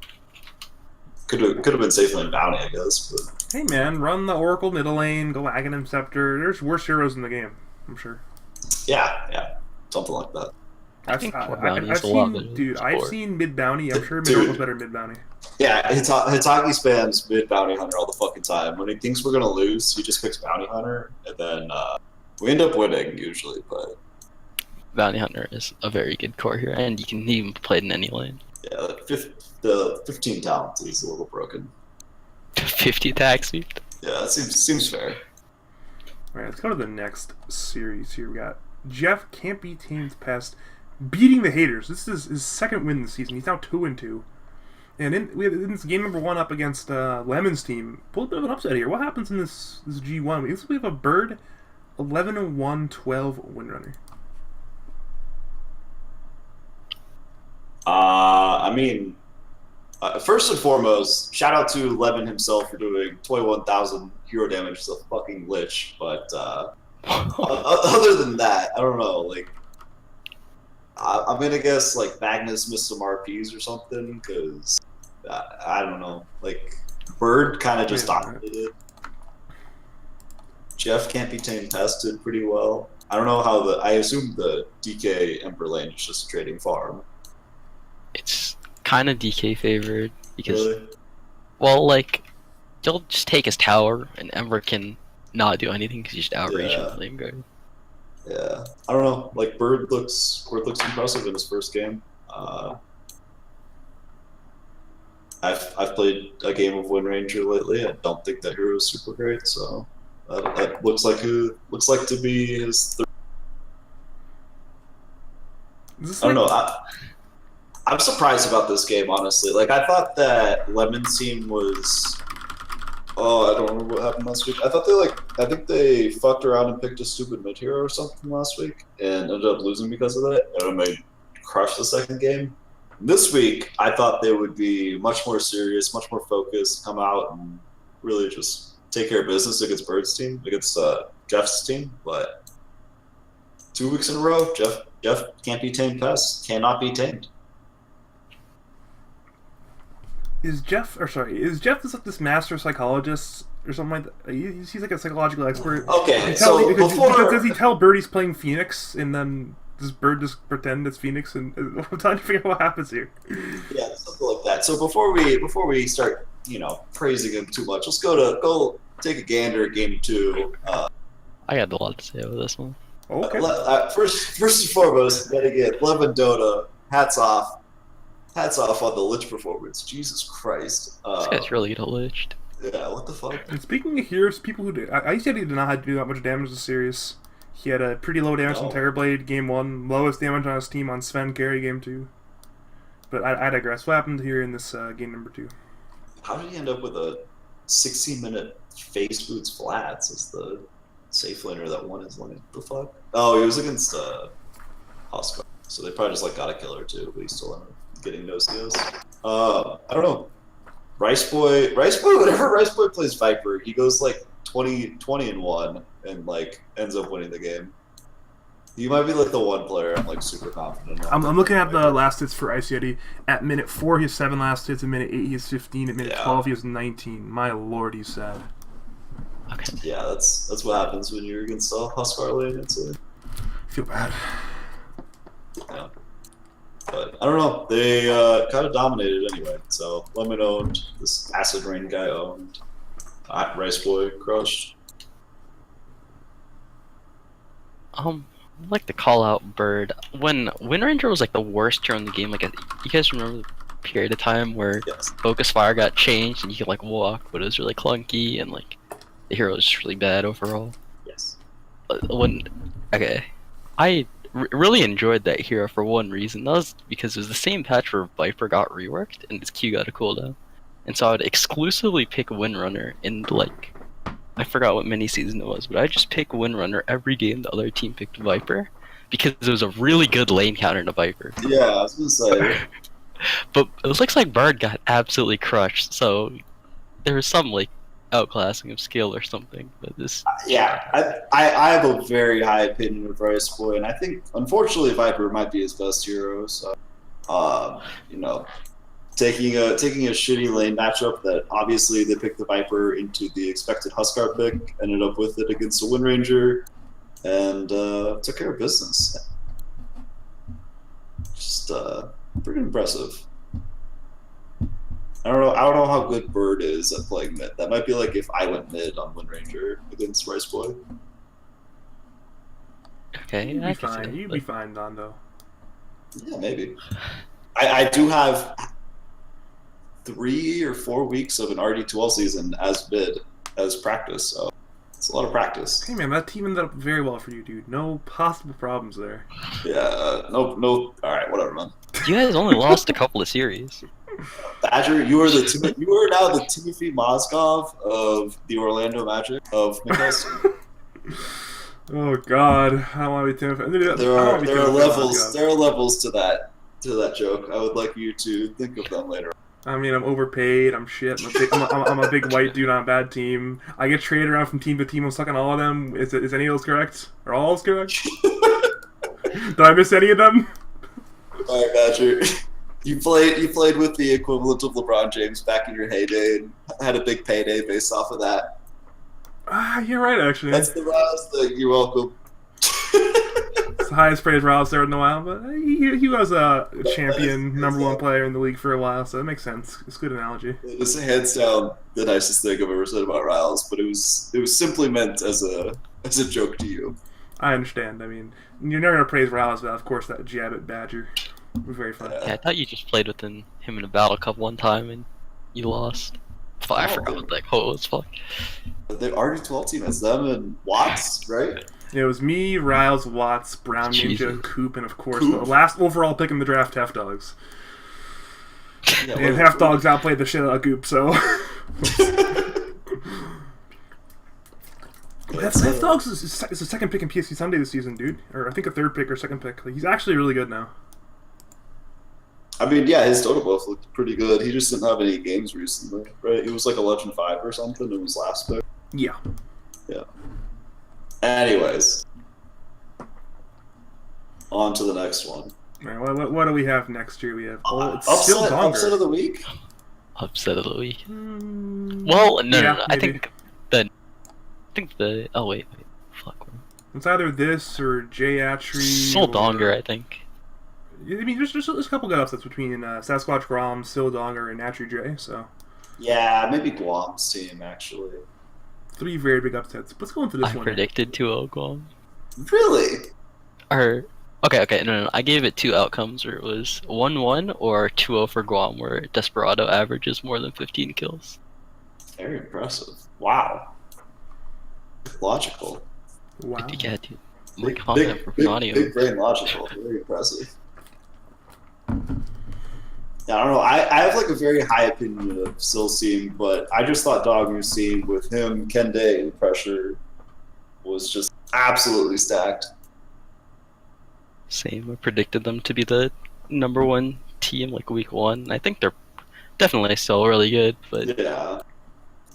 Could have been safely in Bounty, I guess. But Hey man, run the Oracle middle lane, go Aghanim Scepter. There's worse heroes in the game, I'm sure. yeah, something like that. I think core bounty is a lot better than Dude, I've support. seen mid bounty. I'm sure mid Dude. Oracle's better mid bounty. Yeah, Hitaki spams mid Bounty Hunter all the fucking time. When he thinks we're gonna lose, he just picks Bounty Hunter, and then we end up winning usually. But Bounty Hunter is a very good core here, and you can even play it in any lane. yeah, the 15 talent is a little broken. 50 attack speed. Yeah, that seems fair. Alright, let's go to the next series here. We got Jeff Can't Be Tamed Pest beating the haters. This is his second win this season. He's now 2-2. And in this game number 1 up against Lemon's team, pulled a bit of an upset here. What happens in this G1? We have a Bird 11-1, 12 windrunner. I mean, first and foremost, shout out to Levin himself for doing 21,000 hero damage to the fucking Lich. But other than that, I don't know. Like, I'm gonna guess like Magnus missed some RPs or something, because I don't know. Like, Bird kind of just dominated. Jeff Can't Be Tamed Pest did pretty well. I don't know how I assume the DK Emperor lane is just trading farm. It's kind of DK favored because, Really? well, like, you'll just take his tower, and Ember can not do anything because you just outrage him with Flame Guard. Yeah, I don't know. Like, Bird looks impressive in his first game. I've played a game of Wind Ranger lately. I don't think that hero is super great, so that looks like to be his third. Is this I don't like- know. I'm surprised about this game, honestly. Like, I thought that Lemon's team was. Oh, I don't remember what happened last week. I think they fucked around and picked a stupid mid hero or something last week and ended up losing because of that. And then they crushed the second game. This week, I thought they would be much more serious, much more focused, come out and really just take care of business against Bird's team, against Jeff's team. But 2 weeks in a row, Jeff Can't Be Tamed Pest, cannot be tamed. Is Jeff this master psychologist or something like that? He's like a psychological expert. Okay, so does he tell Bird he's playing Phoenix, and then does Bird just pretend it's Phoenix? And I'm trying to figure out what happens here. Yeah, something like that. So before we start, praising him too much, let's go take a gander at game 2. I got a lot to say about this one. Okay. First and foremost, gotta get Levin Dota. Hats off on the Lich performance. Jesus Christ. This guy's really good at Lich. Yeah, what the fuck? And speaking of heroes, people who did, I said he did not have to do that much damage this series. He had a pretty low damage on Terrorblade game 1, lowest damage on his team on Sven Carry game 2. But I digress. What happened here in this game number 2? How did he end up with a 16-minute face boots flats as the safe laner that won his lane? The fuck? Oh, he was against Huskar. So they probably just got a killer too, but he's still ended up getting no COs. I don't know. Rice Boy, whenever Rice Boy plays Viper, he goes 20-1 and ends up winning the game. He might be the one player I'm super confident on. I'm looking at the last hits for ICID. At minute 4, he has 7 last hits. At minute 8, he has 15. At minute 12, he has 19. My lord, he's sad. Okay. Yeah, that's what happens when you're against Huskar lane. I feel bad. Yeah. But I don't know. They kind of dominated anyway. So Lemon owned. This Acid Rain guy owned. Rice Boy crushed. I'd like to call out Bird. When Wind Ranger was like the worst hero in the game, like you guys remember the period of time where Yes. Focus Fire got changed and you could like walk, but it was really clunky and like the hero was just really bad overall. Yes. I really enjoyed that hero for one reason. That was because it was the same patch where Viper got reworked and his Q got a cooldown, and so I would exclusively pick Windrunner and like. I forgot what mini season it was, but I just pick Windrunner every game the other team picked Viper because it was a really good lane counter to Viper. Yeah, I was gonna say. But it looks like Bird got absolutely crushed, so there was some like outclassing of skill or something. But this, Yeah, I have a very high opinion of Rice Boy, and I think unfortunately Viper might be his best hero. So, you know, taking a shitty lane matchup that obviously they picked the Viper into the expected Huskar pick, ended up with it against the Wind Ranger, and took care of business. Just pretty impressive. I don't know how good Bird is at playing mid. That might be like if I went mid on Wind Ranger against Rice Boy. okay, You'd I be can see fine. that, You'd but- be fine, Dondo. Yeah, maybe. I do have 3 or 4 weeks of an RD2L season as mid as practice, so it's a lot of practice. Hey man, that team ended up very well for you, dude. No possible problems there. Yeah, no. All right, whatever, man. You guys only lost a couple of series. Badger, you are now the Timothy Mozgov of the Orlando Magic of McKesson. Oh God, I don't want to be Timothy. There are levels to that joke. I would like you to think of them later. I mean, I'm overpaid. I'm shit. I'm a big white dude on a bad team. I get traded around from team to team. I'm stuck on all of them. Is any of those correct? Are all those correct? Did I miss any of them? All right, Badger. You played with the equivalent of LeBron James back in your heyday and had a big payday based off of that. You're right, actually. That's the last thing. You're welcome. It's the highest praise Rouse there in a while, but he was a champion, #1 player in the league for a while, so that makes sense. It's a good analogy. It was hands down the nicest thing I've ever said about Riles, but it was simply meant as a joke to you. I understand. I mean, you're never gonna praise Rouse, but of course that jab at Badger was very fun. Yeah, I thought you just played with him in a battle cup one time and you lost. I forgot what that quote was. Fuck. The RD12 team has them and Watts, right? It was me, Riles, Watts, Brown Ninja, Jesus. Coop, and of course Coop. the last overall pick in the draft, Half Dogs. Yeah, And Half Dogs outplayed the shit out of Goop, so. Half Dogs is the second pick in EST-Sunday this season, dude. Or I think a third pick or second pick. Like, he's actually really good now. I mean, yeah, his total buff looked pretty good. He just didn't have any games recently, right? He was like a Legend 5 or something in his last pick. Yeah. Yeah. Anyways. On to the next one. All right, what do we have next year? We have it's still upset of Donger. the week? Upset of the week. Mm, Well, no, yeah, no, I maybe. think the. Oh wait. Fuck. It's either this or Jay Atry. Still Donger, I think. I mean, there's a couple good upsets between Sasquatch Grom, Still Donger, and Atry J. So Yeah, maybe Guam's team, actually. 3 very big upsets. Let's go into this I one. predicted 2-0 Guam. Really? Or okay, no. I gave it 2 outcomes where it was 1-1 or 2-0 for Guam, where Desperado averages more than 15 kills. Very impressive. Wow. Logical. Wow. Yeah, dude. I'm like confident for Panani. Big brain logical. Very impressive. Yeah, I don't know. I have like a very high opinion of Silseam, but I just thought Dogger's team with him, Kende, and pressure was just absolutely stacked. Same. I predicted them to be the #1 team like week 1. I think they're definitely still really good, but Yeah.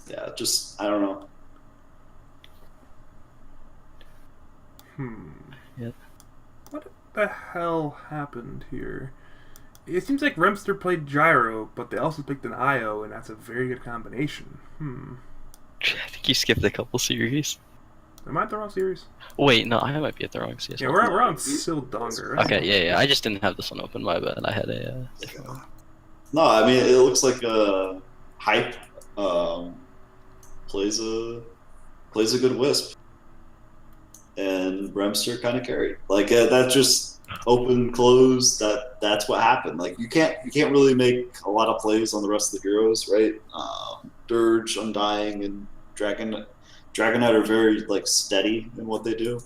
Yeah, just, I don't know. Yeah. What the hell happened here? It seems like Remster played Gyro, but they also picked an IO, and that's a very good combination. I think you skipped a couple series. Am I at the wrong series? Wait, no, I might be at the wrong series. Yeah, we're on Still Donger. Right? Okay, yeah. I just didn't have this one open. My bad. I had a. No, I mean, it looks like a hype plays a good Wisp. and Remster kind of carried. Like that just open close. That's what happened. Like you can't really make a lot of plays on the rest of the heroes, right? Dirge, Undying, and Dragonite are very like steady in what they do.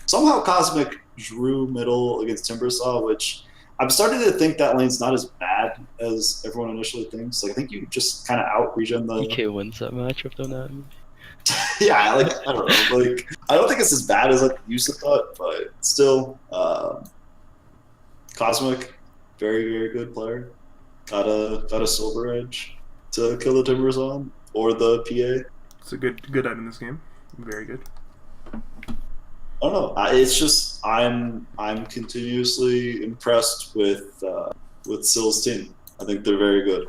Somehow Cosmic drew middle against Timbersaw, which I'm starting to think that lane's not as bad as everyone initially thinks. Like I think you just kind of out regen the. EK wins that matchup though now. Yeah, like I don't know. Like I don't think it's as bad as like you used to thought, but still, Cosmic, very very good player. Got a silver edge to kill the Timbersaw or the PA. It's a good item in this game. Very good. I don't know. It's just I'm continuously impressed with Sill's team. I think they're very good.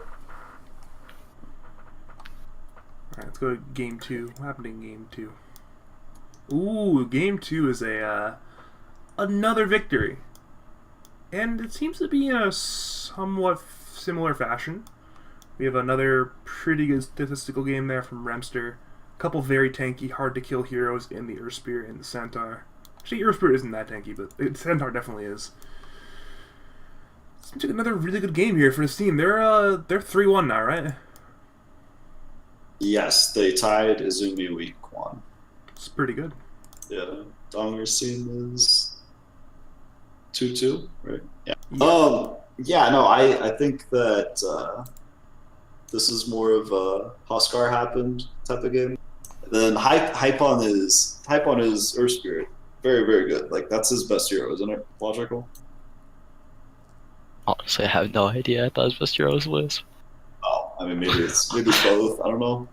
All right, let's go to game 2. What happened in game 2? Ooh, game 2 is a another victory, and it seems to be in a somewhat similar fashion. We have another pretty good statistical game there from Remster. A couple very tanky, hard to kill heroes in the Earth Spirit and the Centaur. Actually, Earth Spirit isn't that tanky, but Centaur definitely is. Seems like another really good game here for this team. They're 3-1 now, right? Yes, they tied Izumi week 1. It's pretty good. Yeah, Donger's team is 2-2, right? Yeah. Yeah. No, I think that this is more of a Huskar happened type of game. Then hype on his Earth Spirit, very very good. Like that's his best hero, isn't it? Logical. Honestly, I have no idea. I thought his best hero was Wisp. Oh, I mean maybe it's both. I don't know.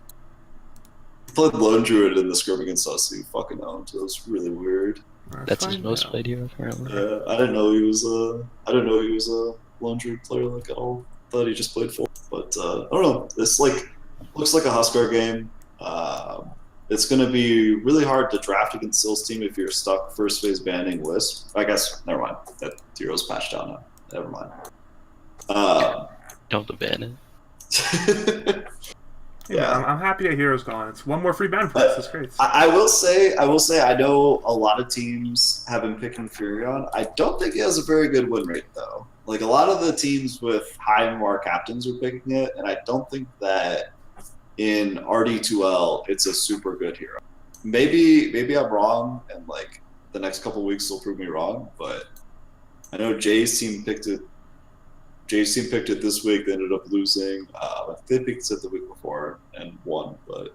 He played Lone Druid in the scrim against us. So you fucking owned. It was really weird. That's his most played hero apparently. Yeah, I didn't know he was a Lone Druid player like at all. Thought he just played full. But I don't know. It's like looks like a Huskar game. It's going to be really hard to draft against Sill's team if you're stuck first phase banning Wisp. I guess never mind. That hero's patched down now. Never mind. Don't ban it. Yeah, I'm happy that Hero's gone. It's one more free ban for us. That's great. I will say, I know a lot of teams have been picking Furion. I don't think he has a very good win rate, though. Like, a lot of the teams with high MMR captains are picking it, and I don't think that in RD2L it's a super good hero. Maybe I'm wrong, and, like, the next couple weeks will prove me wrong, but I know Jay's team picked it. Jay's team picked it this week. They ended up losing. They picked it the week before and won, but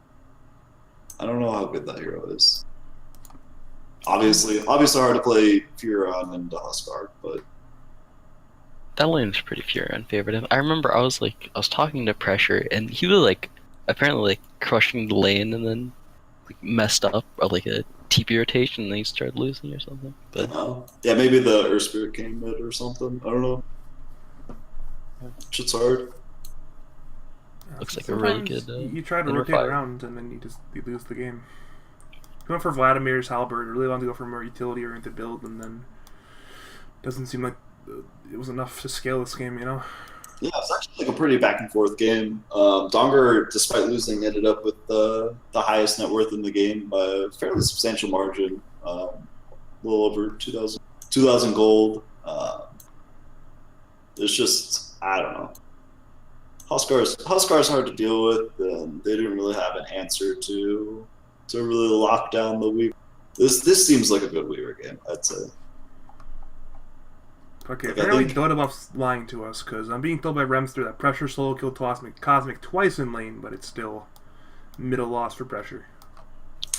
I don't know how good that hero is. Obviously hard to play Furion and Huskar, but that lane's pretty Furion favorite. I remember I was talking to Pressure, and he was apparently crushing the lane, and then messed up or a TP rotation, and then he started losing or something. But yeah, maybe the Earth Spirit came mid or something. I don't know. Shit's hard. Looks like a really good. You try to rotate around and then you lose the game. Going for Vladimir's Halberd, really want to go for a more utility-oriented build, and then doesn't seem like it was enough to scale this game, you know? Yeah, it's actually a pretty back and forth game. Donger, despite losing, ended up with the highest net worth in the game by a fairly substantial margin, a little over 2,000 gold. It's just, I don't know. Huskar's hard to deal with, and they didn't really have an answer to really lock down the Weaver. This seems like a good Weaver game, I'd say. Okay, apparently Dodabuff's lying to us, because I'm being told by Remster that Pressure solo killed Cosmic twice in lane, but it's still middle loss for Pressure.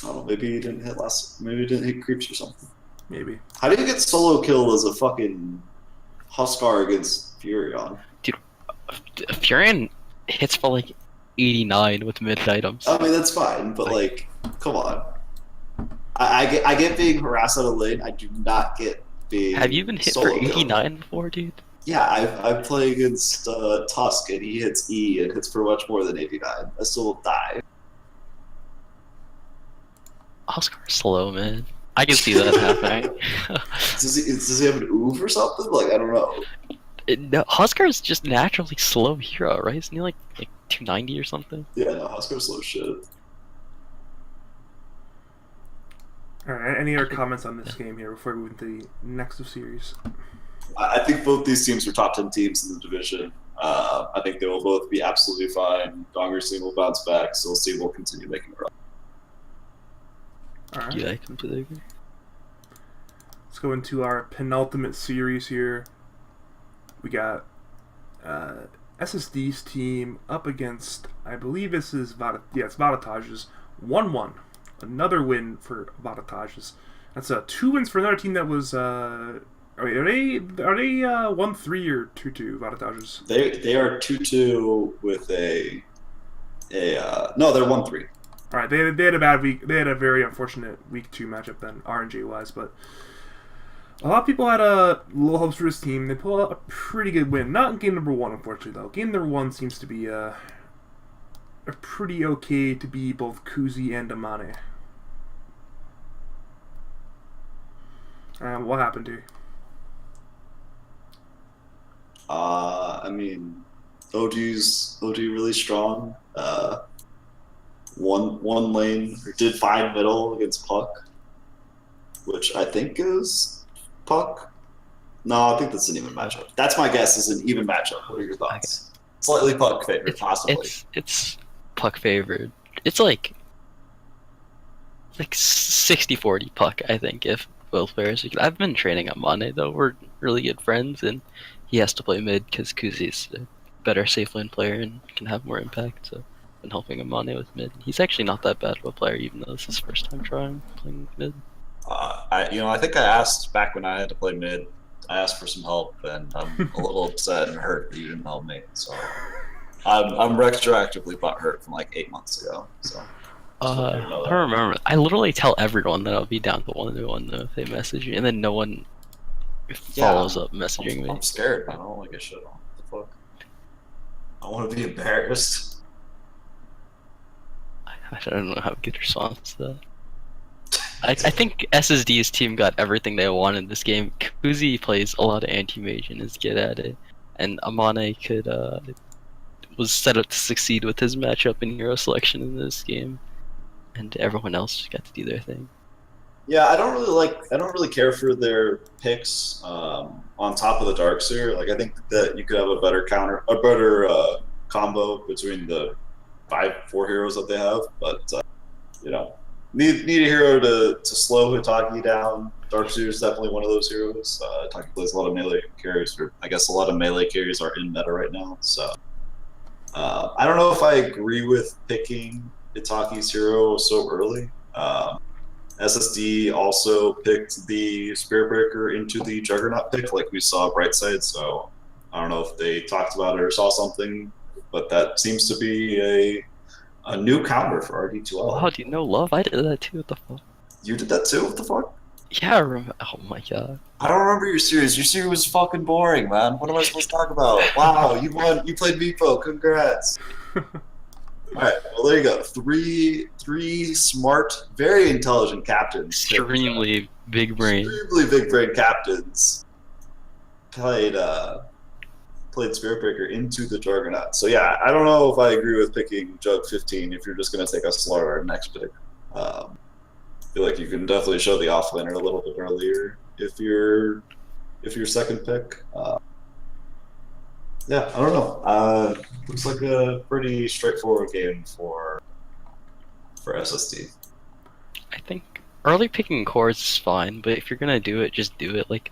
I don't know, maybe he didn't hit creeps or something. Maybe. How do you get solo killed as a fucking Huskar against Furion? Dude, Furion hits for 89 with mid items. I mean, that's fine, but come on. I get being harassed out of lane. I do not get being. Have you been hit for 89 before, dude? Yeah, I play against Tusk, and he hits E and hits for much more than 89. I still die. Oscar's slow, man. I can see that happening. Does he have an oof or something? I don't know. No, Huskar's just naturally slow hero, right? Isn't he like 290 or something? Yeah, no, Huskar's slow shit. All right. Any other comments on this game here before we move into the next of series? I think both these teams are top 10 teams in the division. I think they will both be absolutely fine. Donger's team will bounce back, so we'll see. We'll continue making a run. All right. Yeah, I completely agree. Let's go into our penultimate series here. We got SSD's team up against, I believe this is it's Vadotage's 1-1. Another win for Vadotage's. That's 2 wins for another team that was. Are they 1-3 or 2-2? Vadotage's. They are 2-2 with a no, they're 1-3. All right, they had a bad week. They had a very unfortunate week 2 matchup then RNG wise, but a lot of people had low hopes for this team. They pulled out a pretty good win. Not in game number 1, unfortunately, though. Game number 1 seems to be a pretty okay to be both Kuzi and Amane. What happened here? I mean, OG's really strong. One lane did fine middle against Puck, which I think is Puck. No, I think that's an even matchup. That's my guess. Is an even matchup. What are your thoughts? Slightly Puck favored, possibly. It's Puck favored. It's like 60-40 Puck, I think, if both players. I've been training on Mane, though. We're really good friends, and he has to play mid because Kuzi's a better safe lane player and can have more impact. So I've been helping him Mane with mid. He's actually not that bad of a player, even though it's his first time playing mid. I think I asked back when I had to play mid. I asked for some help, and I'm a little upset and hurt that you didn't help me. So I'm retroactively butthurt from like 8 months ago. So I don't remember. I literally tell everyone that I'll be down to 1-1 if they message me, and then no one follows up messaging me. I'm scared, man. I don't want to get shit on. What the fuck? I want to be embarrassed. I don't know how to get response to that. I think SSD's team got everything they wanted in this game. Kuzi plays a lot of anti-mage and is good at it, and Amane was set up to succeed with his matchup and hero selection in this game, and everyone else got to do their thing. Yeah, I don't really care for their picks on top of the Darkseer. Like, I think that you could have a better combo between the 4 heroes that they have, but need a hero to slow Hitaki down. Darkseer is definitely one of those heroes. Hitaki plays a lot of melee carries, or I guess a lot of melee carries are in meta right now. So I don't know if I agree with picking Hitaki's hero so early. SSD also picked the Spirit Breaker into the Juggernaut pick, like we saw Brightside. So I don't know if they talked about it or saw something, but that seems to be a new counter for RD2L. Wow, do you know Love? I did that too. What the fuck? You did that too? What the fuck? Yeah, I remember. Oh my god. I don't remember your series. Your series was fucking boring, man. What am I supposed to talk about? Wow, you won. You played Meepo. Congrats. All right, well, there you go. Three smart, very intelligent captains. Extremely big brain. Extremely big brain captains played Spirit Breaker into the Juggernaut. So yeah, I don't know if I agree with picking Jug 15 if you're just going to take a slower next pick. I feel like you can definitely show the offlaner a little bit earlier if you're second pick. Yeah, I don't know. Looks like a pretty straightforward game for SSD. I think early picking cores is fine, but if you're gonna do it, just do it. Like,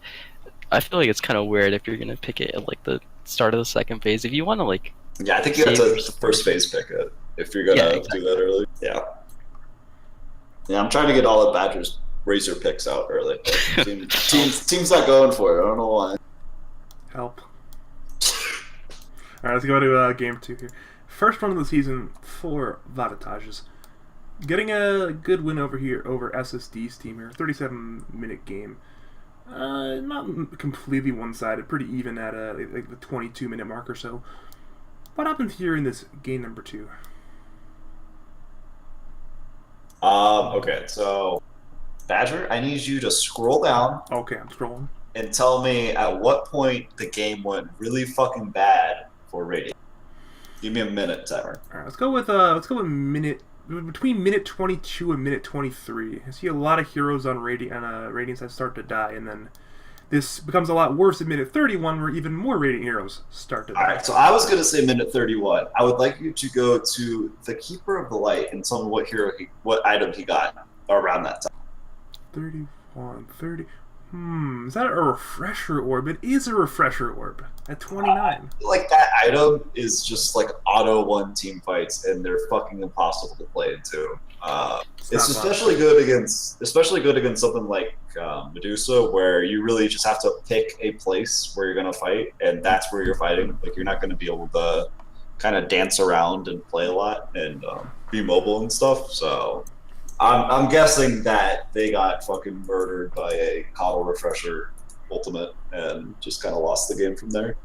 I feel like it's kind of weird if you're gonna pick it at like the start of the second phase. If you want to like, yeah, I think you have to first phase pick it if you're gonna do that early. Yeah. Yeah, I'm trying to get all the Badgers Razor picks out early. Team's not going for it. I don't know why. Help. Alright, let's go to game 2 here. First one of the season for Vadotage's. Getting a good win over SSD's team here. 37-minute game. Not completely one-sided. Pretty even at like the 22-minute mark or so. What happened here in this game number 2? Okay, so Badger, I need you to scroll down. Okay, I'm scrolling. And tell me at what point the game went really fucking bad for Radiant. Give me a minute, timer. All right, let's go with minute between minute 22 and minute 23. I see a lot of heroes on ratings that start to die, and then this becomes a lot worse at minute 31, where even more radiant heroes start to die. All right, so I was going to say minute 31. I would like you to go to the Keeper of the Light and tell me what item he got around that time. 31, 30. Is that a refresher orb? It is a refresher orb at 29. Like, that item is just like auto one team fights, and they're fucking impossible to play into. It's especially good against something like Medusa, where you really just have to pick a place where you're gonna fight, and that's where you're fighting. Like, you're not gonna be able to kind of dance around and play a lot and be mobile and stuff. So I'm guessing that they got fucking murdered by a Coddle Refresher ultimate and just kind of lost the game from there.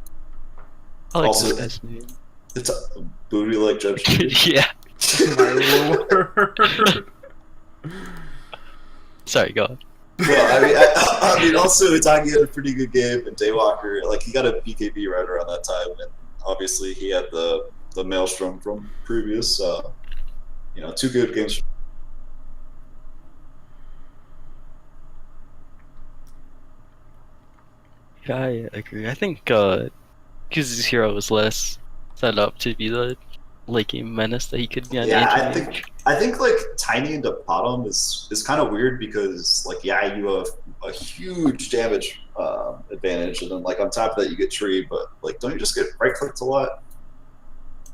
I like Also, this guy's name. It's a booty like Judge Judy. Yeah. My lord. Sorry, go on. Well, I mean, also Itagi had a pretty good game, and Daywalker, like, he got a BKB right around that time, and obviously he had the Maelstrom from previous, two good games. Yeah, I agree. I think because his hero was less set up to be the late game menace that he could be on. Yeah, I think like Tiny into bottom is kind of weird because, like, yeah, you have a huge damage advantage, and then, like, on top of that you get tree, but, like, don't you just get right clicked a lot?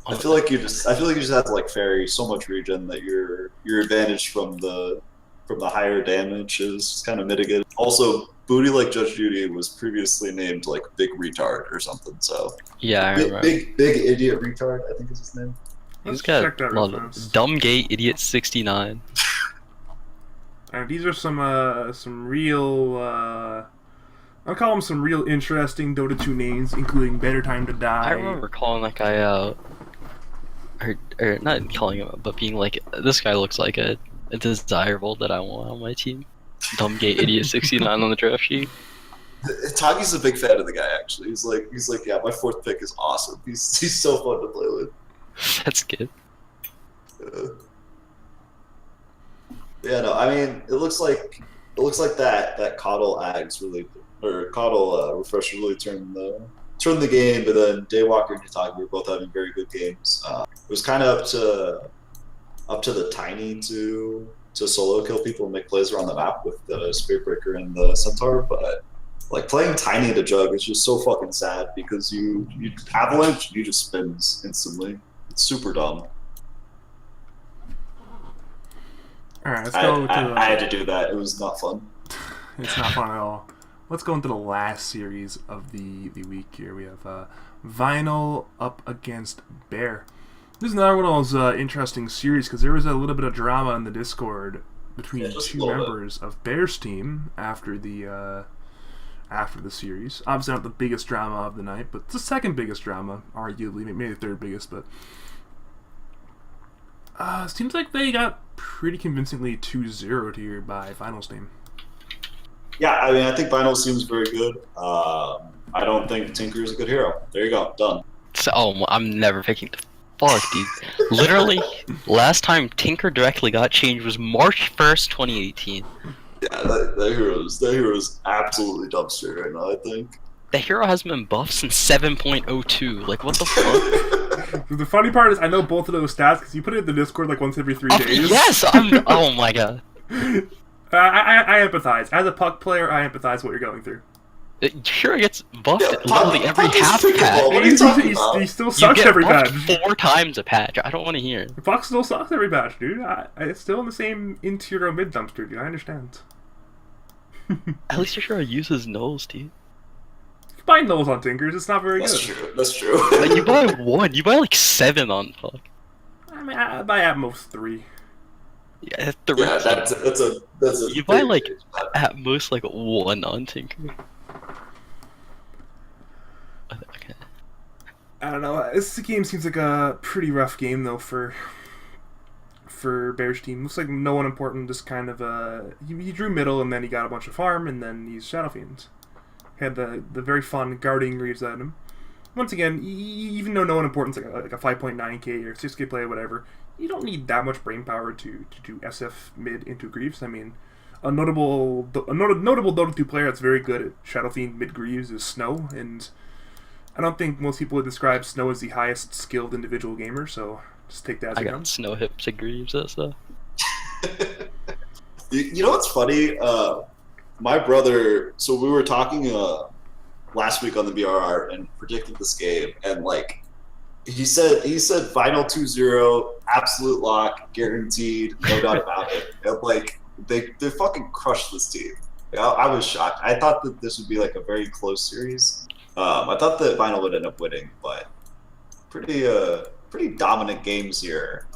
I feel like you just have to, like, ferry so much regen that your advantage from the higher damage is kind of mitigated. Also, booty like Judge Judy was previously named, like, Big Retard or something. So yeah, I remember. Big idiot retard, I think is his name. He's got a lot of dumb gay idiot 69. These are some real. I'll call them some real interesting Dota 2 names, including Better Time to Die. I remember calling that guy out. Or not calling him out, but being like, this guy looks like a desirable that I want on my team. Dumb gay idiot 69 on the draft sheet. Tagi's a big fan of the guy, actually. He's like, yeah, my fourth pick is awesome. He's so fun to play with. That's good. Yeah, no, I mean, it looks like that Coddle Ags really, or Coddle Refresher really turned the game, but then Daywalker and Itagi were both having very good games. It was kind of up to the Tiny to solo kill people and make plays around the map with the Spirit Breaker and the Centaur, but, like, playing Tiny to Jug is just so fucking sad because you Avalanche, you just spins instantly. It's super dumb. Alright, let's go I had to do that. It was not fun. It's not fun at all. Let's go into the last series of the week here. We have Vinyl up against Bear. This is another one of those interesting series because there was a little bit of drama in the Discord between two members of Bear's team after the series. Obviously not the biggest drama of the night, but it's the second biggest drama, arguably, maybe the third biggest, but seems like they got pretty convincingly 2-0'd here by Vinyl's team. Yeah, I mean, I think Vinyl seems very good. I don't think Tinker is a good hero. There you go, done. So, I'm never picking the fuck, dude. Literally, last time Tinker directly got changed was March 1st, 2018. Yeah, that hero's absolutely dumpster right now, I think. The hero hasn't been buffed since 7.02. Like, what the fuck? The funny part is I know both of those stats because you put it in the Discord like once every 3 days. Yes! Oh my god. I empathize. As a puck player, I empathize what you're going through. Hero gets buffed literally every Puck is half freaking patch. ball. What are you talking about? He still You sucks get every buffed patch. 4 times a patch. I don't want to hear it. Puck still sucks every patch, dude. It's still in the same interior mid dumpster, dude. I understand. At least your hero uses nose, dude. You buy nulls on Tinkers, it's not very That's good. true. That's true. Like, you buy 1, you buy like 7 on Puck. I mean, I buy at most 3. Yeah, Yeah, that's a you buy big like change. at most like 1 on Tinker. Okay. I don't know. This game seems like a pretty rough game though for Bear's team. Looks like no one important. Just kind of he drew middle and then he got a bunch of farm and then he's Shadow Fiends. Had the very fun guarding reads at him. Once again, even though no one important's like a 5.9k or 6k play or whatever, you don't need that much brain power to do SF mid into Greaves. I mean, a notable Dota 2 player that's very good at Shadow Fiend mid Greaves is Snow, and I don't think most people would describe Snow as the highest skilled individual gamer, so just take that as I it got comes. Snow hips and Greaves, that's stuff. You know what's funny? My brother. So we were talking last week on the BRR and predicted this game, and like he said final 2-0, absolute lock, guaranteed, no doubt about it. And like they fucking crushed this team. I was shocked. I thought that this would be like a very close series. I thought that Vinyl would end up winning, but pretty dominant games here.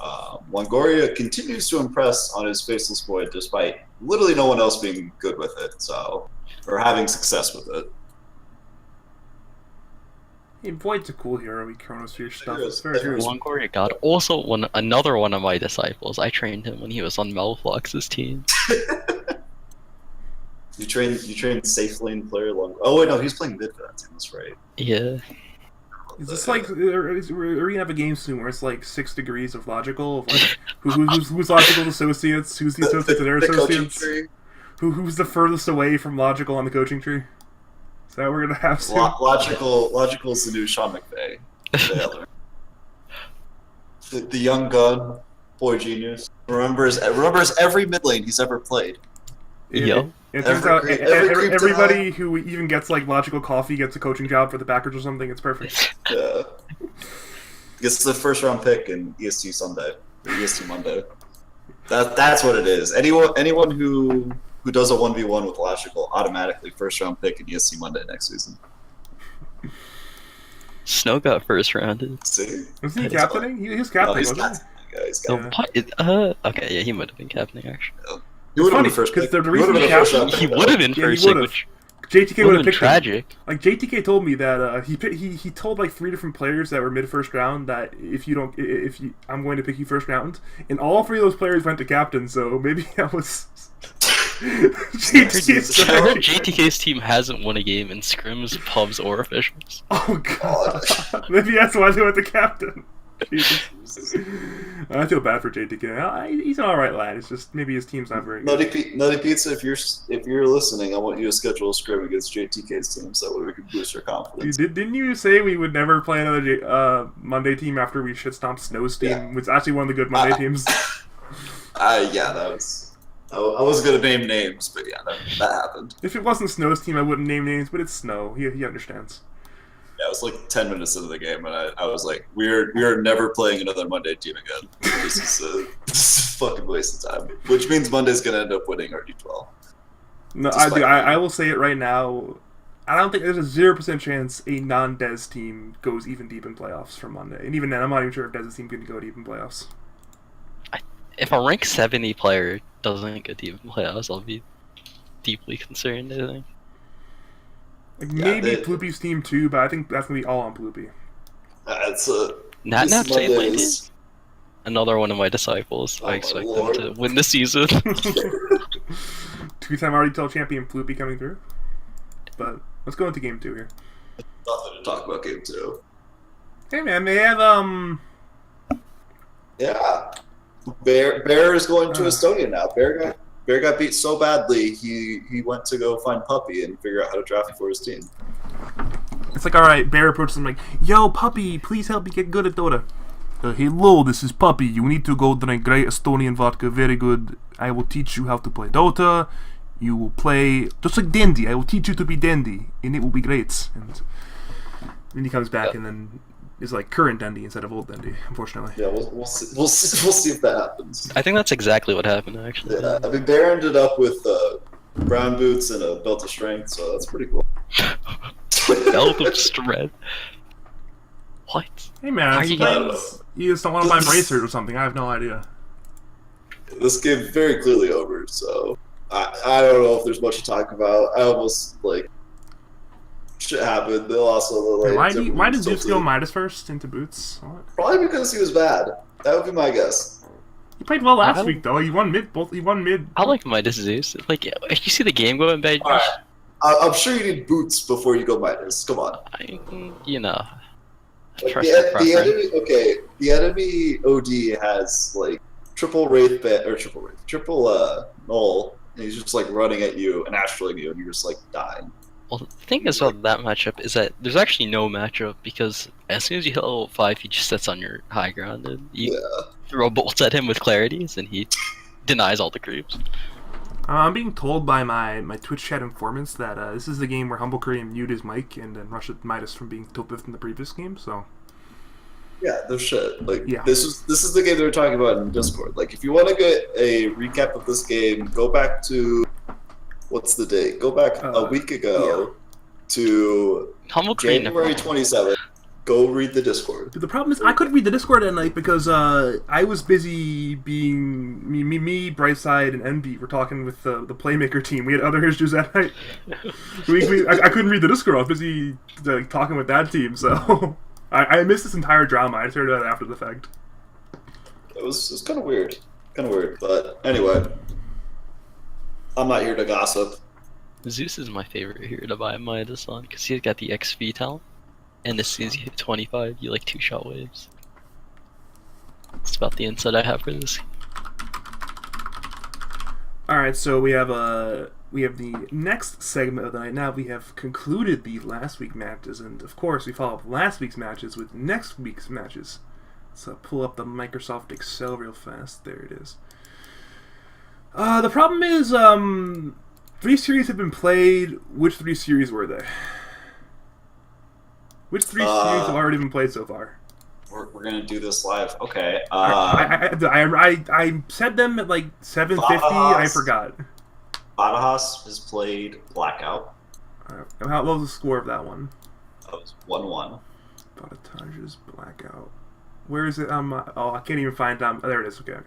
Longoria continues to impress on his Faceless Void despite literally no one else being good with it, or having success with it. Hey, Void's a cool hero. We Chronosphere stuff. It is. It's very It is. cool. Longoria God. Also, another one of my disciples. I trained him when he was on Melflux's team. You train safe lane player long. Oh wait, no, he's playing mid for that team. That's right. Yeah. Is this like we're gonna have a game soon where it's like 6 degrees of logical of like who's logical associates, who's the associates of their The coaching associates, tree. who's the furthest away from logical on the coaching tree? Is that what we're gonna have soon? Logical is the new Sean McVay. The young gun, boy genius. Remembers every mid lane he's ever played. Yo. It turns out everybody who even gets like logical coffee gets a coaching job for the Packers or something. It's perfect. Yeah. Gets the first round pick in EST-Sunday, or EST Monday. That's what it is. Anyone who does a 1v1 with Logical automatically first round pick in EST Monday next season. Snow got first rounded. See? Was he That's captaining? He was captaining, he's wasn't captain. Yeah, he's So captain. what? Okay, yeah, he might have been captaining actually. He would have been funny, the first 'cause pick. the He reason would've he been the first captained- round He pick, would have though. been Yeah, he first, like, would've. which JTK would would have have been picked him. tragic. Like JTK told me that he told like 3 different players that were mid first round that I'm going to pick you first round, and all 3 of those players went to captain. So maybe that was. JTK's I heard strategy. JTK's team hasn't won a game in scrims, pubs, or officials. Oh god. Maybe that's why they went to captain. Jesus. I feel bad for JTK. He's an alright lad. It's just maybe his team's not very good. Nutty Pizza, if you're listening, I want you to schedule a scrim against JTK's team so that way we can boost our confidence. Didn't you say we would never play another Monday team after we shit stomped Snow's team? Yeah. Which is actually one of the good Monday teams. Yeah, that was. I wasn't gonna name names, but yeah, that happened. If it wasn't Snow's team, I wouldn't name names, but it's Snow. He understands. Yeah, it was like 10 minutes into the game, and I was like, we are never playing another Monday team again. This is a fucking waste of time. Which means Monday's gonna end up winning RD12. No, Despite- I will say it right now. I don't think there's a 0% chance a non-Dez team goes even deep in playoffs from Monday. And even then, I'm not even sure if Dez's team can go deep in playoffs. If a rank 70 player doesn't get deep in playoffs, I'll be deeply concerned, I think. Like Yeah, maybe they- Ploopy's team too, but I think that's gonna be all on Ploopy. It's a. Nat this Say Monday Landed, is- another one of my disciples. Oh I my expect lord. them to win the season. 2-time RDTL champion Ploopy coming through. But let's go into game 2 here. Nothing to talk about game 2. Hey man, they have Yeah. Bear is going to Estonia now. Bear got beat so badly, he went to go find Puppy and figure out how to draft for his team. It's like, alright, Bear approaches him like, yo, Puppy, please help me get good at Dota. Hello, this is Puppy. You need to go drink great Estonian vodka. Very good. I will teach you how to play Dota. You will play just like Dandy. I will teach you to be Dandy, and it will be great. And then he comes back and then is like current Dandy instead of old Dandy, unfortunately. Yeah, we'll see if that happens. I think that's exactly what happened, actually. Yeah, I mean, Bear ended up with brown boots and a belt of strength, so that's pretty cool. Belt of strength. What? Hey man, Are you sometimes you just don't want to buy bracers or something. I have no idea. This game very clearly over, so I don't know if there's much to talk about. I almost like shit happened. They lost all the lane. Why did Zeus go Midas first into boots? What? Probably because he was bad. That would be my guess. He played well last I- week though. He won mid. He won mid. I like Midas Zeus. Like, if you see the game going bad, Alright. I'm sure you need boots before you go Midas. Come on. you know, Like, Personal the preference. enemy, okay, the enemy OD has like triple null, and he's just like running at you and astraling you, and you're just like dying. Well, the thing is about that matchup is that there's actually no matchup because as soon as you hit level 5, he just sits on your high ground and you throw bolts at him with clarities and he denies all the creeps. I'm being told by my Twitch chat informants that this is the game where Humble Curry muted his mic and then rushed Midas from being tilted from the previous game, so... Yeah, no shit. Like Yeah. this is the game they were talking about in Discord. Like if you want to get a recap of this game, go back to what's the date? Go back a week ago to Humble Crane January 27th. Go read the Discord. The problem is I couldn't read the Discord at night because I was busy being me, Brightside, and Envy were talking with the Playmaker team. We had other issues that night. I couldn't read the Discord. I was busy talking with that team, so I missed this entire drama. I just heard that after the fact. It was kind of weird. But anyway, I'm not here to gossip. Zeus is my favorite hero to buy Midas on because he's got the XP talent. And as soon as you hit 25, you like 2-shot waves. That's about the insight I have for this. Alright, so we have the next segment of the night. Now we have concluded the last week matches, and of course we follow up last week's matches with next week's matches. So pull up the Microsoft Excel real fast. There it is. The problem is, 3 series have been played. Which 3 series were they? Which 3 series have already been played so far? We're gonna do this live. Okay. I said them at like 7:50. I forgot. Badajoz has played Blackout. What was the score of that one? That was 1-1. Badajoz Blackout. Where is it? I can't even find. There it is. Okay.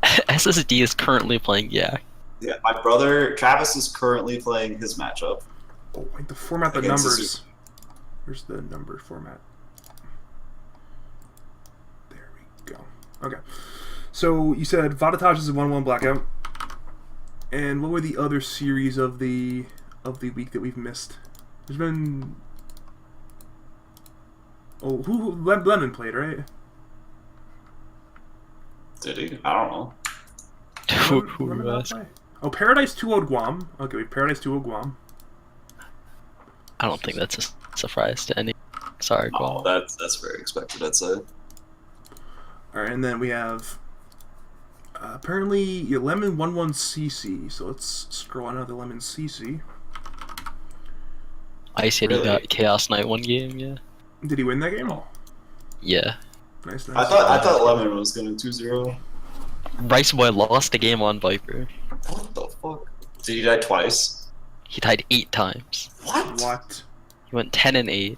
SSD is currently playing Yak. Yeah, my brother Travis is currently playing his matchup. Oh, wait, the format, the Against numbers. Where's the number format? There we go. Okay. So you said Badajoz is a 1-1 Blackout. And what were the other series of the week that we've missed? There's been who Lemon played, right? Did he? I don't know. Who Lemon not asked? play? Oh, Paradise 2-0 Guam. Okay, Paradise 2-0 Guam. I don't think that's a surprise to any. Sorry, Oh, Guam. that's very expected, I'd say. Alright, and then we have apparently Lemon 1-1 CC. So let's scroll on another Lemon CC. I said Really? he got Chaos Knight one game, yeah. Did he win that game? Yeah. Nice. I thought Lemon was going 2-0. Rice Boy lost a game on Viper. What the fuck? Did he die twice? He died 8 times. What? He went 10 and 8.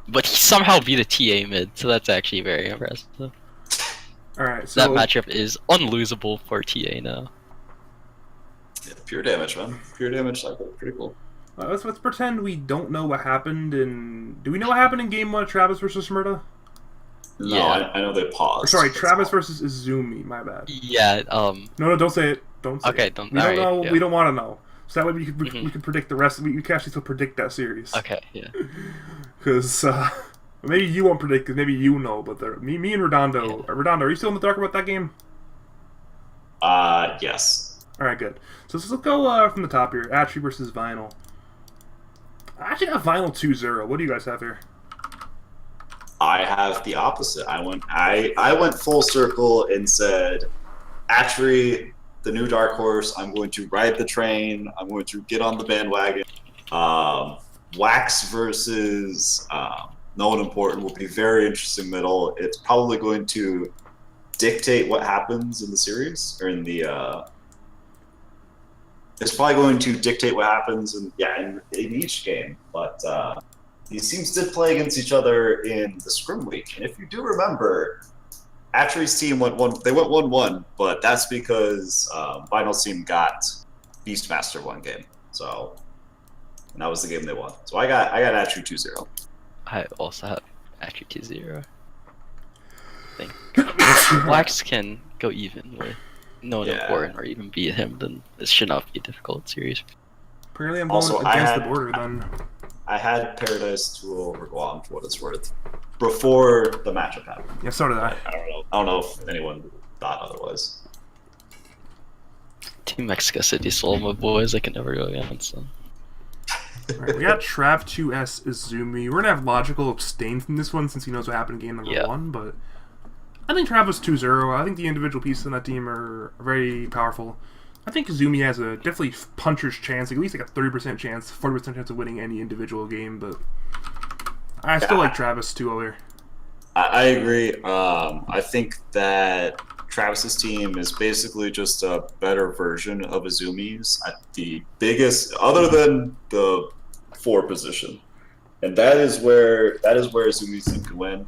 But he somehow beat a TA mid, so that's actually very impressive. Alright, so That matchup is unlosable for TA now. Yeah, pure damage, man. Pure damage cycle. Pretty cool. let's pretend we don't know what happened in. Do we know what happened in game 1 of Travis versus Smurda? No, Yeah. I know they paused. Sorry, That's Travis all. versus Izumi. My bad. Yeah, No, don't say it. Don't say Okay, it. don't- We don't alright, know. yeah. We don't want to know. So that way we can Mhm. predict the rest. We can actually still predict that series. Okay, yeah. Because maybe you won't predict. Because maybe you know. But me and Redondo. Yeah. Redondo, are you still in the dark about that game? Yes. All right, good. So let's go from the top here. Atri versus Vinyl. I actually got Vinyl 2-0. What do you guys have here? I have the opposite. I went full circle and said, Atri, the new dark horse. I'm going to ride the train. I'm going to get on the bandwagon. Wax versus no one important will be very interesting middle. It's probably going to dictate what happens in the series or in the. It's probably going to dictate what happens in each game, but. These teams did play against each other in the scrim week, and if you do remember, Atri's team went 1-1, but that's because Vinyl's team got Beastmaster one game, and that was the game they won. So I got Atri 2-0. I also have Atri 2-0. I think Wax can go even with no one important or even beat him, then this should not be a difficult series. Apparently, I'm Also, going against the border then. I had Paradise 2 over Guam for what it's worth. before the matchup happened. Yeah, so did I. I don't know if anyone thought otherwise. Team Mexico City sold my boys. I can never go against them. Alright, we got Trav2S Izumi. We're gonna have Logical abstain from this one since he knows what happened in game number 1, but I think Trav was 2-0. I think the individual pieces on that team are very powerful. I think Izumi has a definitely puncher's chance, like at least like a 30% chance, 40% chance of winning any individual game, but I still like Travis 2-0 here. I agree. I think that Travis's team is basically just a better version of Izumi's at the biggest, other than the 4 position, and that is where Izumi's team can win.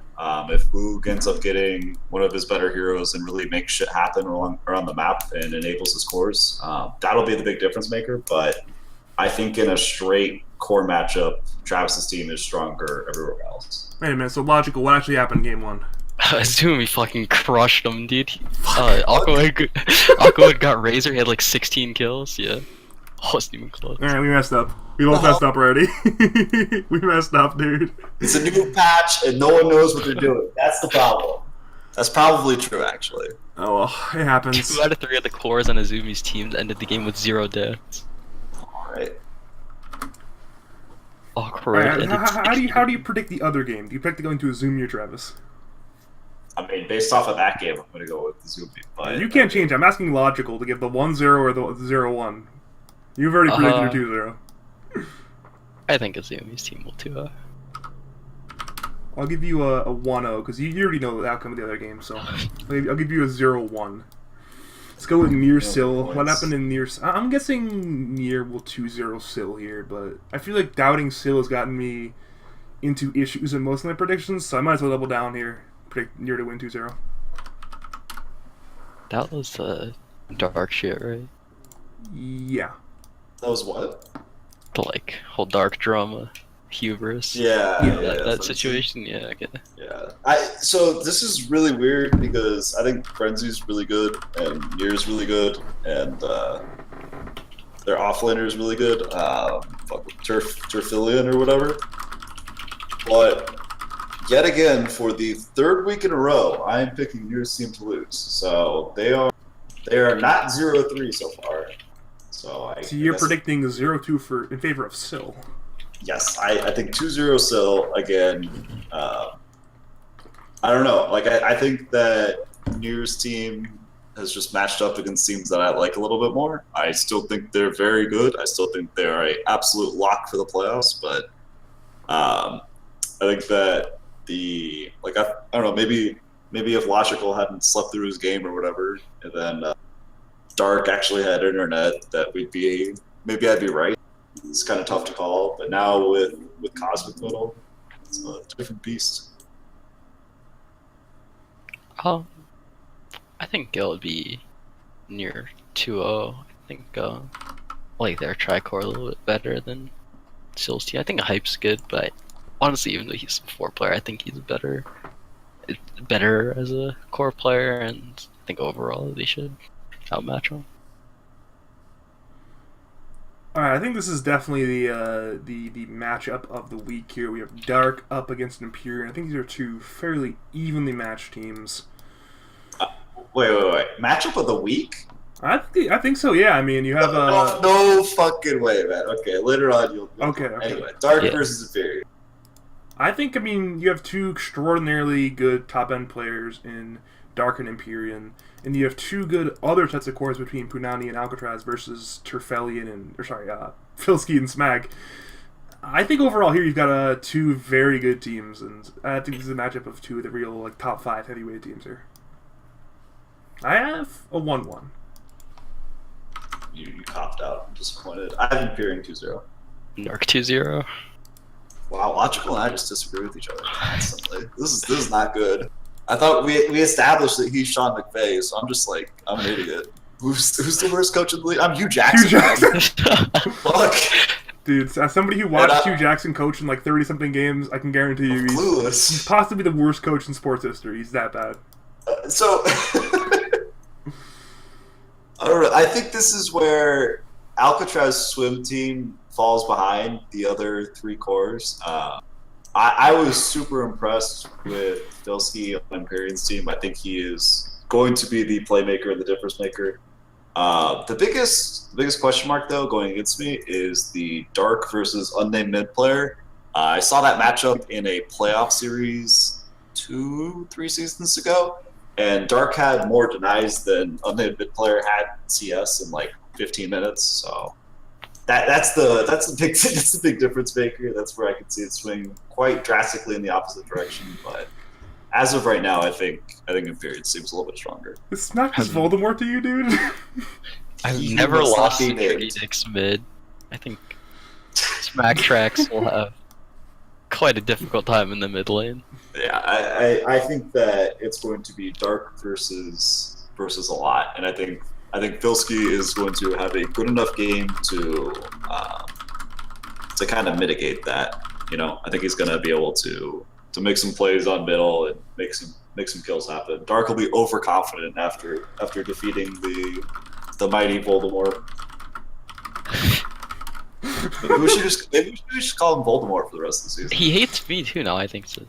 If Boog ends up getting one of his better heroes and really makes shit happen around the map and enables his cores, that'll be the big difference maker. But I think in a straight core matchup, Travis's team is stronger everywhere else. Wait a minute, so Logical, what actually happened in game 1? Izumi fucking crushed him, dude. Aqua got Razor. He had like 16 kills. Yeah, wasn't even close. Alright, we messed up. We both messed up already. We messed up, dude. It's a new patch, and no one knows what they're doing. That's the problem. That's probably true, actually. Oh well, it happens. 2 out of 3 of the cores on Izumi's team ended the game with 0 deaths. All right. Awkward. Alright, how do you predict the other game? Do you predict it going to Izumi or Travis? I mean, based off of that game, I'm going to go with Izumi. But You can't change. I'm asking Logical to give the 1-0 or the 0-1. You've already predicted your 2-0. I think Izumi's team will 2-0. I'll give you a 1-0 because you already know the outcome of the other game. So I'll give you a 0-1. Let's go with Near Sill. What happened in Near? I'm guessing Near will 2-0 Sill here, but I feel like doubting Sill has gotten me into issues in most of my predictions, so I might as well double down here. Predict Near to win 2-0. That was dark shit, right? Yeah. that was what? The like whole dark drama, hubris. Yeah, That situation. Yeah, I get it. Yeah. So this is really weird because I think Frenzy's really good and Near's really good and their offlaner is really good. Turfilion or whatever. But yet again, for the 3rd week in a row, I am picking Near's team to lose. So they are not 0-3 so far. So you're predicting 0-2 in favor of Sill. Yes, I think 2-0 Sill again. I don't know. Like I think that Near's team has just matched up against teams that I like a little bit more. I still think they're very good. I still think they're an absolute lock for the playoffs. But I think that I don't know. Maybe if Logical hadn't slept through his game or whatever, and then Dark actually had internet, that maybe I'd be right. It's kind of tough to call, but now with Cosmic Middle, it's a different beast. I think it'll be near 2-0. I think like their tricore a little bit better than Sill's team. I think Hype's good, but honestly, even though he's a 4 player, I think he's better as a core player, and I think overall they should outmatch him. Alright, I think this is definitely the matchup of the week here. We have Dark up against Imperial. I think these are 2 fairly evenly matched teams. Wait. Matchup of the week? I think so, yeah. I mean, you have no fucking way, man. Okay, later on you'll Okay. Anyway, Dark versus Imperial. I mean, you have 2 extraordinarily good top-end players in Dark and Empyrean, and you have 2 good other sets of cores between Punani and Alcatraz versus Turfelian Filski and Smag. I think overall here you've got 2 very good teams, and I think this is a matchup of 2 of the real top 5 heavyweight teams here. I have a 1-1. You copped out. I'm disappointed. I have Imperial 2-0. Dark 2-0. Wow, Logical and I just disagree with each other constantly. This is not good. I thought we established that he's Sean McVay, so I'm just like, I'm an idiot. Who's the worst coach in the league? I'm Hugh Jackson. Fuck. Dude, as somebody who watched Hugh Jackson coach in like 30-something games, I can guarantee you he's possibly the worst coach in sports history. He's that bad. So, I don't know. I think this is where Alcatraz swim team falls behind the other 3 cores. I was super impressed with Filski on Imperium's team. I think he is going to be the playmaker and the difference maker. The biggest question mark though going against me is the Dark versus unnamed mid player. I saw that matchup in a playoff series 2-3 seasons ago, and Dark had more denies than unnamed mid player had CS in like 15 minutes. So that's the big difference maker. That's where I could see it swing quite drastically in the opposite direction. But as of right now, I think Imperium seems a little bit stronger. Is Smack just Voldemort to you, dude? I've He never must not lost be to named. Phoenix mid. I think Smack Tracks will have quite a difficult time in the mid lane. Yeah, I think that it's going to be Dark versus a lot, and I think Filski is going to have a good enough game to kind of mitigate that. You know, I think he's going to be able to make some plays on middle and make some kills happen. Dark will be overconfident after defeating the mighty Voldemort. Maybe we should just call him Voldemort for the rest of the season. He hates me too now, I think so.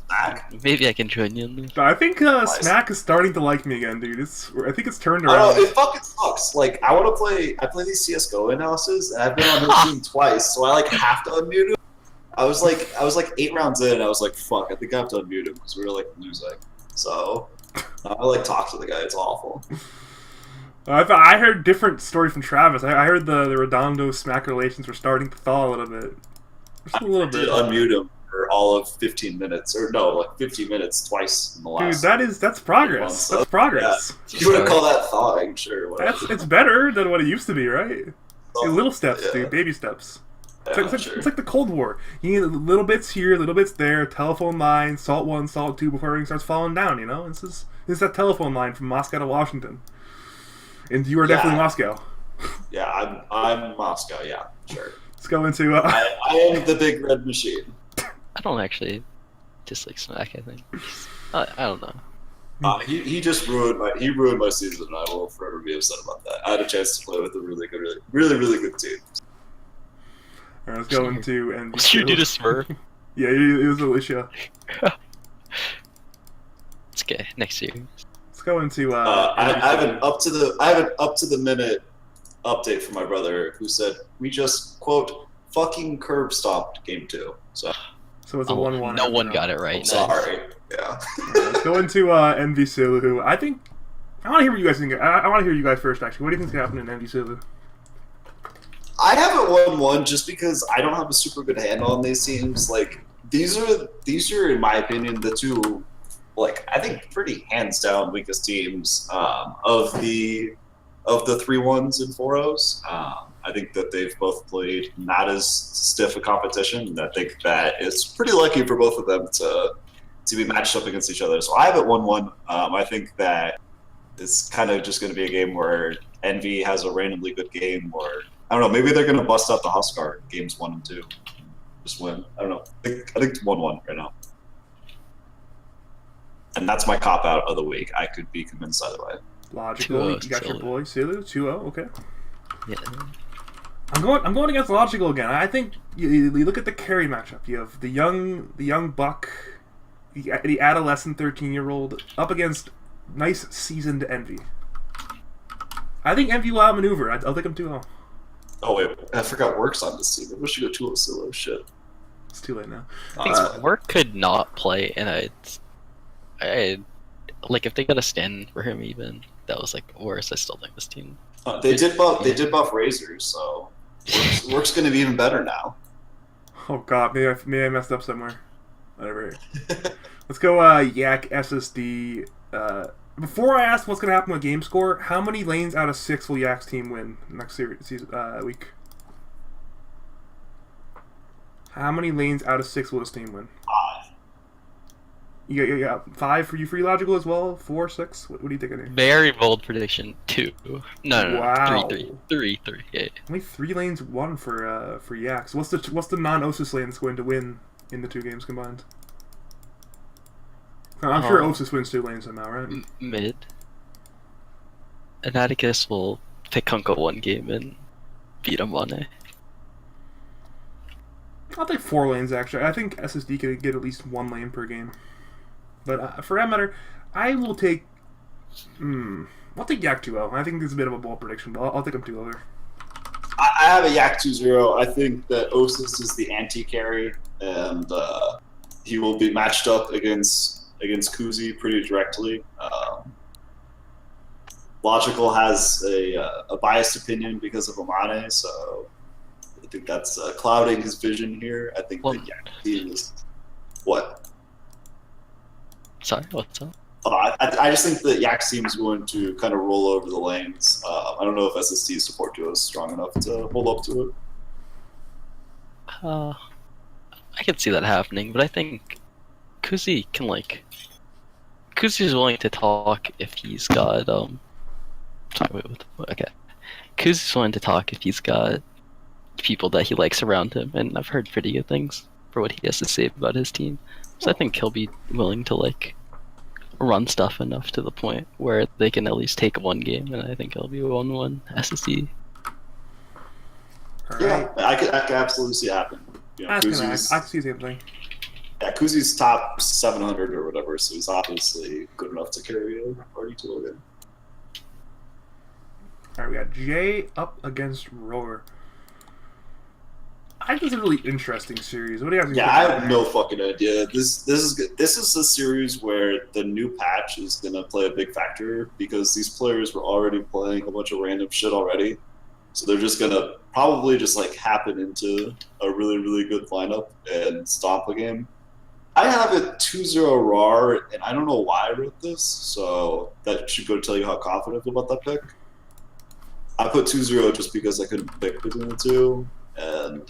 Smack. Maybe I can join you in this. I think Smack is starting to like me again, dude. I think it's turned I around. don't know, it fucking sucks. Like, I play these CSGO analysis, and I've been on his team twice, so I like have to unmute him. I was like 8 rounds in, and I was like, fuck, I think I have to unmute him because we were like losing. So I like talk to the guy. It's awful. I heard different story from Travis. I heard the Redondo Smack relations were starting to thaw a little bit. Just a little I did bit. unmute him for all of 15 minutes, or no, like 15 minutes twice in the Dude, last. that's progress. months. That's progress. You want to call that thawing? Sure. Whatever. It's better than what it used to be, right? Little steps, Yeah. dude. Baby steps. Yeah, It's like the Cold War. You need little bits here, little bits there, telephone line, salt 1, salt 2 before everything starts falling down, you know? This is that telephone line from Moscow to Washington. And you are definitely Moscow. Yeah, I'm Moscow. Yeah, sure. Let's go into... I am the big red machine. I don't actually dislike Smack, I think. I don't know. He just ruined my season, and I will forever be upset about that. I had a chance to play with a really good team. Alright, let's go into... NBC. What's your dude a Smurf? Yeah, it was Alicia. It's okay, next year. Let's go into... I have an up to the minute update from my brother who said we just quote fucking curb stomped game 2. So it's a 1-1. No one got it right. I'm Nice. sorry. Yeah. Let's go into NV Sulu, who I think... I want to hear what you guys think. I want to hear you guys first, actually. What do you think's going to happen in NV Sulu? I have it 1-1 just because I don't have a super good handle on these teams. Like these are in my opinion the two, like I think pretty hands down weakest teams of the 3-1s and 4-0s. I think that they've both played not as stiff a competition, and I think that it's pretty lucky for both of them to be matched up against each other. So I have it 1-1. I think that it's kind of just going to be a game where Envy has a randomly good game, or I don't know, maybe they're going to bust out the Huskar games 1 and 2. Just win. I don't know. I think it's 1-1 right now. And that's my cop-out of the week. I could be convinced either way. Logical. 2-0 You got your Sulu. boy, Sulu. 2-0, okay. Yeah. I'm going against Logical again. I think you look at the carry matchup. You have the young buck, the adolescent 13-year-old up against nice seasoned Envy. I think Envy will outmaneuver. I'll take him 2-0. Oh, wait. I forgot Work's on this team. We should go 2-0 solo. Shit. It's too late now. I think Work could not play, and I like if they got a stand for him even. That was like worse. I still think this team. They did buff Razors, so Work's going to be even better now. Oh god, maybe I messed up somewhere. Whatever. Let's go Yak SSD. Before I ask what's going to happen with game score, how many lanes out of 6 will Yak's team win next week? How many lanes out of 6 will his team win? 5. You got 5 for you, free logical as well? 4, 6? What do you think of it? Very bold prediction. 2. No. Wow. 3. Yeah. Only 3 lanes won for Yak. So what's the non-Osus lane that's going to win in the 2 games combined? I'm sure Osus wins 2 lanes somehow, right? Mid. And Atticus will pick Hunka one game and beat him on it. I'll take 4 lanes, actually. I think SSD could get at least 1 lane per game. But for that matter, I will take... I'll take Yak 2-0. I think this is a bit of a bold prediction, but I'll take him 2-0 there. I have a Yak 2-0. I think that Osis is the anti-carry, and he will be matched up against Kuzi pretty directly. Logical has a biased opinion because of Amane, so I think that's clouding his vision here. I think that Yak team is... What? Sorry, what's up? I just think that Yak team is going to kind of roll over the lanes. I don't know if SSD's support duo is strong enough to hold up to it. I could see that happening, but I think Kuzi can Kuzi's willing to talk if he's got okay. Kuzi's willing to talk if he's got people that he likes around him, and I've heard pretty good things for what he has to say about his team. So I think he'll be willing to run stuff enough to the point where they can at least take 1 game, and I think it'll be 1-1 SSD. Yeah, I could absolutely see it happen. I can see the same thing. Yeah, Kuzi's top 700 or whatever, so he's obviously good enough to carry a party to a win. Alright, we got Jay up against Roar. I think it's a really interesting series. What do you guys think? Yeah, I have no fucking idea. This is a series where the new patch is gonna play a big factor because these players were already playing a bunch of random shit already, so they're just gonna probably just happen into a really, really good lineup and stomp a game. I have a 2-0 RAR, and I don't know why I wrote this, so that should go tell you how confident I feel about that pick. I put 2-0 just because I couldn't pick between the two, and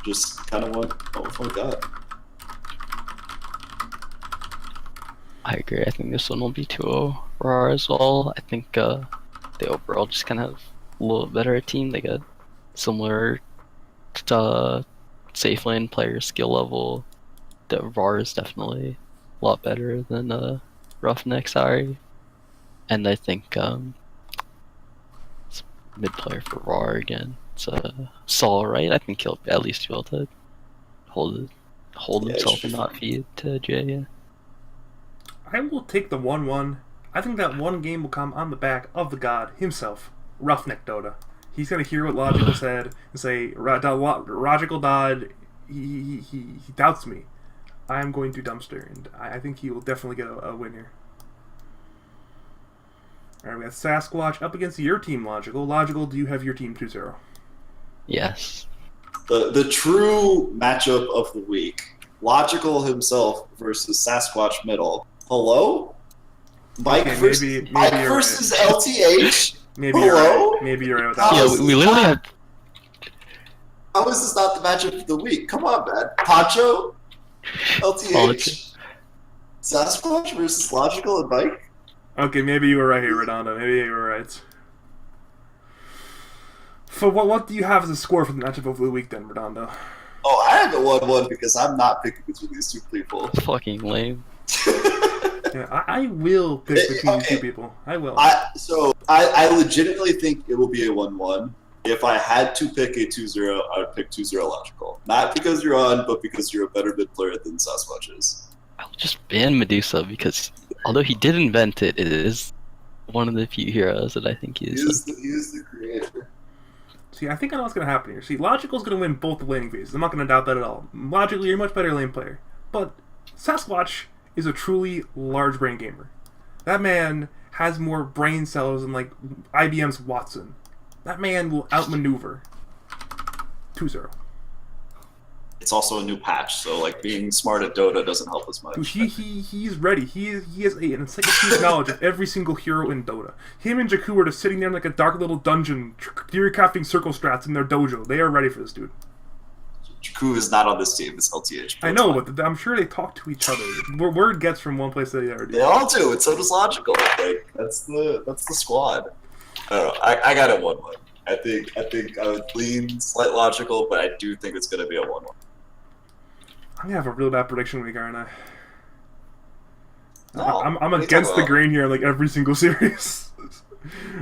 just kind of went with my gut. I agree. I think this one will be 2-0 RAR as well. I think they overall just kind of have a little better team. They got similar safe lane player skill level. The RAR is definitely a lot better than Roughneck, sorry. And I think it's mid player for RAR again. It's Saul, right? I think he'll at least be able to hold himself and not feed to Jay. Yeah. I will take the 1-1. I think that 1 game will come on the back of the god himself, Roughneck Dota. He's gonna hear what Logical said and say, Logical died. He doubts me. I am going to dumpster, and I think he will definitely get a win here. Alright, we got Sasquatch up against your team, Logical. Logical, do you have your team 2-0? Yes. The true matchup of the week. Logical himself versus Sasquatch Middle. Hello? Mike Okay, versus, maybe you're versus LTH? Maybe Hello? you're right. Maybe you're right with that. Yeah, we literally have. How is this not the matchup of the week? Come on, man. Pancho? LTH? Sasquatch versus Logical and Mike? Okay, maybe you were right here, Redondo. Maybe you were right. So what do you have as a score for the matchup of the week then, Redondo? Oh, I have it 1-1 because I'm not picking between these two people. Fucking lame. Yeah, I will pick between these two people. I will. I legitimately think it will be a 1-1. If I had to pick a 2-0, I would pick 2-0 Logical. Not because you're on, but because you're a better mid player than Sasquatch is. I'll just ban Medusa because although he did invent it, it is one of the few heroes that I think he is. He is the creator. See, I think I know what's going to happen here. See, Logical's going to win both the laning phases. I'm not going to doubt that at all. Logically, you're a much better lane player. But Sasquatch is a truly large brain gamer. That man has more brain cells than, IBM's Watson. That man will outmaneuver 2-0. It's also a new patch, so being smart at Dota doesn't help as much. Dude, he's ready. He has an encyclopedic knowledge of every single hero in Dota. Him and Jakku are just sitting there in a dark little dungeon, theory crafting circle strats in their dojo. They are ready for this dude. Jakku is not on this team. It's LTH. I know, but I'm sure they talk to each other. Word gets from one place to the other. They all do, and so does Logical. That's the squad. I don't know. I got it 1-1. I think I would lean slight Logical, but I do think it's going to be a 1-1. I'm gonna have a real bad prediction week, aren't I? No, I'm against the grain here, every single series.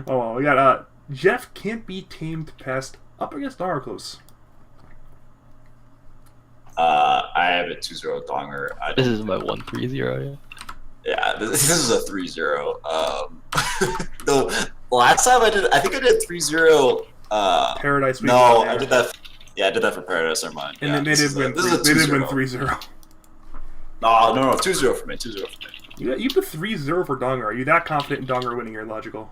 Oh well, we got Jeff Can't Be Tamed Pest up against Oracles. I have a 2-0 Donger. This is my 1-3-0. Yeah, this is a 3-0. The last time I think I did 3-0. Paradise Week. No, I did that. Yeah, I did that for Paradise. Never mind. And Yeah, then they did win. They did win 3-0. No, 2-0 for me. 2-0 for me. You put 3-0 for Donger. Are you that confident in Donger winning your logical?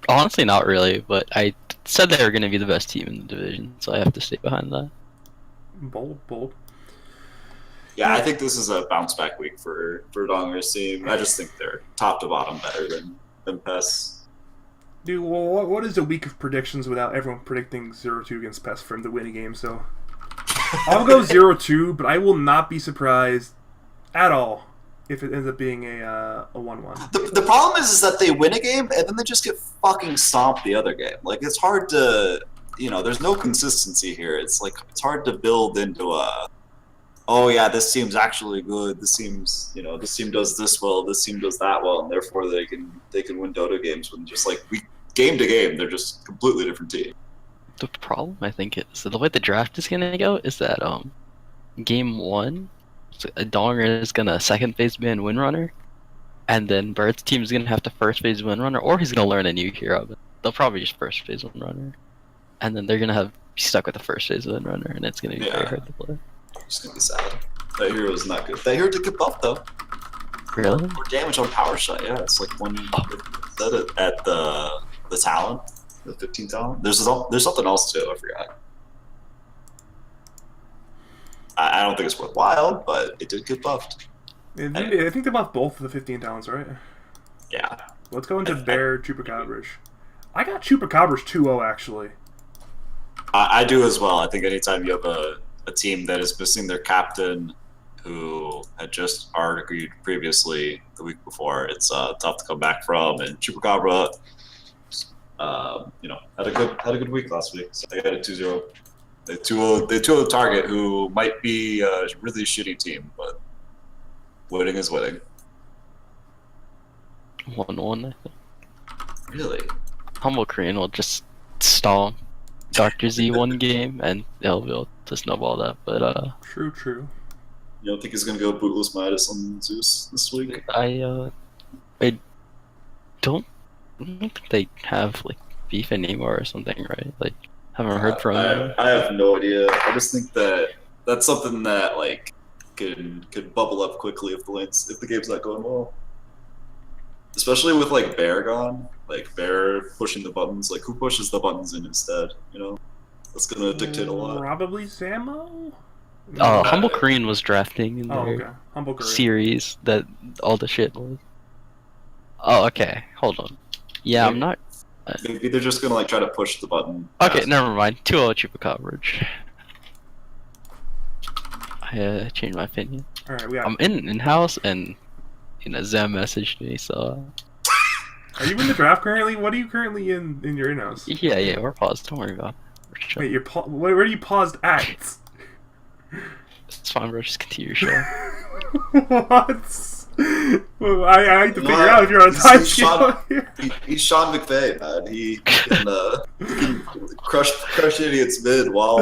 Honestly, not really, but I said they were going to be the best team in the division, so I have to stay behind that. Bold. Yeah, I think this is a bounce back week for Donger's team. I just think they're top to bottom better than PES. Dude, well, what is a week of predictions without everyone predicting 0-2 against PES for him to win a game? So I'll go 0-2, but I will not be surprised at all if it ends up being a 1-1. The problem is that they win a game and then they just get fucking stomped the other game. Like, it's hard to, there's no consistency here. It's like, it's hard to build into oh yeah, this team's actually good. This team's, this team does this well, this team does that well, and therefore they can win Dota games when just like game to game, they're just completely different team. The problem, I think, is that the way the draft is gonna go is that game 1, a Donger is gonna second phase ban Windrunner, and then Bird's team is gonna have to first phase Windrunner, or he's gonna learn a new hero. But they'll probably just first phase Windrunner, and then they're gonna be stuck with the first phase Windrunner, and it's gonna be very hard to play. It's gonna be sad. That hero is not good. That hero did get buffed though. Really? More damage on power shot. Yeah, it's like when you said it at the talent, the 15 talent. There's something else too. I forgot. I don't think it's worthwhile, but it did get buffed. I think they buffed both of the 15 talents, right? Yeah. Let's go into Bear Chupacabras. I got Chupacabras 2-0 actually. I do as well. I think anytime you have a team that is missing their captain, who had just argued previously the week before, it's tough to come back from. And Chupacabra, had a good week last week. So they got a 2-0. They 2-0 Target, who might be a really shitty team, but winning is winning. 1-1, I think. Really? Humble Korean will just stall Dr. Z one game, and they'll be able to snowball that. But True. You don't think he's gonna go bootless Midas on Zeus this week? I don't think they have like beef anymore or something, right? Like, haven't heard from them. I have no idea. I just think that that's something that like could bubble up quickly if the game's not going well. Especially with like Bear gone, like Bear pushing the buttons. Like, who pushes the buttons in instead? That's gonna dictate a lot. Probably Samo. Humble Korean was drafting in their Humble Korean series that all the shit was. Oh, okay. Hold on. Yeah, I'm not. Maybe they're just gonna like try to push the button. Okay, never mind. 2-0 Chupa coverage. I changed my opinion. All right, we got. I'm in house, and Zem messaged me. So. Are you in the draft currently? What are you currently in your in-house? Yeah, we're paused. Don't worry about it. Wait, where are you paused at? It's fine, bro. Just continue your show. What? Well, I have to figure out if you're on time sheet here. He's Sean McVay, man. He can crush idiots mid while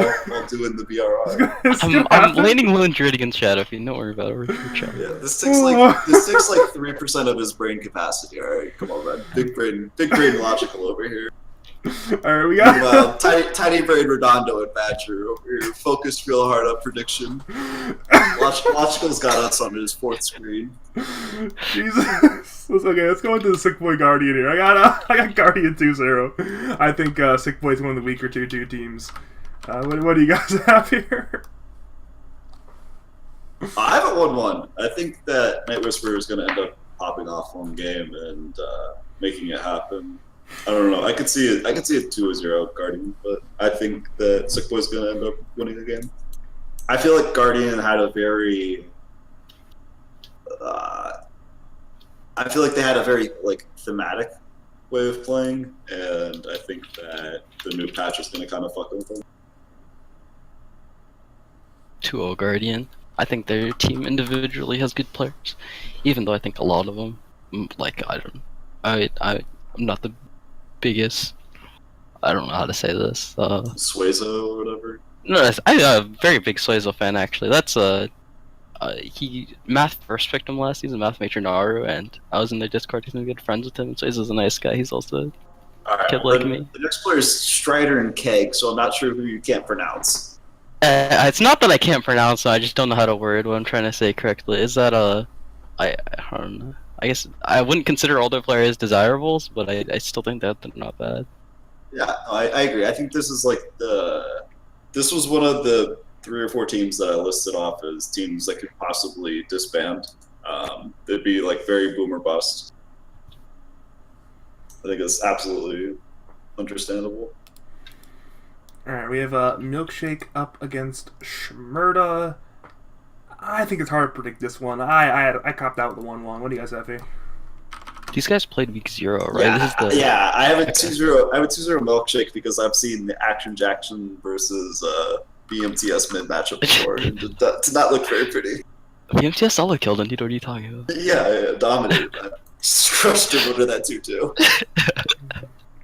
doing the BRR. I'm leaning Will and Druid against Shadow. If you don't worry about it, we're chill. Yeah, this takes like 3% of his brain capacity. All right, come on, man. Big brain logical over here. All right, we got tiny brain Redondo and Badger over here, focused real hard on prediction. Logical's got us on his fourth screen. Jesus. Okay, let's go into the Sick Boy Guardian here. I got Guardian 2-0. I think Sick Boy's one of the weaker 2-2 teams. What do you guys have here? I have it 1-1. I think that Night Whisperer is going to end up popping off one game and making it happen. I don't know. I could see it 2-0 Guardian, but I think that Sick Boy's going to end up winning the game. I feel like Guardian had a very I feel like they had a very thematic way of playing, and I think that the new patch is going to kind of fuck with them. 2-0 Guardian. I think their team individually has good players, even though I think a lot of them, I'm not the biggest. I don't know how to say this. Suezo or whatever. No, I'm a very big Suezo fan actually. That's he math first picked him last season, math major Naru, and I was in their Discord. He's been good friends with him. Suezo's a nice guy. He's also All a right. kid Well, like then me. the next player is Strider and Keg, so I'm not sure who you can't pronounce. It's not that I can't pronounce it. I just don't know how to word what I'm trying to say correctly. Is that I don't know. I guess I wouldn't consider older players desirables, but I still think that they're not bad. Yeah, I agree. I think this is like this was one of the 3 or 4 teams that I listed off as teams that could possibly disband. They'd be like very boom or bust. I think it's absolutely understandable. All right, we have a Milkshake up against Shmurda. I think it's hard to predict this one. I copped out with the 1-1. What do you guys have here? These guys played week 0, right? Yeah, This is the I have a Okay. 2-0. I have a 2-0 Milkshake because I've seen the Action Jackson versus BMTS mid matchup before, and it did not look very pretty. BMTS solo killed indeed. What are you talking about? Yeah, dominated. Just crushed him under that 2-2.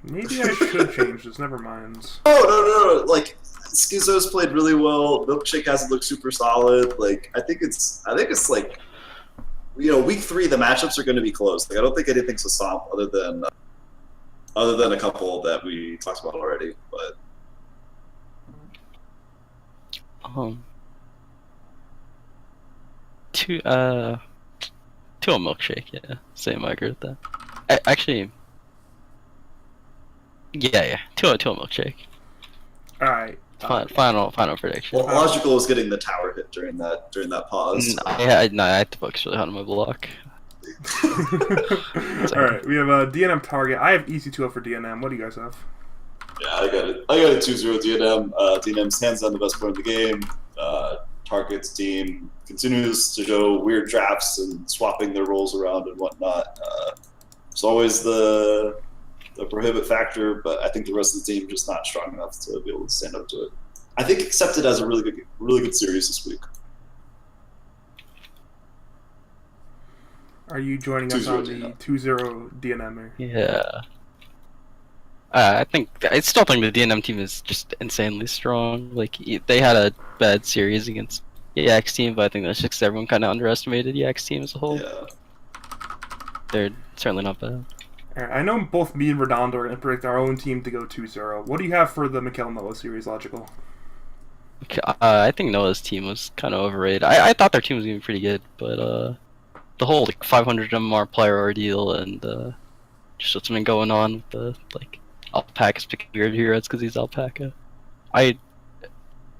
Maybe I should change this. Never mind. Oh no! Like Schizo's played really well. Milkshake hasn't looked super solid. Like I think it's like, you know, week 3 the matchups are going to be close. Like I don't think anything's a stomp other than a couple that we talked about already. But Two a Milkshake. Yeah, same. I agree with that. Actually, yeah. Two a Milkshake. All right. Final prediction. well, Logical was getting the tower hit during that pause. I had to focus really hard on my block. All right, we have a DNM target. I have easy 2-0 for DNM. What do you guys have? Yeah, I got it. I got a 2-0 DNM. DNM's hands down the best player in the game. Target's team continues to show weird drafts and swapping their roles around and whatnot. It's always the prohibit factor, but I think the rest of the team just not strong enough to be able to stand up to it. I think Accepted has a really good series this week. Are you joining us 2-0 on the DNM. 2-0 DNM? Yeah. I still think the DNM team is just insanely strong. Like they had a bad series against EX team, but I think that's just 'cause everyone kind of underestimated EX team as a whole. Yeah. They're certainly not bad. All right, I know both me and Redondo are going to predict our own team to go 2-0. What do you have for the Mikhail Noah series, Logical? I think Noah's team was kind of overrated. I thought their team was going to be pretty good, but the whole like 500 MMR player ordeal and just what's been going on with the like Alpaca's picking weird heroes because he's Alpaca. I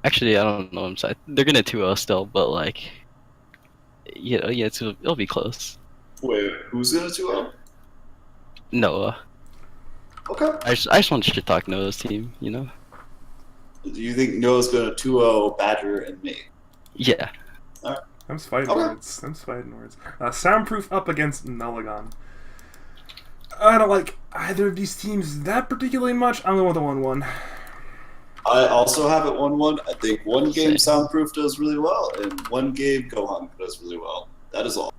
don't know. I'm sorry. They're gonna 2-0 still, but like, it'll be close. Wait, who's gonna 2-0? Noah. Okay. I just wanted to talk Noah's team. You know. Do you think Noah's gonna 2-0 Badger and me? Yeah. I'm fighting Okay. words. Soundproof up against Nulligon. I don't like either of these teams that particularly much. I'm going with the 1-1. I also have it 1-1. I think one game Same. Soundproof does really well, and one game Gohan does really well. That is all.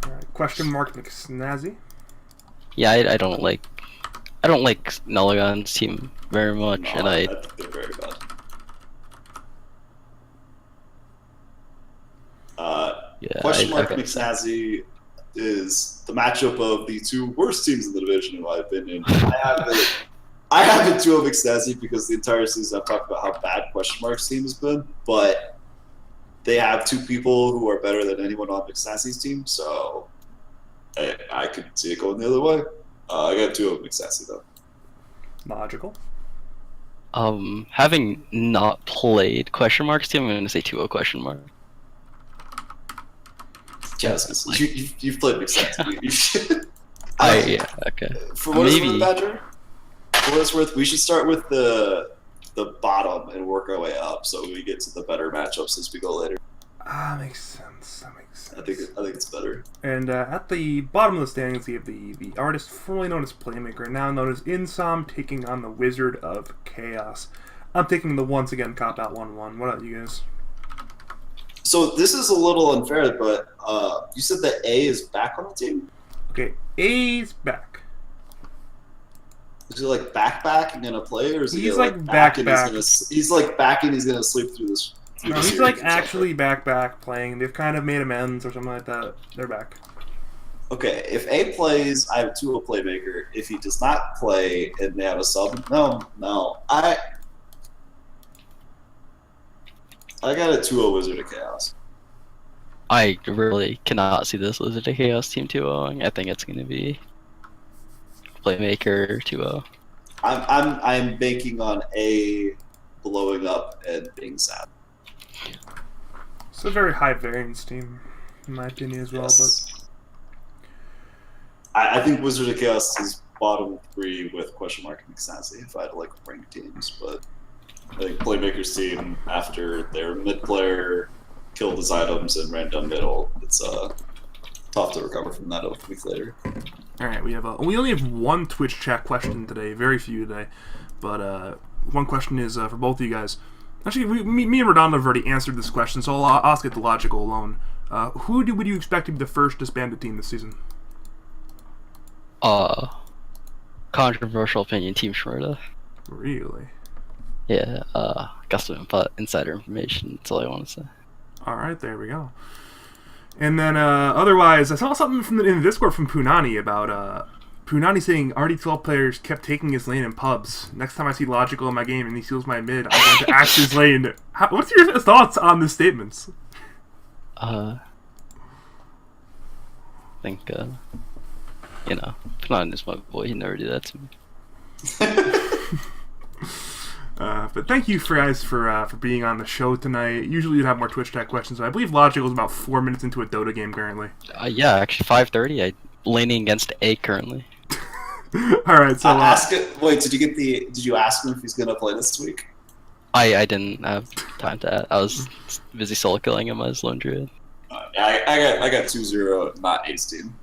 All right, question mark McSnazzy. Yeah. I don't like Nulligon's team very much, No, and I think they're very bad. yeah. Question mark okay. McSnazzy is the matchup of the 2 worst teams in the division, in my opinion. I have it 2-0 McSnazzy because the entire season I've talked about how bad question mark's team has been, but they have 2 people who are better than anyone on McSnazzy's team, so I could see it going the other way. I got 2-0 McSnazzy though. Logical. Having not played question mark's team, I'm gonna say 2-0 question mark. Yes, you've played McSnazzy. Yeah. Okay. For what it's Maybe. worth, Badger, for what it's worth, we should start with the bottom and work our way up so we get to the better matchups as we go later. Makes sense. That makes sense. I think it's better. And at the bottom of the standings, we have the artist formerly known as Playmaker, now known as Insom, taking on the Wizard of Chaos. I'm taking the once again cop out 1-1. What about you guys? So this is a little unfair, but you said that A is back on the team. Okay, A's back. Is he like back and gonna play, or is he He's gonna, like back and back. he's like back and he's gonna sleep through this? No, he's like actually back playing. They've kind of made amends or something like that. They're back. Okay, if A plays, I have a 2-0 playmaker. If he does not play and they have a sub, no. I got a 2-0 Wizard of Chaos. I really cannot see this Wizard of Chaos team 2-0ing. I think it's going to be Playmaker 2-0. I'm banking on A blowing up and being sad. It's a very high variance team, in my opinion, as well. Yes. I think Wizard of Chaos is bottom 3 with question mark and Xanasi if I had to like rank teams, but I think Playmaker's team after their mid player killed his items and ran down middle, it's tough to recover from that a week later. All right, we only have one Twitch chat question today, very few today, but one question is for both of you guys. Actually, me and Redondo have already answered this question, so I'll ask it the logical alone. Would you expect to be the first disbanded team this season? Controversial opinion, Team Shmurda. Really? Yeah, got some insider information, that's all I want to say. Alright, there we go. And then, otherwise, I saw something in the Discord from Punani about, Punani saying RD12 players kept taking his lane in pubs. Next time I see Logical in my game and he steals my mid, I'm going to axe his lane. What's your thoughts on the statements? I think, Punani is my boy, he never did that to me. But thank you guys for being on the show tonight. Usually you'd have more Twitch chat questions, but I believe Logical is about 4 minutes into a Dota game currently. Yeah, actually 5:30. I'm laning against A currently. All right, so wait, did you ask him if he's gonna play this week? I didn't have time to add. I was busy solo killing him as Lone Druid. I got 2-0, not Ace team.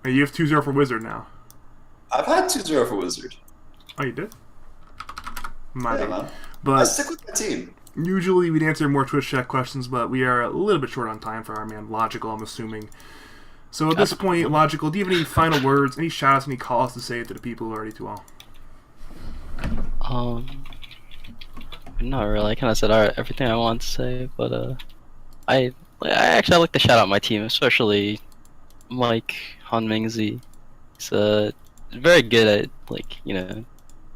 Hey, you have 2-0 for Wizard now. I've had 2-0 for Wizard. Oh, you did? Yeah, man. But I stick with my team. Usually we'd answer more Twitch chat questions, but we are a little bit short on time for our man Logical, I'm assuming. So at this point, Logical, do you have any final words, any shout-outs, any calls to say to the people who are already 2-0? Not really. I kind of said everything I wanted to say, but I actually like to shout out my team, especially Mike Hanmingzi. He's very good at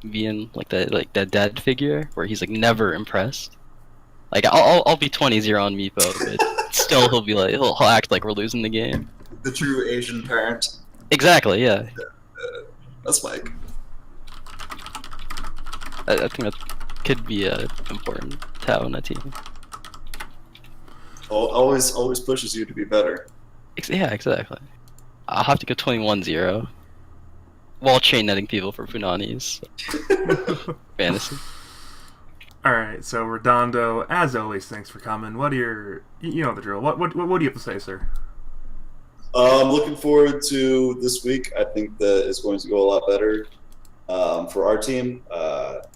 being that dad figure where he's never impressed. I'll be 20-0 on Meepo, but still he'll act like we're losing the game. The true Asian parent. Exactly, yeah. That's Mike. I think that could be important to have on a team. Always pushes you to be better. Yeah, exactly. I'll have to go 21-0 while chain netting people for Punani's fantasy. Alright, so Redondo, as always, thanks for coming. What are you know the drill. What do you have to say, sir? I'm looking forward to this week. I think that it's going to go a lot better for our team.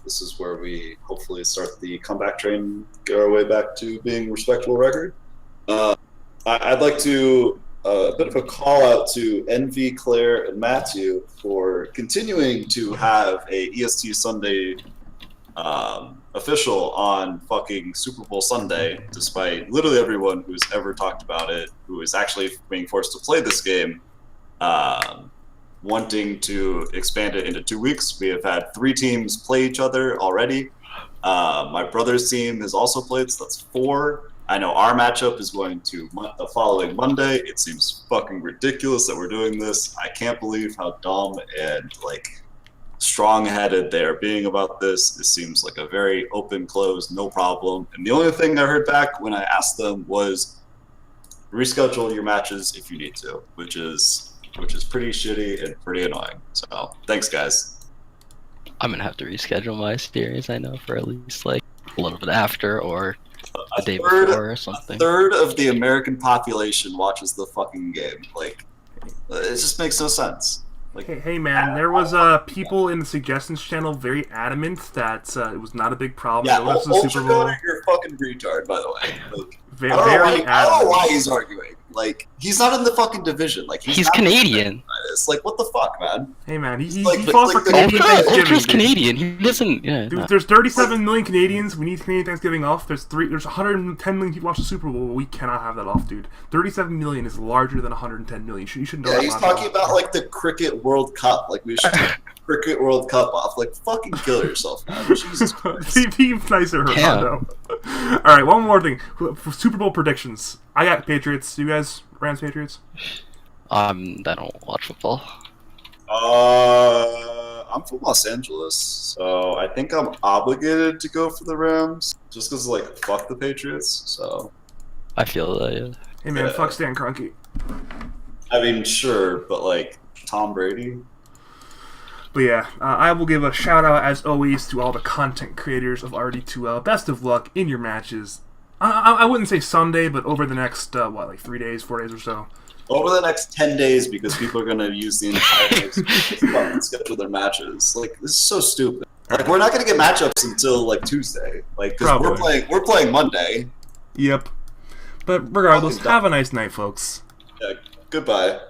This is where we hopefully start the comeback train, get our way back to being a respectable record. I'd like to a bit of a call out to Envy, Claire, and Matthew for continuing to have a EST-Sunday official on fucking Super Bowl Sunday, despite literally everyone who's ever talked about it, who is actually being forced to play this game, wanting to expand it into 2 weeks. We have had 3 teams play each other already. My brother's team has also played, so that's 4. I know our matchup is going to the following Monday. It seems fucking ridiculous that we're doing this. I can't believe how dumb and strong-headed they are being about this. It seems like a very open, closed, no problem. And the only thing I heard back when I asked them was reschedule your matches if you need to, which is pretty shitty and pretty annoying. So thanks, guys. I'm gonna have to reschedule my series. I know for at least a little bit after or the day before or something. A third of the American population watches the fucking game. It just makes no sense. Hey man, there was people in the suggestions channel very adamant that it was not a big problem. Yeah, Super Bowl. You're a fucking retard, by the way. I don't know why he's arguing. He's not in the fucking division. He's Canadian. this. Like, what the fuck, man? Hey man, he Like, fought for like, Canadian Thanksgiving. Ultra's Dude. Canadian. He doesn't. Yeah. Dude, No. there's 37 million Canadians. We need Canadian Thanksgiving off. There's 110 million people watch the Super Bowl. We cannot have that off, dude. 37 million is larger than 110 million. You should know Yeah, that. he's much. talking about like the Cricket World Cup. Like, we should take Cricket World Cup off. Like, fucking kill yourself, man. Jesus Christ. Be nicer, Rolando. All right, one more thing. For Super Bowl predictions, I got Patriots. You guys, Rams, Patriots. I don't watch football. I'm from Los Angeles, so I think I'm obligated to go for the Rams, just because, like, fuck the Patriots. So, I feel that. Yeah. Hey man, Yeah. fuck Stan Kroenke. I mean, sure, but like Tom Brady. But yeah, I will give a shout out as always to all the content creators of RD2L. Best of luck in your matches. I wouldn't say Sunday, but over the next 3 days, 4 days or so. Over the next 10 days, because people are going to use the entire day to fucking schedule their matches. Like, this is so stupid. Like, we're not going to get matchups until, like, Tuesday. Like, because we're playing Monday. Yep. But regardless, Fucking dumb. have a nice night, folks. Yeah, goodbye.